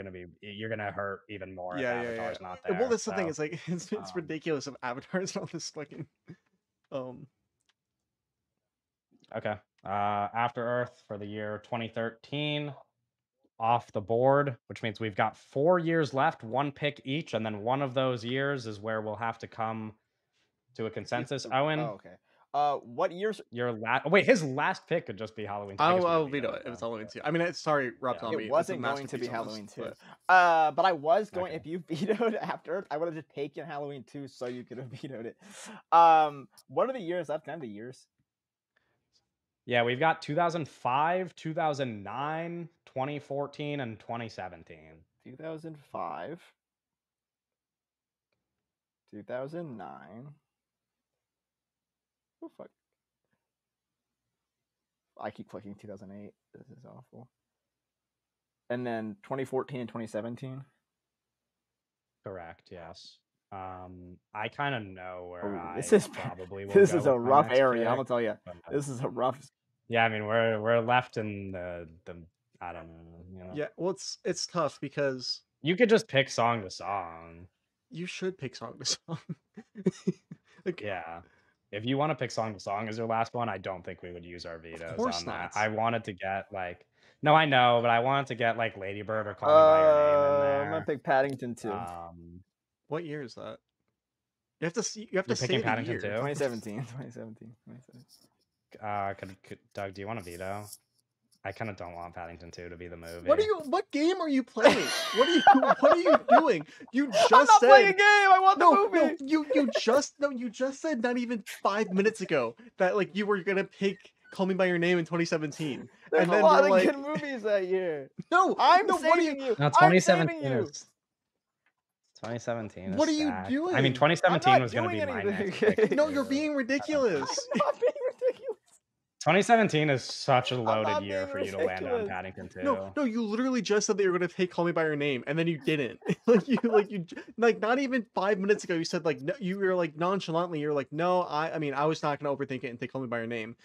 gonna hurt even more if Avatar's not there. Well, that's the thing. It's like it's ridiculous if Avatar's not this fucking. Okay. After Earth for the year 2013. off the board, which means we've got 4 years left, 1 pick each, and then one of those years is where we'll have to come to a consensus. Oh, Owen, okay. What years? wait, his last pick could just be Halloween. I guess we I'll could veto it if it's though. Halloween 2. I mean, sorry, Rob Yeah. Zombie. It It's a wasn't going to be masterpiece on this, Halloween 2. but But I was going. Okay. If you vetoed after, I would have just taken Halloween 2, so you could have vetoed it. What are the years left? Can I have the years? Yeah, we've got 2005, 2009, 2014, and 2017. 2005, 2009. Oh fuck! I keep clicking 2008. This is awful. And then 2014 and 2017. Correct, yes. I kind of know where Ooh, I this is probably will this go is a with my rough next area. I'm pick, gonna tell you, but, this is a rough. yeah, I mean, we're left in the I don't know, you know. yeah, well, it's tough because You could just pick song to song. you should pick song to song. Like, Yeah. If you want to pick song to song as your last one, I don't think we would use our vetoes course on that. not. I wanted to get like, no, I know, but I wanted to get like Lady Bird or Call Me by Your Name in I'm gonna there. pick Paddington 2. what year is that? You have to see. You have You're to picking say the Paddington year. too? 2017. 2017. 2017. Doug, do you want a veto? I kind of don't want Paddington 2 to be the movie. What game are you playing? What are you doing? You just I'm not said playing a game. I want the movie. you just said not even 5 minutes ago that like you were gonna pick Call Me by Your Name in 2017. There's and a then lot you're of like, good movies that year. no, I'm no, what are you saving you. No, I'm 2017 saving you. is 2017 is What are you stacked. doing? I mean, I'm 2017 not was going to doing be my anything. next pick. No, you're too. being I'm ridiculous. not being ridiculous. 2017 is such a not loaded year being for you to land on ridiculous. Paddington 2. No, you literally just said that you were gonna take Call Me by Your Name, and then you didn't. Like not even 5 minutes ago, you said like no, you were like nonchalantly, you're like, no, I mean, I was not gonna overthink it and take Call Me by Your Name.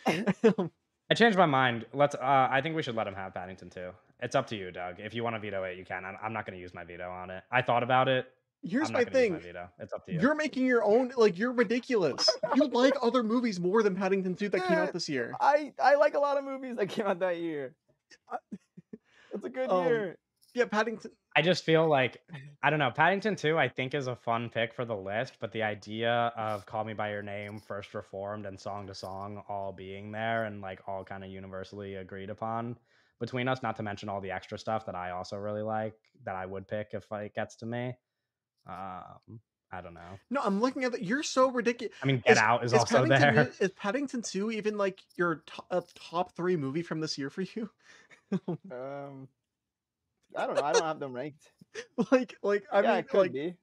I changed my mind. I think we should let him have Paddington 2. It's up to you, Doug. If you want to veto it, you can. I'm not going to use my veto on it. I thought about it. Here's I'm my not going to use my thing. veto. It's up to you. You're making your own. Like you're ridiculous. You like other movies more than Paddington 2 that came out this year. I like a lot of movies that came out that year. It's a good year. Yeah, Paddington. I just feel like, I don't know, Paddington 2 I think is a fun pick for the list, but the idea of Call Me by Your Name, First Reformed, and Song to Song all being there and like all kind of universally agreed upon between us, not to mention all the extra stuff that I also really like that I would pick if it gets to me. I don't know. No, I'm looking at that. You're so ridiculous. I mean, Get Out is also there. Is Paddington 2 even like your top 3 movie from this year for you? I don't know. I don't have them ranked. like I mean, it could be.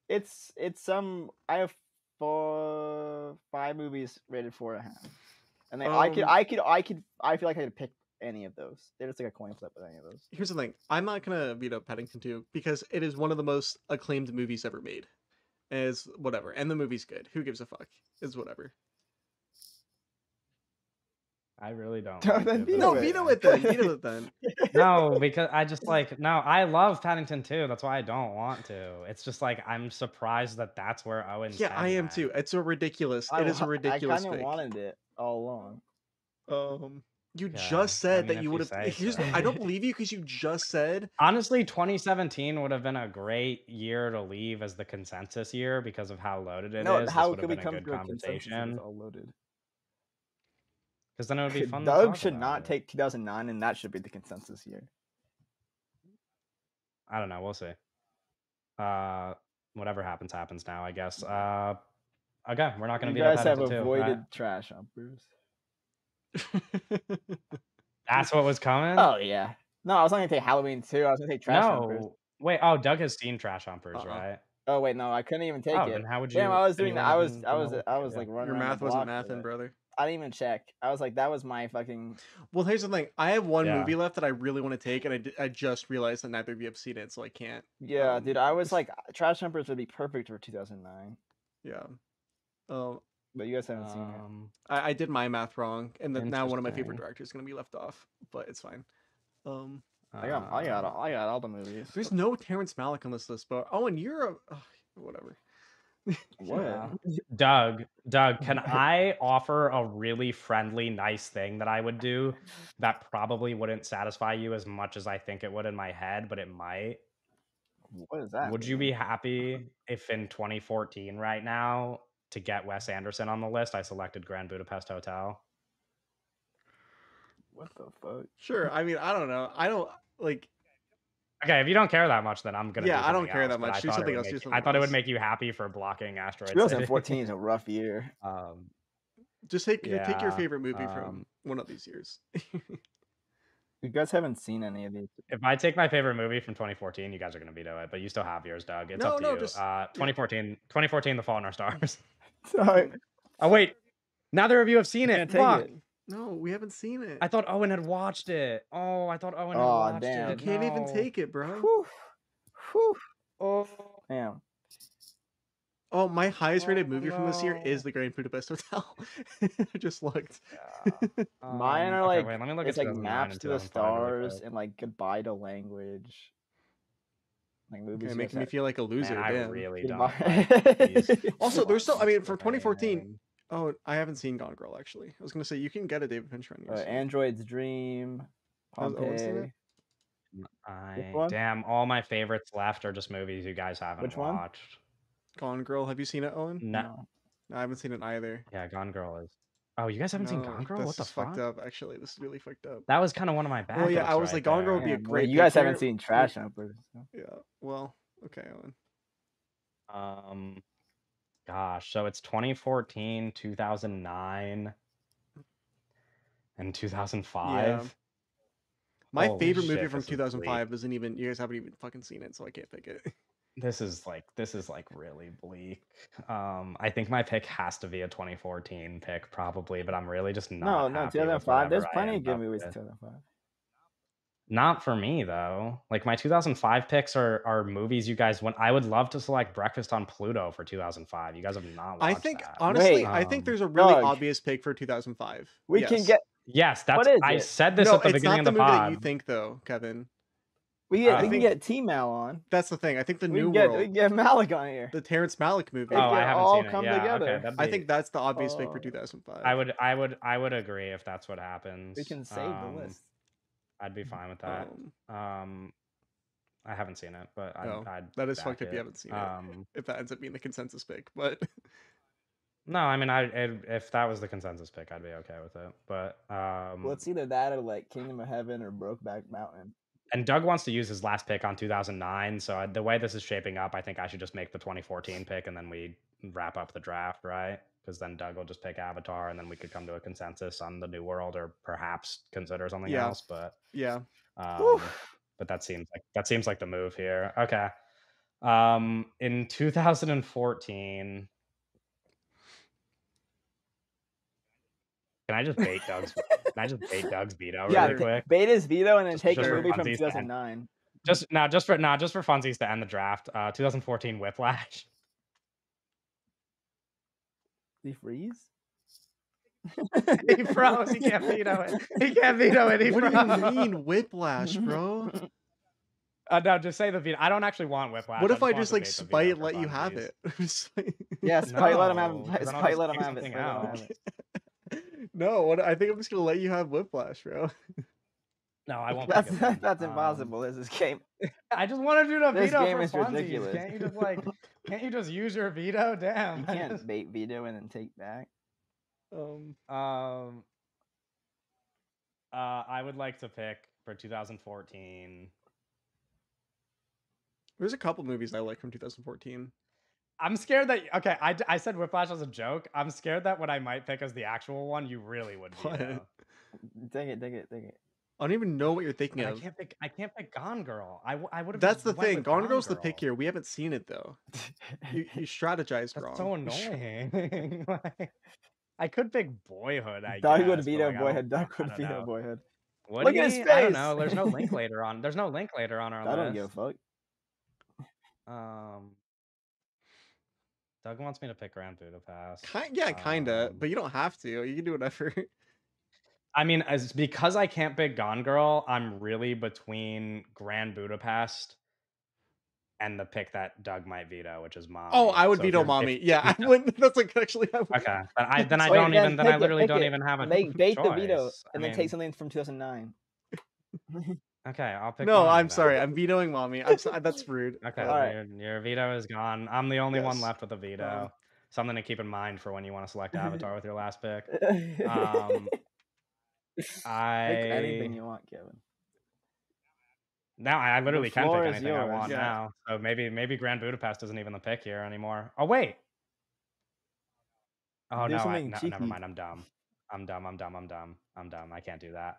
It's some. I have 5 movies rated 4.5, and then I feel like I could pick any of those. They're just like a coin flip with any of those. Here's the thing. I'm not gonna veto Paddington 2 because it is one of the most acclaimed movies ever made. Is whatever, and the movie's good. Who gives a fuck? It's whatever. I really don't. No, veto it then. Veto it then. No, because I just I love Paddington 2. That's why I don't want to. It's just like I'm surprised that that's where Owen's. Yeah, I am too. It's a ridiculous. It is a ridiculous. I kind of wanted it all along. You just said that you would have. I don't believe you because you just said. Honestly, 2017 would have been a great year to leave as the consensus year because of how loaded it is. How could we have been a good conversation? All loaded. Because then it would be fun. Doug should not take 2009, and that should be the consensus year. I don't know. We'll see. Whatever happens now, I guess. Okay, we're not going to be. You guys have avoided trash humpers. That's what was coming? Oh yeah. No, I was only gonna take Halloween 2. I was gonna take trash humpers. Wait. Oh, Doug has seen trash humpers, right? Oh wait, no, I couldn't even take it. Then how would you? Damn, I was doing that. I was like running. Your math wasn't mathing, brother. I didn't even check. I was like, that was my fucking. Well, here's the thing. I have one movie left that I really want to take, and I just realized that neither of you have seen it, so I can't. Yeah, dude. I was like, trash humpers would be perfect for 2009. Yeah. But you guys haven't seen it. I did my math wrong, and then now one of my favorite directors is gonna be left off, but it's fine. I got all the movies. There's no Terrence Malick on this list, but and you're whatever. What? Yeah. Doug, can I offer a really friendly, nice thing that I would do that probably wouldn't satisfy you as much as I think it would in my head, but it might? What does that Would you be mean? happy if in 2014 right now, to get Wes Anderson on the list, I selected Grand Budapest Hotel? What the fuck? Sure. I mean, I don't know. I don't like. Okay, if you don't care that much, then I'm gonna Yeah, do I don't something care else, that but much. Do something else. Do I something thought it would else. make you happy for blocking Asteroid City. 2014 is a rough year. Um, Just take your yeah, favorite movie from one of these years. You guys haven't seen any of these. if I take my favorite movie from 2014, you guys are gonna veto it, but you still have yours, Doug. It's up No, to no, you. just yeah. 2014, The Fault in Our Stars. Sorry. Oh wait, neither of you have seen You it. can't take Fuck. it. No, we haven't seen it. I thought Owen had watched it. Oh, I thought Owen had Aw, watched damn. You it. can't even No. take it, bro. Whew. Whew. Oh, Damn. Oh, my highest rated Oh, movie from this year is no. The Grand Budapest Hotel. I just looked. Yeah. Mine are Okay, like, wait, let me look at it's like 2009 Maps and to the 2005 really Stars quick. and like Goodbye to Language. Like movies Okay, you making me guys feel like a loser. Man, I damn. really don't Goodbye. like these. Also, there's still. I mean, ones for with any 2014. name. Oh, I haven't seen Gone Girl actually. I was gonna say you can get a David Fincher on yours. Android's Dream. Has Owen seen it? Pompeii. One? Damn, all my favorites left are just movies you guys haven't Which one? watched. Gone Girl. Have you seen it, Owen? No. I haven't seen it either. Yeah, Gone Girl is. Oh, you guys haven't seen Gone Girl? That's What the just fucked fuck? up. Actually, this is really fucked up. That was kind of one of my backups. Well, yeah, I was right like, Gone Girl would there. be a Yeah, great. you guys pick haven't here. seen Trash Humpers. So. Yeah. Well, okay, Owen. Gosh, so it's 2014, 2009, and 2005. Yeah. My Holy favorite movie shit, from this is bleak. 2005 isn't even. You guys haven't even fucking seen it, so I can't pick it. This is like really bleak. I think my pick has to be a 2014 pick probably, but I'm really just not No, happy with 2005. There's whatever I plenty of end good up movies with. in 2005. Not for me though. Like my 2005 picks are movies you guys went. I would love to select Breakfast on Pluto for 2005. You guys have not I watched think that. honestly, Wait. I think there's a really Doug. obvious pick for 2005. We Yes. can get. Yes, that's What is I it? said this No, at the it's beginning not of the the movie pod. that you think, though, Kevin. We can get T-Mal on. That's the thing. I think the We New can World, get Malik on here. the Terrence Malick movie. Oh, I can haven't all seen it. come Yeah, together. okay, that'd I be, think that's the obvious pick for 2005. I would agree if that's what happens. We can save the list. I'd be fine with that. I haven't seen it, but I'd that is back fucked if it. you haven't seen it. If that ends up being the consensus pick, but no, I mean, if that was the consensus pick, I'd be okay with it. But Well, it's either that or like Kingdom of Heaven or Brokeback Mountain. And Doug wants to use his last pick on 2009, so the way this is shaping up, I think I should just make the 2014 pick, and then we wrap up the draft, right? Because then Doug will just pick Avatar, and then we could come to a consensus on the New World, or perhaps consider something else. But yeah, but that seems like the move here. Okay, in 2014. Can I just bait Doug's? Can I just bait Doug's veto really quick? Bait his veto and then take a for movie from funsies to end. 2009. Just for funsies to end the draft. 2014 Whiplash. He freeze? He froze. He can't veto it. He can't veto it. He what froze. do you mean Whiplash, bro? No, just say the veto. I don't actually want Whiplash. What if I want just to like debate the spite veto and for let you have funsies. it? Yeah, spite let him have No, it. 'cause then I'll Spite just let him pick have it. something Spite let him else. have it. No, what I think I'm just gonna let you have Whiplash, bro. No, I won't. That's pick it then. that's impossible. This is game. I just want to do the This veto game for is funsies. ridiculous. Can't you just use your veto? Damn. You can't bait veto and then take back. I would like to pick for 2014. There's a couple movies I like from 2014. I'm scared that I said Whiplash as a joke. I'm scared that what I might pick as the actual one, you really would veto. Take it. I don't even know what you're thinking of. I can't pick Gone Girl. I would have. That's the thing. Gone Girl's the pick here. We haven't seen it though. You strategized wrong. That's so annoying. I could pick Boyhood. Doug guess, would veto like, Boyhood. Doug would veto Boyhood. Look at his face. I don't know. There's no link later on. There's no link later on our list. I don't give a fuck. Doug wants me to pick Grand Budapest. Kinda, but you don't have to. You can do whatever. I mean, because I can't pick Gone Girl, I'm really between Grand Budapest and the pick that Doug might veto, which is Mommy. Oh, I would So if veto you're Mommy. Yeah, I wouldn't. That's like actually. I would. okay, then I Wait, don't then even. Then I pick it. literally Pick don't it. even have a Bait the veto, choice. and then take something from 2009. Okay, I'll pick. No, Mommy I'm then. sorry. I'm vetoing Mommy. I'm sorry. That's rude. Okay, All right. your veto is gone. I'm the only one Yes. left with a veto. Something to keep in mind for when you want to select Avatar with your last pick. Pick anything I you want, Kevin. now I literally can floor pick is anything I yours. want Yeah. now. So maybe Grand Budapest isn't even the pick here anymore. Oh wait. Oh Do no, something never cheeky. mind. I'm dumb. I can't do that.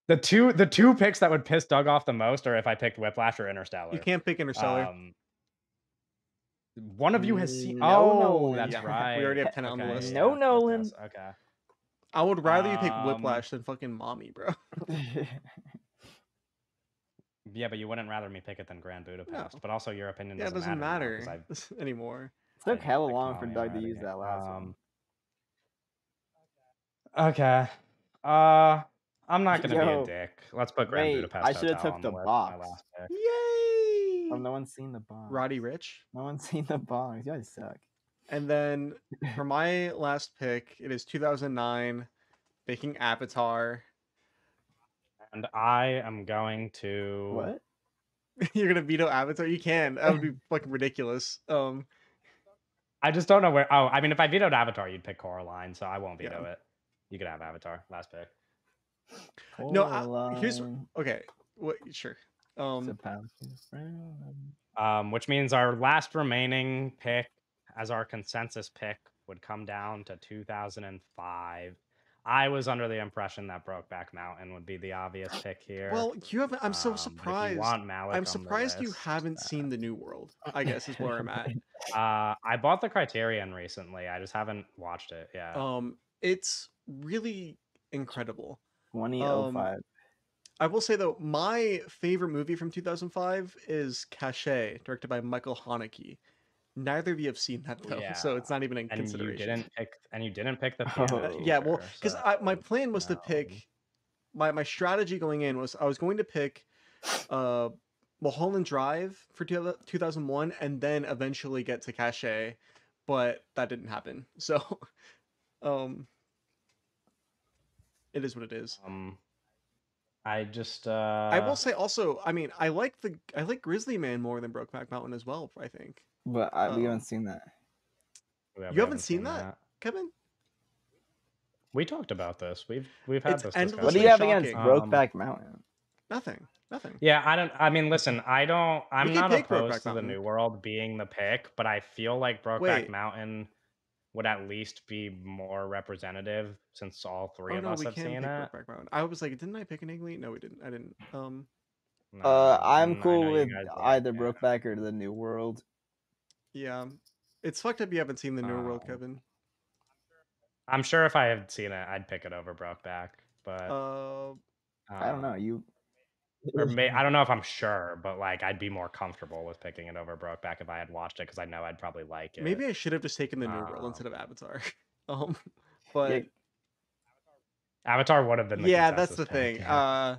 The two picks that would piss Doug off the most are if I picked Whiplash or Interstellar. You can't pick Interstellar. One of you has seen. No, Oh, Nolan. that's Yeah, right. we already have 10 on the Okay, list. No, yes, Nolan. yes, okay. I would rather you pick Whiplash than fucking Mommy, bro. Yeah, but you wouldn't rather me pick it than Grand Budapest. No. But also, your opinion Yeah, it doesn't doesn't matter matter anymore. It took hella picked long for Mommy Doug to already. use that last one. Okay. I'm not gonna be a dick. Let's put Grand Budapest I should have Hotel took on the list, box. my last pick. Yay! Oh, no one's seen the box. Roddy Rich. No one's seen the box. You guys suck. And then for my last pick, it is 2009, picking Avatar. And I am going to. What? You're gonna veto Avatar? You can. That would be fucking ridiculous. I just don't know where. Oh, I mean, if I vetoed Avatar, you'd pick Coraline, so I won't veto it. You could have Avatar. Last pick. No, here's okay. What? Sure. Which means our last remaining pick as our consensus pick would come down to 2005. I was under the impression that Brokeback Mountain would be the obvious pick here. Well, you haven't. I'm so surprised. I'm surprised you haven't seen The New World. I guess is where I'm at. I bought the Criterion recently. I just haven't watched it. Yeah. It's really incredible. 2005. I will say though, my favorite movie from 2005 is Cachet, directed by Michael Haneke. Neither of you have seen that though, so it's not even in consideration. You didn't pick the piano yeah, well, teacher, because my plan was to pick. My strategy going in was I was going to pick Mulholland Drive for 2001 and then eventually get to Cachet, but that didn't happen. So, it is what it is. I just I will say also, I mean, I like Grizzly Man more than Brokeback Mountain as well, I think. But we haven't seen that. You haven't seen that, Kevin? We talked about this. We've had this discussion. What do you have against Brokeback Mountain? Nothing. Yeah, I mean, listen, I'm not opposed to the New World being the pick, but I feel like Brokeback Mountain would at least be more representative since all three of us have seen it. I was like, didn't I pick an Igley? No, we didn't. I didn't. I'm cool with either Brokeback or The New World. Yeah, it's fucked up you haven't seen The New World, Kevin. I'm sure if I had seen it, I'd pick it over Brokeback, but I don't know. I don't know if I'm sure, but like I'd be more comfortable with picking it over Brokeback if I had watched it because I know I'd probably like it. Maybe I should have just taken The New World instead of Avatar. But Avatar would have been the that's the pick, thing.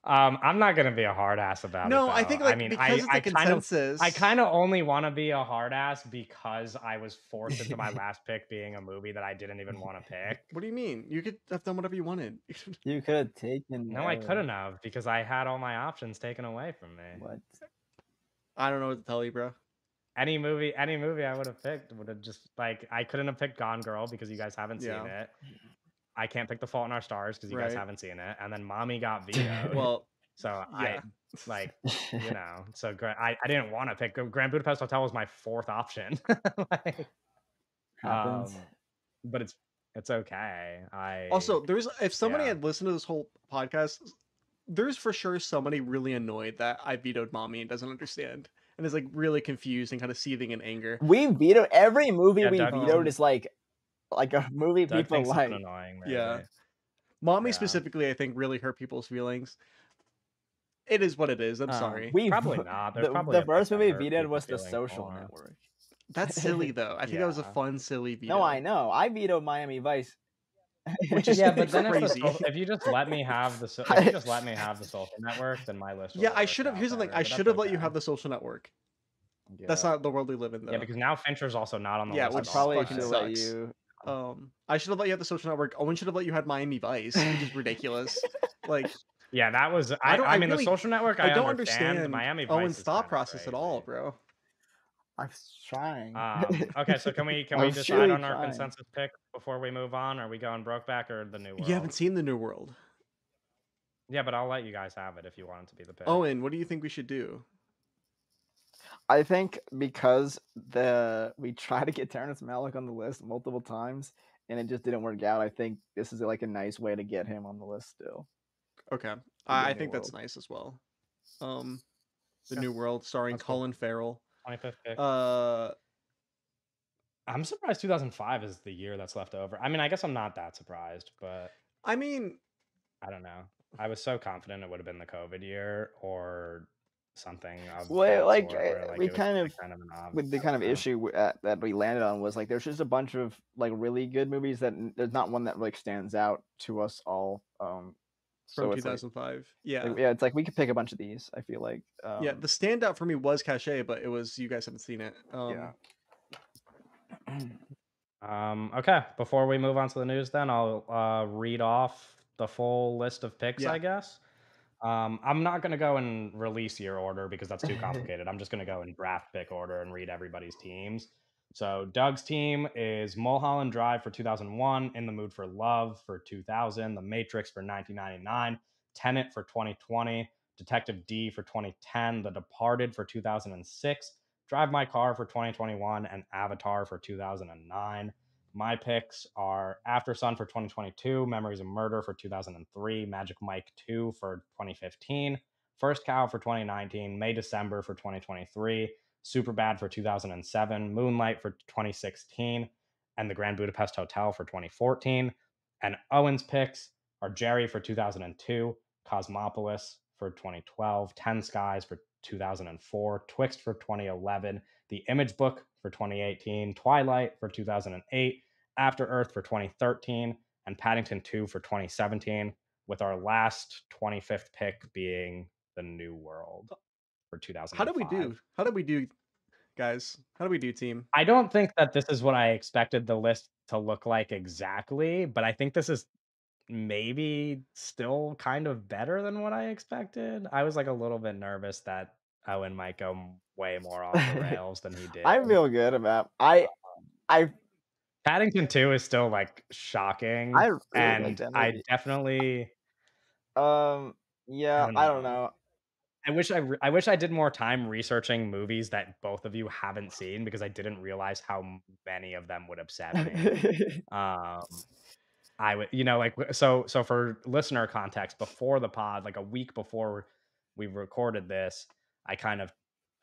I'm not gonna be a hard ass about it. No, though. I think because it's a consensus. I kind of only want to be a hard ass because I was forced into my last pick being a movie that I didn't even want to pick. What do you mean? You could have done whatever you wanted. You could have taken. No, I couldn't have because I had all my options taken away from me. What? I don't know what to tell you, bro. Any movie I would have picked would have just like I couldn't have picked Gone Girl because you guys haven't seen it. I can't pick The Fault in Our Stars because you guys haven't seen it, and then Mommy got vetoed. Well, so I like so I didn't want to pick Grand Budapest Hotel was my fourth option. Happens. But it's okay. Also, if somebody had listened to this whole podcast, there's for sure somebody really annoyed that I vetoed Mommy and doesn't understand and is like really confused and kind of seething in anger. We vetoed every movie we vetoed is like a movie people like. Annoying, Mommy specifically, I think, really hurt people's feelings. It is what it is. I'm sorry. Probably not. The first movie we vetoed was The Social Network. That's silly though. I think that was a fun, silly veto. No, I know. I vetoed Miami Vice. which is Yeah, but then crazy. if you just let me have if you I, just let me have the social network, then my list would Yeah, have I worked should have. out Here's the thing. better. I But should that's have let you okay. have the Social Network. That's Yeah, not the world we live in, yeah, though. because now Fincher's also not on the Yeah, list I at which all. probably fucking should have But let sucks. you. I should have let you have the Social Network. Owen should have let you had Miami Vice, which is ridiculous. Like, yeah, that was I don't. I I mean, the really, Social Network I I don't understand. understand Miami Vice Owen's is thought kind of process at all, crazy. bro. I was trying. Okay, so can I we was decide really on our trying. consensus pick before we move on? Are we going Brokeback or The New You haven't World? seen the New World. Yeah, but I'll let you guys have it if you want it to be the pick. Owen, what do you think we should do? I think because we tried to get Terrence Malick on the list multiple times and it just didn't work out. I think this is like a nice way to get him on the list still Okay, for the I New think that's World. nice as well. The Yeah, New World, starring that's cool. Colin Farrell. 25th pick. Uh, I'm surprised 2005 is the year that's left over. I mean, I guess I'm not that surprised, but I mean, I don't know. I was so confident it would have been the COVID year or something of Well, that like sort, where like we it was kind like of kind of an with the I kind of don't know. issue that we landed on was like there's just a bunch of like really good movies that there's not one that like stands out to us all. from So it's 2005. Yeah. yeah, it's like we could pick a bunch of these. I feel like Yeah, the standout for me was Cachet, but it was you guys haven't seen it. yeah. Okay, before we move on to the news, then I'll read off the full list of picks, Yeah. I guess. I'm not going to go in release year order because that's too complicated. I'm just going to go in draft pick order and read everybody's teams. So Doug's team is Mulholland Drive for 2001, In the Mood for Love for 2000, The Matrix for 1999, Tenet for 2020, Detective D for 2010, The Departed for 2006, Drive My Car for 2021, and Avatar for 2009. My picks are After Sun for 2022, Memories of Murder for 2003, Magic Mike 2 for 2015, First Cow for 2019, May December for 2023, Superbad for 2007, Moonlight for 2016, and The Grand Budapest Hotel for 2014. And Owen's picks are Jerry for 2002, Cosmopolis for 2012, Ten Skies for 2004, Twixt for 2011, The Image Book for 2018, Twilight for 2008, After Earth for 2013, and Paddington 2 for 2017, with our last 25th pick being The New World for How did we 2005. do? How did we do, guys? How do we do, team? I don't think that this is what I expected the list to look like exactly, but I think this is maybe still kind of better than what I expected. I was like a little bit nervous that Owen might go way more off the rails than he did. I feel good about I Paddington 2 is still like I shocking, really like and that I movie. definitely I Yeah, don't I don't know. know. I wish I did more time researching movies that both of you haven't seen because I didn't realize how many of them would upset me. Um, I would, like, so for listener context, before the pod, like a week before we recorded this, I kind of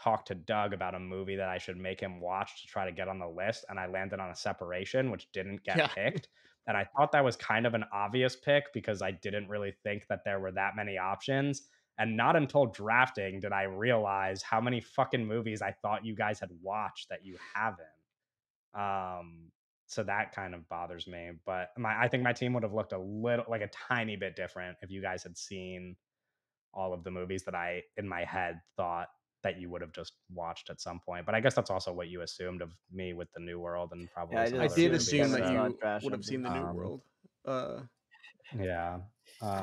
talked to Doug about a movie that I should make him watch to try to get on the list, and I landed on A Separation, which didn't get Yeah. picked. And I thought that was kind of an obvious pick because I didn't really think that there were that many options. And not until drafting did I realize how many fucking movies I thought you guys had watched that you haven't. Um, so that kind of bothers me. But I think my team would have looked a little like a tiny bit different if you guys had seen all of the movies that I in my head thought that you would have just watched at some point. But I guess that's also what you assumed of me with the New World and Yeah, probably I some just I other did assumed movies. assume Kevin that So saw you trash would have seen the movies. New World. Uh, yeah.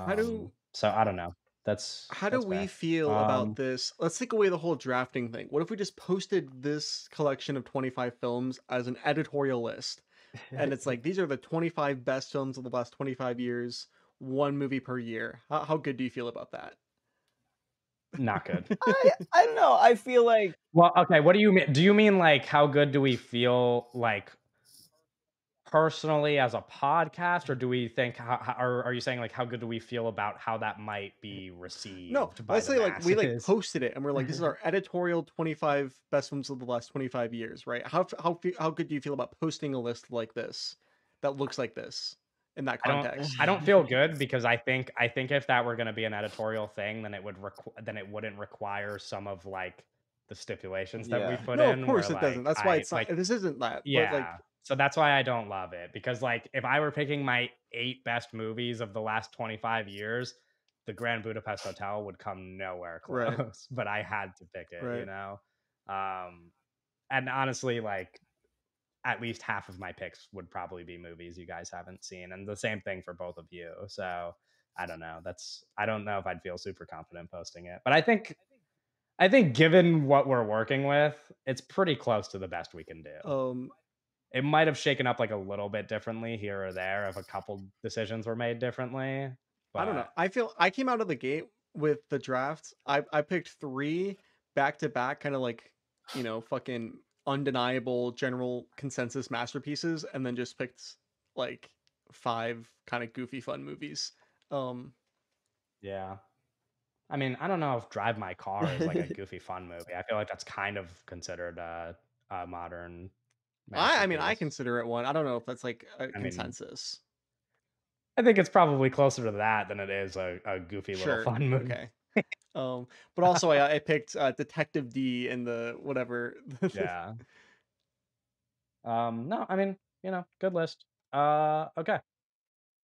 how do So I don't know. That's how do that's we fair. feel about this? Let's take away the whole drafting thing. What if we just posted this collection of 25 films as an editorial list? And it's like these are the 25 best films of the last 25 years, one movie per year. How good do you feel about that? Not good. I don't know. I feel like Well, okay, what do you mean? Do you mean like how good do we feel like personally as a podcast, or do we think or are you saying like how good do we feel about how that might be No, received by let's the say like we like masses? posted it and we're like, this is our editorial 25 best films of the last 25 years, right? How good do you feel about posting a list like this that looks like this in that I don't context? I don't feel good because I think if that were going to be an editorial thing, then then it wouldn't require some of like the stipulations that we yeah. put No, of in where course it doesn't. like That's why I it's not. like This isn't that. But like, yeah. So that's why I don't love it, because, like, if I were picking my 8 best movies of the last 25 years, The Grand Budapest Hotel would come nowhere Right, close, but I had to pick it, you right. know? Um, and honestly, like, at least half of my picks would probably be movies you guys haven't seen, and the same thing for both of you. So, I don't know. I don't know if I'd feel super confident posting it, but I think given what we're working with, it's pretty close to the best we can do. Um, It might have shaken up, like, a little bit differently here or there if a couple decisions were made differently, I don't know. but I feel I came out of the gate with the drafts. I picked 3 back to back, kind of like, fucking undeniable general consensus masterpieces, and then just picked like 5 kind of goofy fun movies. Um, yeah. I mean, I don't know if Drive My Car is, like, a goofy fun movie. I feel like that's kind of considered a modern I mean, I masterpiece. consider it one. I don't know if that's like a I mean, consensus. I think it's probably closer to that than it is a goofy little Sure. fun movie. Okay. But also I picked Detective D in the whatever. Yeah. No, I mean, good list. Okay.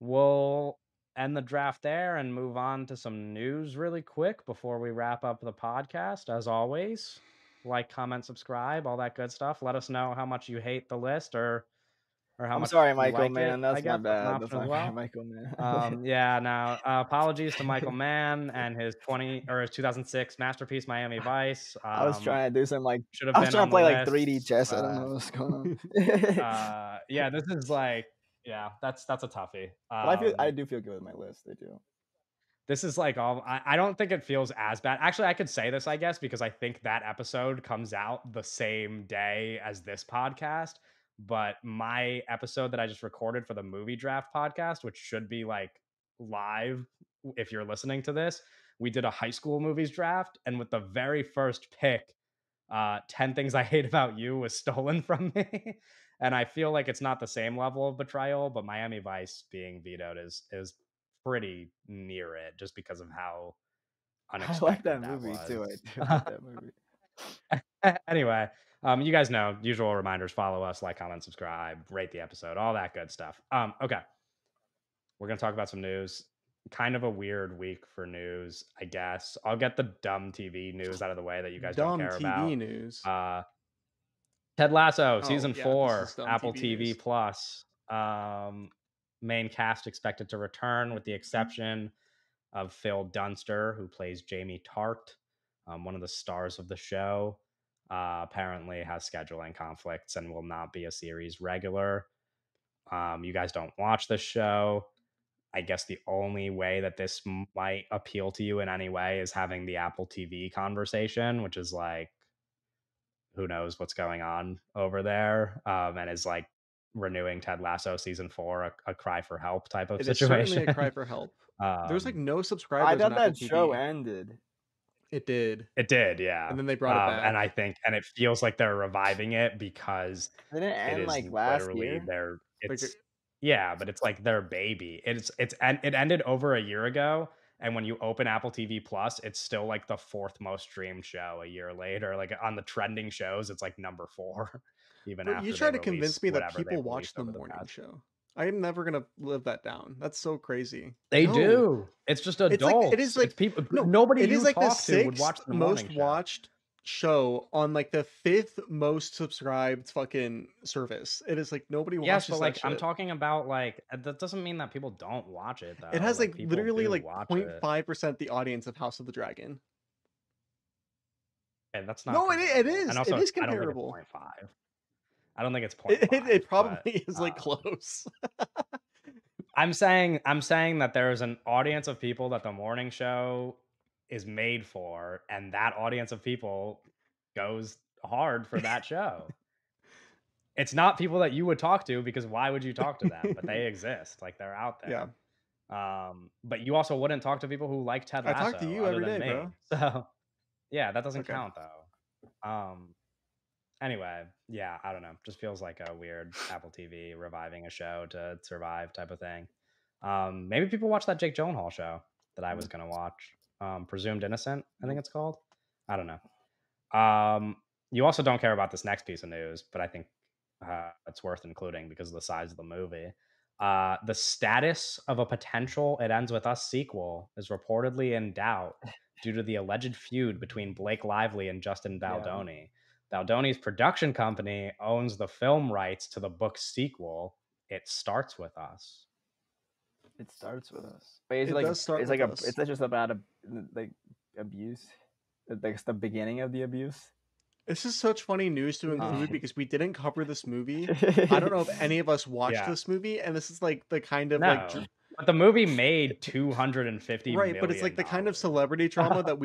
We'll end the draft there and move on to some news really quick before we wrap up the podcast. As always, like, comment, subscribe, all that good stuff. Let us know how much you hate the list or how I'm much sorry, you Michael, like it. man. I That's my guess that's an bad. That's option as my bad, well. Michael, man. Yeah, no, apologies to Michael Mann and his 2006 masterpiece Miami Vice. I was trying to do some like Should have I was been trying on to the play like list. 3D chess. I don't know what's going on. Yeah, this is like, yeah, that's a toughie. But I do feel good with my list. I do. This is like all I don't think it feels as bad. Actually, I could say this, I guess, because I think that episode comes out the same day as this podcast. But my episode that I just recorded for the movie draft podcast, which should be like live if you're listening to this, we did a high school movies draft. And with the very first pick, 10 Things I Hate About You was stolen from me. And I feel like it's not the same level of betrayal, but Miami Vice being vetoed is pretty near it just because of how I like unexpected that that movie too. was. I do like that movie. Anyway, you guys know, usual reminders, follow us, like, comment, subscribe, rate the episode, all that good stuff. Okay. We're going to talk about some news. Kind of a weird week for news, I guess. I'll get the dumb TV news out of the way that you guys don't Dumb care about. TV news. Ted Lasso Oh season yeah, this is 4, dumb Apple TV TV news. Plus. Main cast expected to return, with the exception of Phil Dunster, who plays Jamie Tart, one of the stars of the show. Apparently has scheduling conflicts and will not be a series regular. You guys don't watch this show. I guess the only way that this might appeal to you in any way is having the Apple TV conversation, which is like, who knows what's going on over there, and is like renewing Ted Lasso season 4 a cry for help type of It is certainly a cry situation. for help. There's like um, no I subscribers on thought Apple that show TV. ended. It did, it did, and yeah. then they brought it And back. I think, and it feels like they're reviving it because Didn't it it end is like last literally year? their Like, it's yeah, but it's like their baby. And it ended over a year ago. And when you open Apple TV Plus, it's still like the 4th most streamed show a year later. Like on the trending shows, it's like number 4, even bro, you after try they to release convince me that whatever people they've watch released the over the morning past. show. I am never gonna live that down. That's so crazy. They No, do. It's just it's like it is adults. It's like people. no, Nobody it is you like the talk to would sixth watch the morning most show. watched show on like the 5th most subscribed fucking service. It is like nobody Yes, but watches that like I'm shit. talking about, like, that doesn't mean that people don't watch it It though. has Like, like people literally do like watch it. 0.5% the audience of House of the Dragon. And that's not No, it comparable. And is. It also, is I don't think it's comparable. point 0.5. I don't think it's point It 0.5, but probably is like close. I'm saying that there's an audience of people that the morning show is made for, and that audience of people goes hard for that show. It's not people that you would talk to, because why would you talk to them? But they exist. Like, they're out Yeah. there. But you also wouldn't talk to people who like Ted I talk to Lasso you other every than day, me. bro. So yeah, that doesn't Okay. count though. Anyway, yeah, I don't know. Just feels like a weird Apple TV reviving a show to survive type of thing. Maybe people watch that Jake Gyllenhaal show that I was gonna watch. Presumed Innocent, I think Nope. it's called. I don't know. You also don't care about this next piece of news, but I think it's worth including because of the size of the movie. The status of a potential It Ends With Us sequel is reportedly in doubt due to the alleged feud between Blake Lively and Justin Yeah. Baldoni. Baldoni's production company owns the film rights to the book sequel, It Starts With Us. It starts with us. But it's It like does start it's with like us. it's not just about like abuse. Like it's the beginning of the abuse. This is such funny news to include Um, because we didn't cover this movie. I don't know if any of us watched Yeah. this movie, and this is like the kind of like No. But the movie made 250 right, but it's like million the kind of dollars. celebrity drama that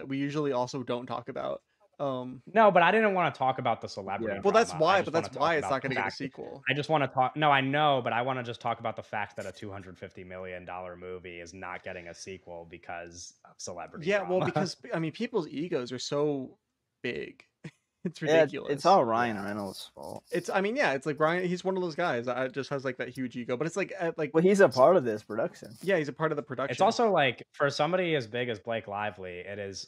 we usually also don't talk about. No, but I didn't want to talk about the celebrity Yeah. Well, that's drama. I why, just but want that's to talk why it's about not the going to get a fact. sequel. I just want to talk. No, I know, but I want to just talk about the fact that a $250 million movie is not getting a sequel because of celebrity Yeah, well, drama. because I mean, people's egos are so big, it's Yeah, ridiculous. it's all Ryan Yeah. Reynolds' fault. I mean, yeah, it's like Brian. He's one of those guys that just has like that huge ego, but it's like Well, he's a part of this production. yeah, he's a part of the production. It's also like for somebody as big as Blake Lively, it is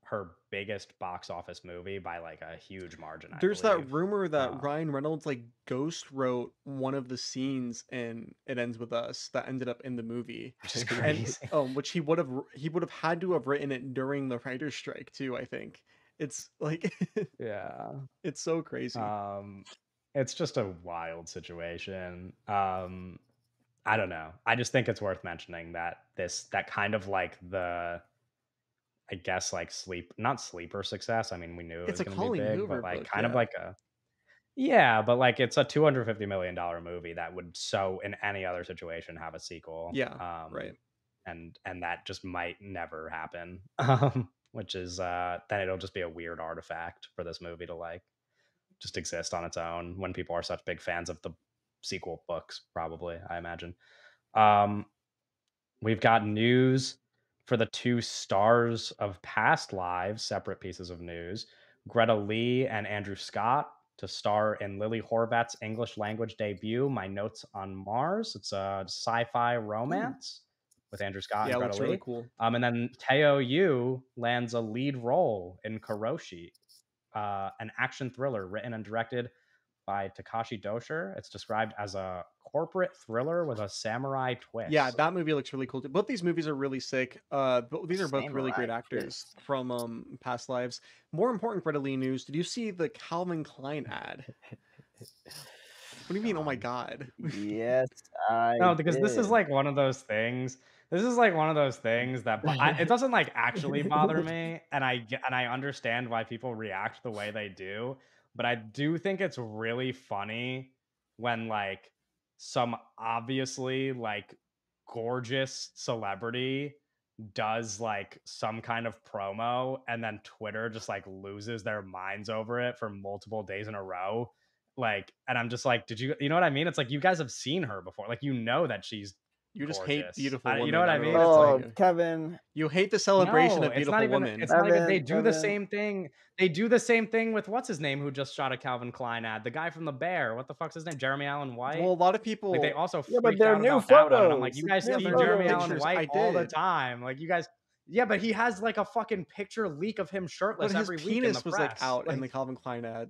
her biggest box office movie by like a huge margin. There's I that believe. rumor that Ryan Reynolds like ghost wrote one of the scenes in It Ends With Us that ended up in the movie, Which is and crazy. which he would have had to have written it during the writer's strike too. I think it's like Yeah. it's so crazy. It's just a wild situation. I don't know. I just think it's worth mentioning that that kind of like I guess like not sleeper success. I mean, we knew it It's was a going to be Colleen big, Hoover but like book, kind of yeah. like yeah, but like it's a $250 million movie that would so in any other situation have a sequel. Yeah, right. And that just might never happen. Which is then it'll just be a weird artifact for this movie to like just exist on its own when people are such big fans of the sequel books, probably, I imagine. We've got news for the two stars of past lives, separate pieces of news. Greta Lee and Andrew Scott to star in Lily Horvath's English language debut, My Notes on Mars. It's a sci-fi romance with Andrew Scott Yeah, and it Greta looks Lee. really cool. And then Teo Yu lands a lead role in Karoshi, an action thriller written and directed by Takashi Dosher. It's described as a corporate thriller with a samurai twist. Yeah, that movie looks really cool too. Both these movies are really sick. These are both really great Samurai actors twist. from past lives. More important Greta Lee news. Did you see the Calvin Klein ad? What do you mean? Oh my god! Yes, I No, because this is did. like one of those things. This is like one of those things that it doesn't like actually bother me, and I understand why people react the way they do, but I do think it's really funny when like some obviously like gorgeous celebrity does like some kind of promo and then Twitter just like loses their minds over it for multiple days in a row. Like, and I'm just like, you know what I mean? It's like you guys have seen her before. Like, you know that she's You just hate gorgeous. beautiful You women. know what I I don't know mean? what to It's tell like, Oh, you. Kevin. You hate the celebration no, of beautiful women. it's not even, they do the Kevin. same thing. They do the same thing with what's his name who just shot a Calvin Klein ad, the guy from The Bear. What the fuck's his name? Jeremy Allen White. Well, a lot of Like they people. also Yeah, but freaked they're out new about that one, and I'm like, photos. you It's guys new see They're new Jeremy Allen pictures. White I all the did. time. Like you guys, yeah, but he has like a fucking picture leak of him shirtless But his every week in the penis was press. like out in Like, the Calvin Klein ad.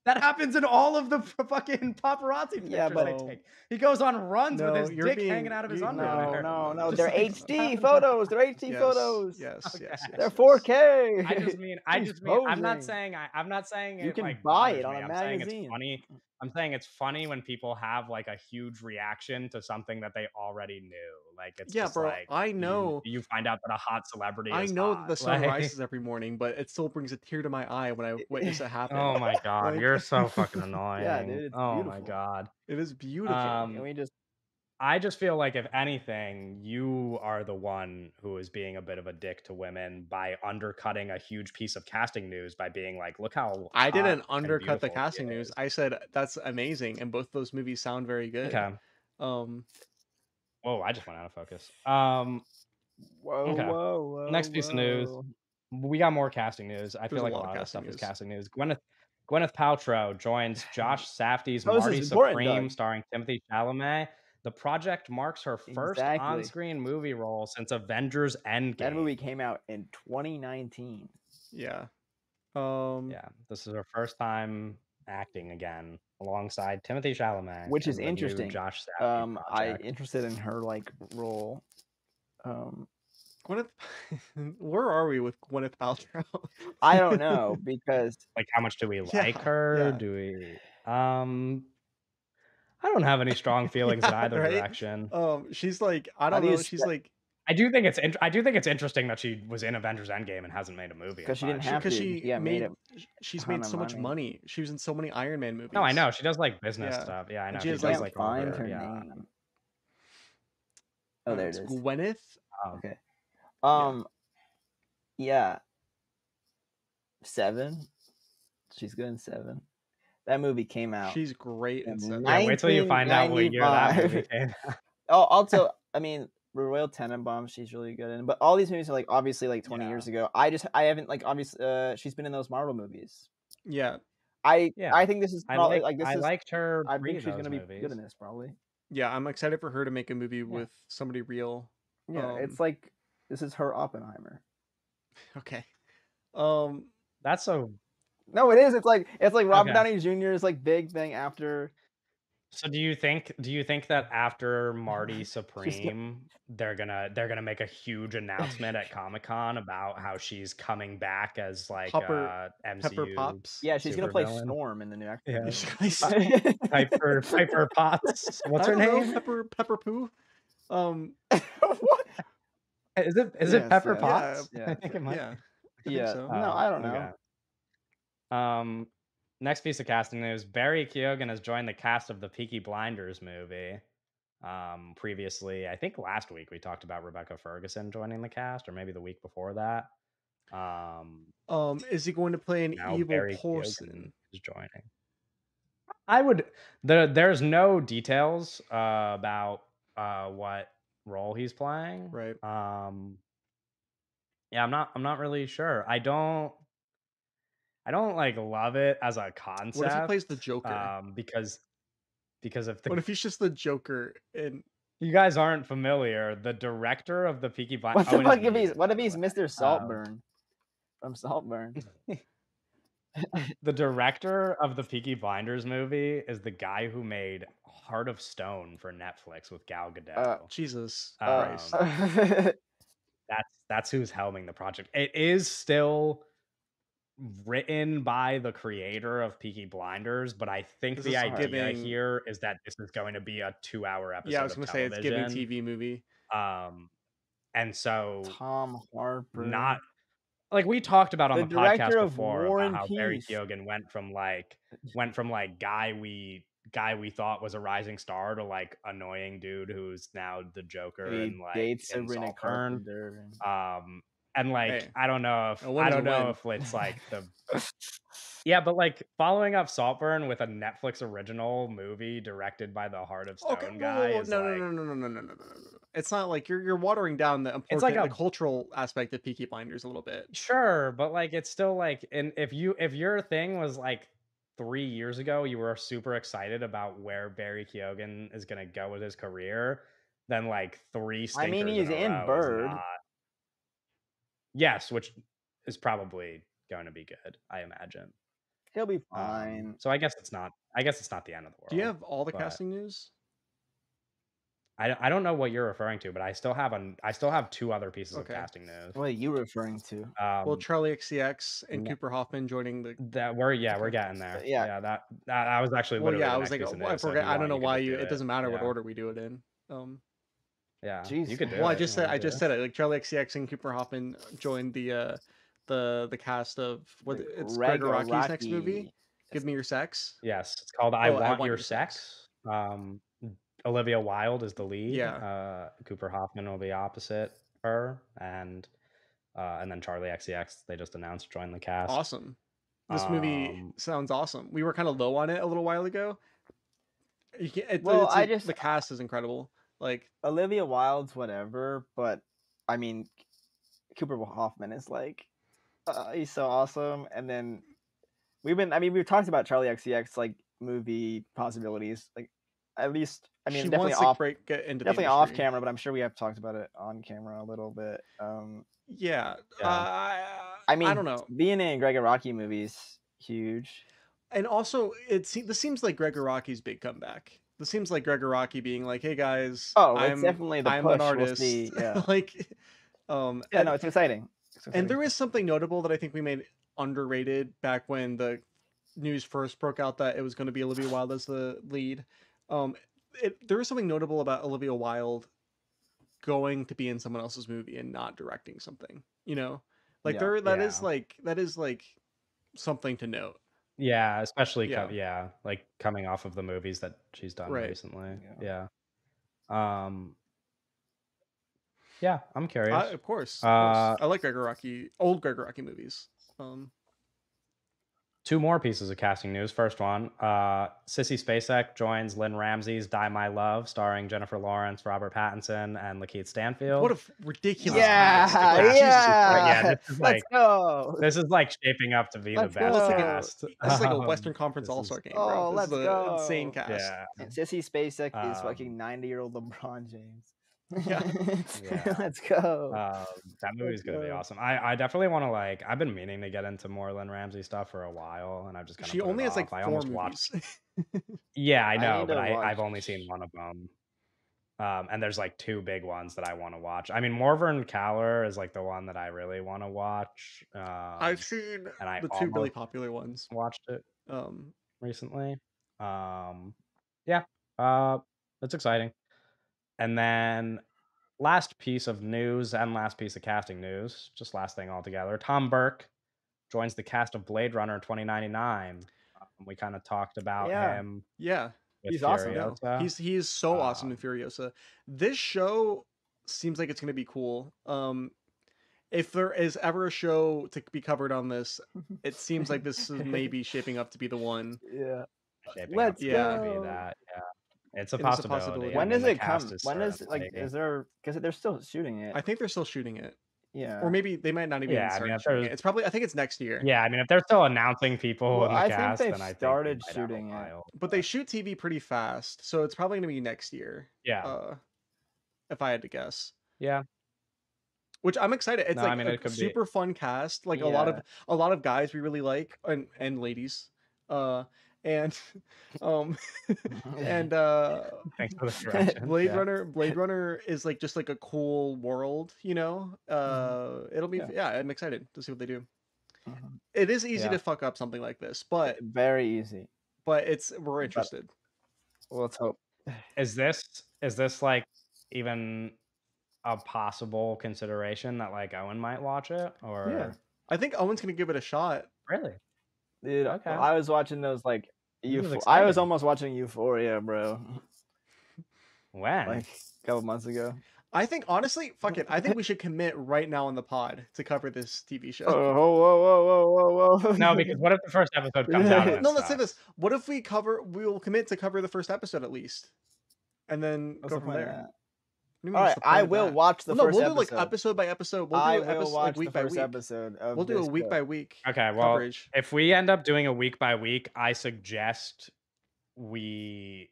that happens in all of the fucking paparazzi pictures Yeah, but they take. He goes on runs with No, his you're dick being hanging out of his you, underwear. No. Just They're like HD Calvin photos. They're HD Yes, photos. yes, Okay. yes, yes. They're yes. 4K. I He's just mean I'm not posing. saying You it can like buy bothers it on me. a I'm saying it's magazine. funny. I'm saying it's funny when people have like a huge reaction to something that they already knew. Like it's Yeah, just bro. like I know. you find out that a hot celebrity I is know that the hot. sun Like, rises every morning, but it still brings a tear to my eye when I witness it happen. oh my god, Like, you're so fucking Yeah, annoying. dude, it's Oh my beautiful. god. it is beautiful. Can we just I just feel like if anything, you are the one who is being a bit of a dick to women by undercutting a huge piece of casting news by being like, look how I didn't hot and undercut the beautiful she casting news. is. I said that's amazing, and both those movies sound very good. Okay. Um, Whoa, I just went out of focus. whoa, Okay. whoa, Next piece of news. whoa. We got more casting news. I There's feel a like a lot of lot of this casting stuff is news. casting news. Gwyneth Paltrow joins Josh Safdie's Oh, this Marty is important, Supreme, Doug. starring Timothy Chalamet. The project marks her first Exactly. on-screen movie role since Avengers Endgame. That movie came out in 2019. yeah. Yeah, this is her first time acting again alongside Timothy Chalamet which is in the new interesting. Josh Savage I project. interested in her like role. Gwyneth, where are we with Gwyneth Paltrow? I don't know because Like, how much do we Yeah, like her? yeah. Do we? I don't have any strong feelings in Yeah, either right? direction. She's like, I how don't do you know, she's like, I do think it's interesting that she was in Avengers Endgame and hasn't made a movie in because she didn't 5 have because years. to. she Yeah, made made, a she's ton made of so much money. money. She was in so many Iron Man No, I movies. know she does like business Yeah. stuff. Yeah, I And know she she has, does Can't like, like all find her. her Yeah. name. Oh, there it it's is. Gwyneth. Okay. Yeah. Yeah. 7. She's good in 7. That movie came out She's great in in 7. Yeah, wait till you find out what year that movie 1995. came out. Oh, also, I mean, Royal Tenenbaum, she's really good in. But all these movies are like obviously like 20 Yeah. years ago. I haven't like obviously. She's been in those Marvel movies. Yeah. I Yeah. think this is I probably like like this I is. liked her I pre think she's those gonna be good movies. in this probably. Yeah, I'm excited for her to make a movie with somebody real. Yeah, it's like this is her Oppenheimer. Okay. That's so. No, it is. It's like Robert Okay. Downey Jr.'s like big thing after. So do you think that after Marty Supreme, they're gonna make a huge announcement at Comic-Con about how she's coming back as like Pepper MCU Pops. Yeah, she's gonna play supervillain? Storm in the new Yeah. X-Men movie. Piper Potts. What's I her don't know, name? Pepper Poo. What? Is it Yes, Pepper yeah. Potts? Yeah. I think it might. Yeah. I think Yeah. so. No, I don't know. Okay. Next piece of casting news: Barry Keoghan has joined the cast of the Peaky Blinders movie. Previously, I think last week we talked about Rebecca Ferguson joining the cast, or maybe the week before that. Is he going to play an Now evil Barry Keoghan person? is joining. I would. There's no details about what role he's playing. Right. Yeah, I'm not really sure. I don't like love it as a concept. What if he plays the Joker? Because of the. What if he's just the Joker and You guys aren't familiar. The director of the Peaky Blinders. What the fuck if he's Mr. Saltburn from Saltburn? The director of the Peaky Blinders movie is the guy who made Heart of Stone for Netflix with Gal Gadot. Jesus Um, Christ. That's who's helming the project. It is still written by the creator of Peaky Blinders, but I think This the is idea giving- here is that this is going to be a 2-hour episode. Yeah, I was gonna say it's giving TV movie. And so Tom Harper. not like we talked about on the podcast director of before War about and how Barry Peace. Keoghan went from like guy we thought was a rising star to like annoying dude who's now the Joker He and like dates in Sabrina Saltburn. Carpenter. And like Hey, I don't know a win's a win. if it's like the yeah, but like following up Saltburn with a Netflix original movie directed by the Heart of Stone guy is no, like no. It's not like you're watering down the It's like important the cultural aspect of Peaky Blinders a little bit. Sure, but like it's still like, and if your thing was like 3 years ago, you were super excited about where Barry Keoghan is gonna go with his career, then like 3 stinkers I mean, he's in a in row is Bird. not. Yes, which is probably going to be good, I imagine. He'll be fine. So I guess it's not the end of the world. Do you have all the but casting news? I don't know what you're referring to, but I still have 2 other pieces of Okay. casting news. What are you referring to? Well, Charlie XCX and no- Cooper Hoffman joining the. That we're getting there. Yeah. That was actually Well, literally yeah, the I was next like, piece of I news, so if forgot. you I don't want, know you could why just you. do It doesn't matter what Yeah. order we do it in. Yeah, Jeez. you could do Well, it. I just You said wanna do it. Like Charlie XCX and Cooper Hoffman joined the cast of what it's Gregor Rocky's next movie. Give Me Your Sex. Yes, it's called I Want Your Sex. Olivia Wilde is the lead. Yeah. Cooper Hoffman will be opposite her, and then Charlie XCX. They just announced join the cast. Awesome. This movie sounds awesome. We were kind of low on it a little while ago. The cast is incredible. Like Olivia Wilde's whatever, but I mean, Cooper Hoffman is like, he's so awesome. And then we've talked about Charlie XCX like movie possibilities, like at least she definitely wants to get into definitely the off industry. camera, but I'm sure we have talked about it on camera a little bit. Yeah. I mean, I don't know. being in Gregor Rocky movies huge. And also, this seems like Gregor Rocky's big comeback. This seems like Gregor Rocky being like, "Hey guys, Oh, it's definitely the I'm an push. We'll artist." see. Yeah. Like, Yeah. No, it's exciting. It's and exciting there stuff. is something notable that I think we made underrated back when the news first broke out that it was going to be Olivia Wilde as the lead. Um, there is something notable about Olivia Wilde going to be in someone else's movie and not directing something. You know, like Yeah. that is like something to note. Yeah, especially Yeah. yeah, like coming off of the movies that she's done Right. recently. Yeah. Yeah. Yeah, I'm curious. Of course, of course. Uh, I like Gregor Rocky, old Gregor Rocky movies. Two more pieces of casting news. First one, Sissy Spacek joins Lynn Ramsey's Die My Love, starring Jennifer Lawrence, Robert Pattinson, and Lakeith Stanfield. What a ridiculous cast! Yeah. Like, Jesus Yeah. Yeah, this is Let's go. this is like shaping up to be the Let's best This go. cast. is like a Western Conference This All is Star game, bro. Oh, This is let's an insane go. cast. yeah. And Sissy Spacek is fucking Um, 90-year-old LeBron James. Yeah. yeah. Let's go. That movie's gonna be go. awesome. I definitely want to like. I've been meaning to get into more Lynn Ramsey stuff for a while, and I've just kind of She put only it has like off. I 4 almost watched. movies. Yeah, I I know, need but to I've watch. only seen one of them. And there's like two big ones that I want to watch. I mean, Morvern Caller is like the one that I really want to watch. I've seen And I the 2 really almost popular ones. watched it Um, recently. Yeah, it's exciting. And then last piece of news and last piece of casting news, just last thing altogether. Tom Burke joins the cast of Blade Runner 2099. We kind of talked about Yeah. him yeah. with He's awesome. No, Furiosa. he is so awesome in Um, Furiosa. This show seems like it's going to be cool. If there is ever a show to be covered on this, it seems like this is maybe shaping up to be the one. Yeah. Shaping up Let's to Yeah. be go. that. Yeah, it's a It is a possibility. possibility. I When mean, does the it cast come? is When is like certainly. is there because they're still shooting it. I think they're still shooting it. Yeah. Or maybe they might not even Yeah, I start mean, if shooting there's it. It's probably, I think it's next year. yeah, I mean, if they're still announcing people Well, in the I think cast, they've then I think they started might have a shooting it. while. But they shoot TV pretty fast, so it's probably going to be next year. Yeah, If I had to guess. yeah. Which I'm excited. It's No, like I mean, a it could be. super fun cast. Like Yeah. a lot of guys we really like and ladies. And and Thanks for the correction. Blade Yeah. Runner is like just like a cool world, you know? It'll be Yeah. I'm excited to see what they do. Mhm. It is easy Yeah. to fuck up something like this, but Very easy. we're interested. Well, let's hope. Is this like even a possible consideration that like Owen might watch it or Yeah. I think Owen's gonna give it a shot. really? Dude, Okay. I was watching those like This is I was exciting. almost watching Euphoria, bro. When? Like a couple months ago. I think honestly, fuck it. I think we should commit right now on the pod to cover this TV show. Oh, whoa. No, because what if the first episode comes out and No, it let's say sucks? this. What if we will commit to cover the first episode at least, and then What's go the from point of there. that? What do you mean, All what's right, the point I of will that? watch the Well, no, first we'll do like episode. episode by episode. We'll I do will watch like week the by first week. episode of We'll do a this week show. by week Okay, well, coverage. if we end up doing a week by week, I suggest we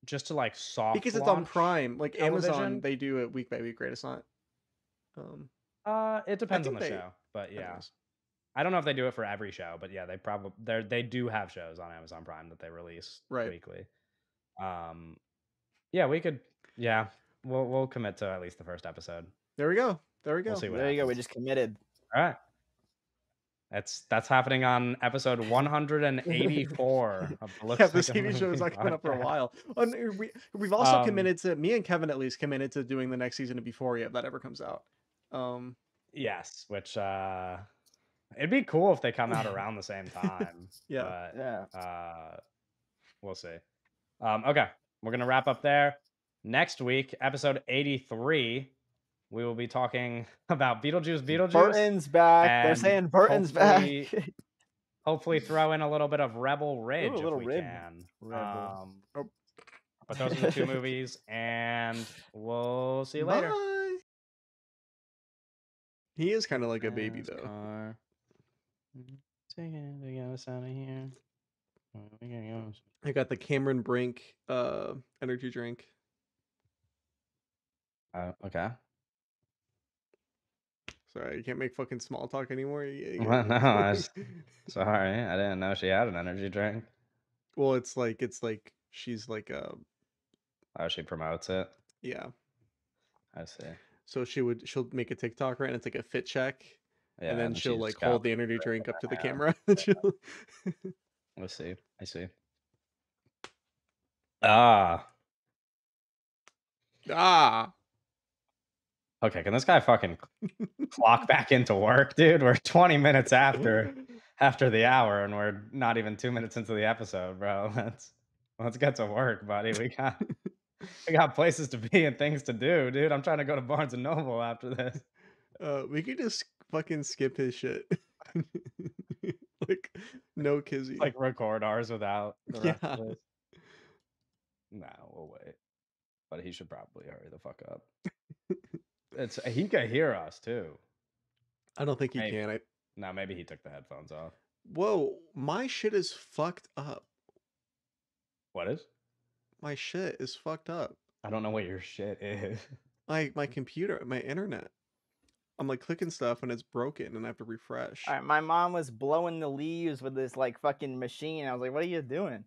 just to like soft Because it's on launch Prime, like Amazon, television. they do it week by week, right? It's not. It depends on think the they- show, but yeah, anyways. I don't know if they do it for every show, but yeah, they do have shows on Amazon Prime that they release Right. weekly. Yeah, we could. Yeah, we'll commit to at least the first episode. There we go. There we go. We'll see what There you go. We happens. just committed. All right. That's happening on episode 184 of the Looks Yeah, Like this a TV show is Movie not coming up for a podcast. while. We've also Um, committed to me and Kevin at least committed to doing the next season of Euphoria if that ever comes out. Yes, which it'd be cool if they come out around the same time. Yeah. But Yeah. we'll see. Okay, we're gonna wrap up there. Next week, episode 83, we will be talking about Beetlejuice. Burton's back. They're and saying Burton's back. Hopefully throw in a little bit of Rebel Ridge a little if we rib. can. Rebel. But those are the two movies, and we'll see you later. Bye. He is kind of like a baby though. Car. Take it to get us out of here. We gotta go. I got the Cameron Brink energy drink. Okay. Sorry, you can't make fucking small talk anymore. Well, no, I was sorry. I didn't know she had an energy drink. Well, it's like she's like Oh, she promotes it. yeah. I see. So she'll make a TikTok, right? And it's like a fit check, and Yeah, then and then she'll she just like got hold the energy drink drink in up to the her hand. camera. And she'll I see. I see. Ah. ah. Okay, can this guy fucking clock back into work, dude? We're 20 minutes after the hour, and we're not even 2 minutes into the episode, bro. Let's get to work, buddy. We got places to be and things to do, dude. I'm trying to go to Barnes and Noble after this. We could just fucking skip his shit. Like no kizzy. Like record ours without the rest Yeah. of this. No, we'll wait. But he should probably hurry the fuck up. He could hear us too. I don't think he Maybe. can. No, maybe he took the headphones off. Whoa, my shit is fucked up. What is? My shit is fucked up. I don't know what your shit is. Like my computer, my internet. I'm like clicking stuff and it's broken and I have to refresh. All right, my mom was blowing the leaves with this like fucking machine. I was like, "What are you doing?"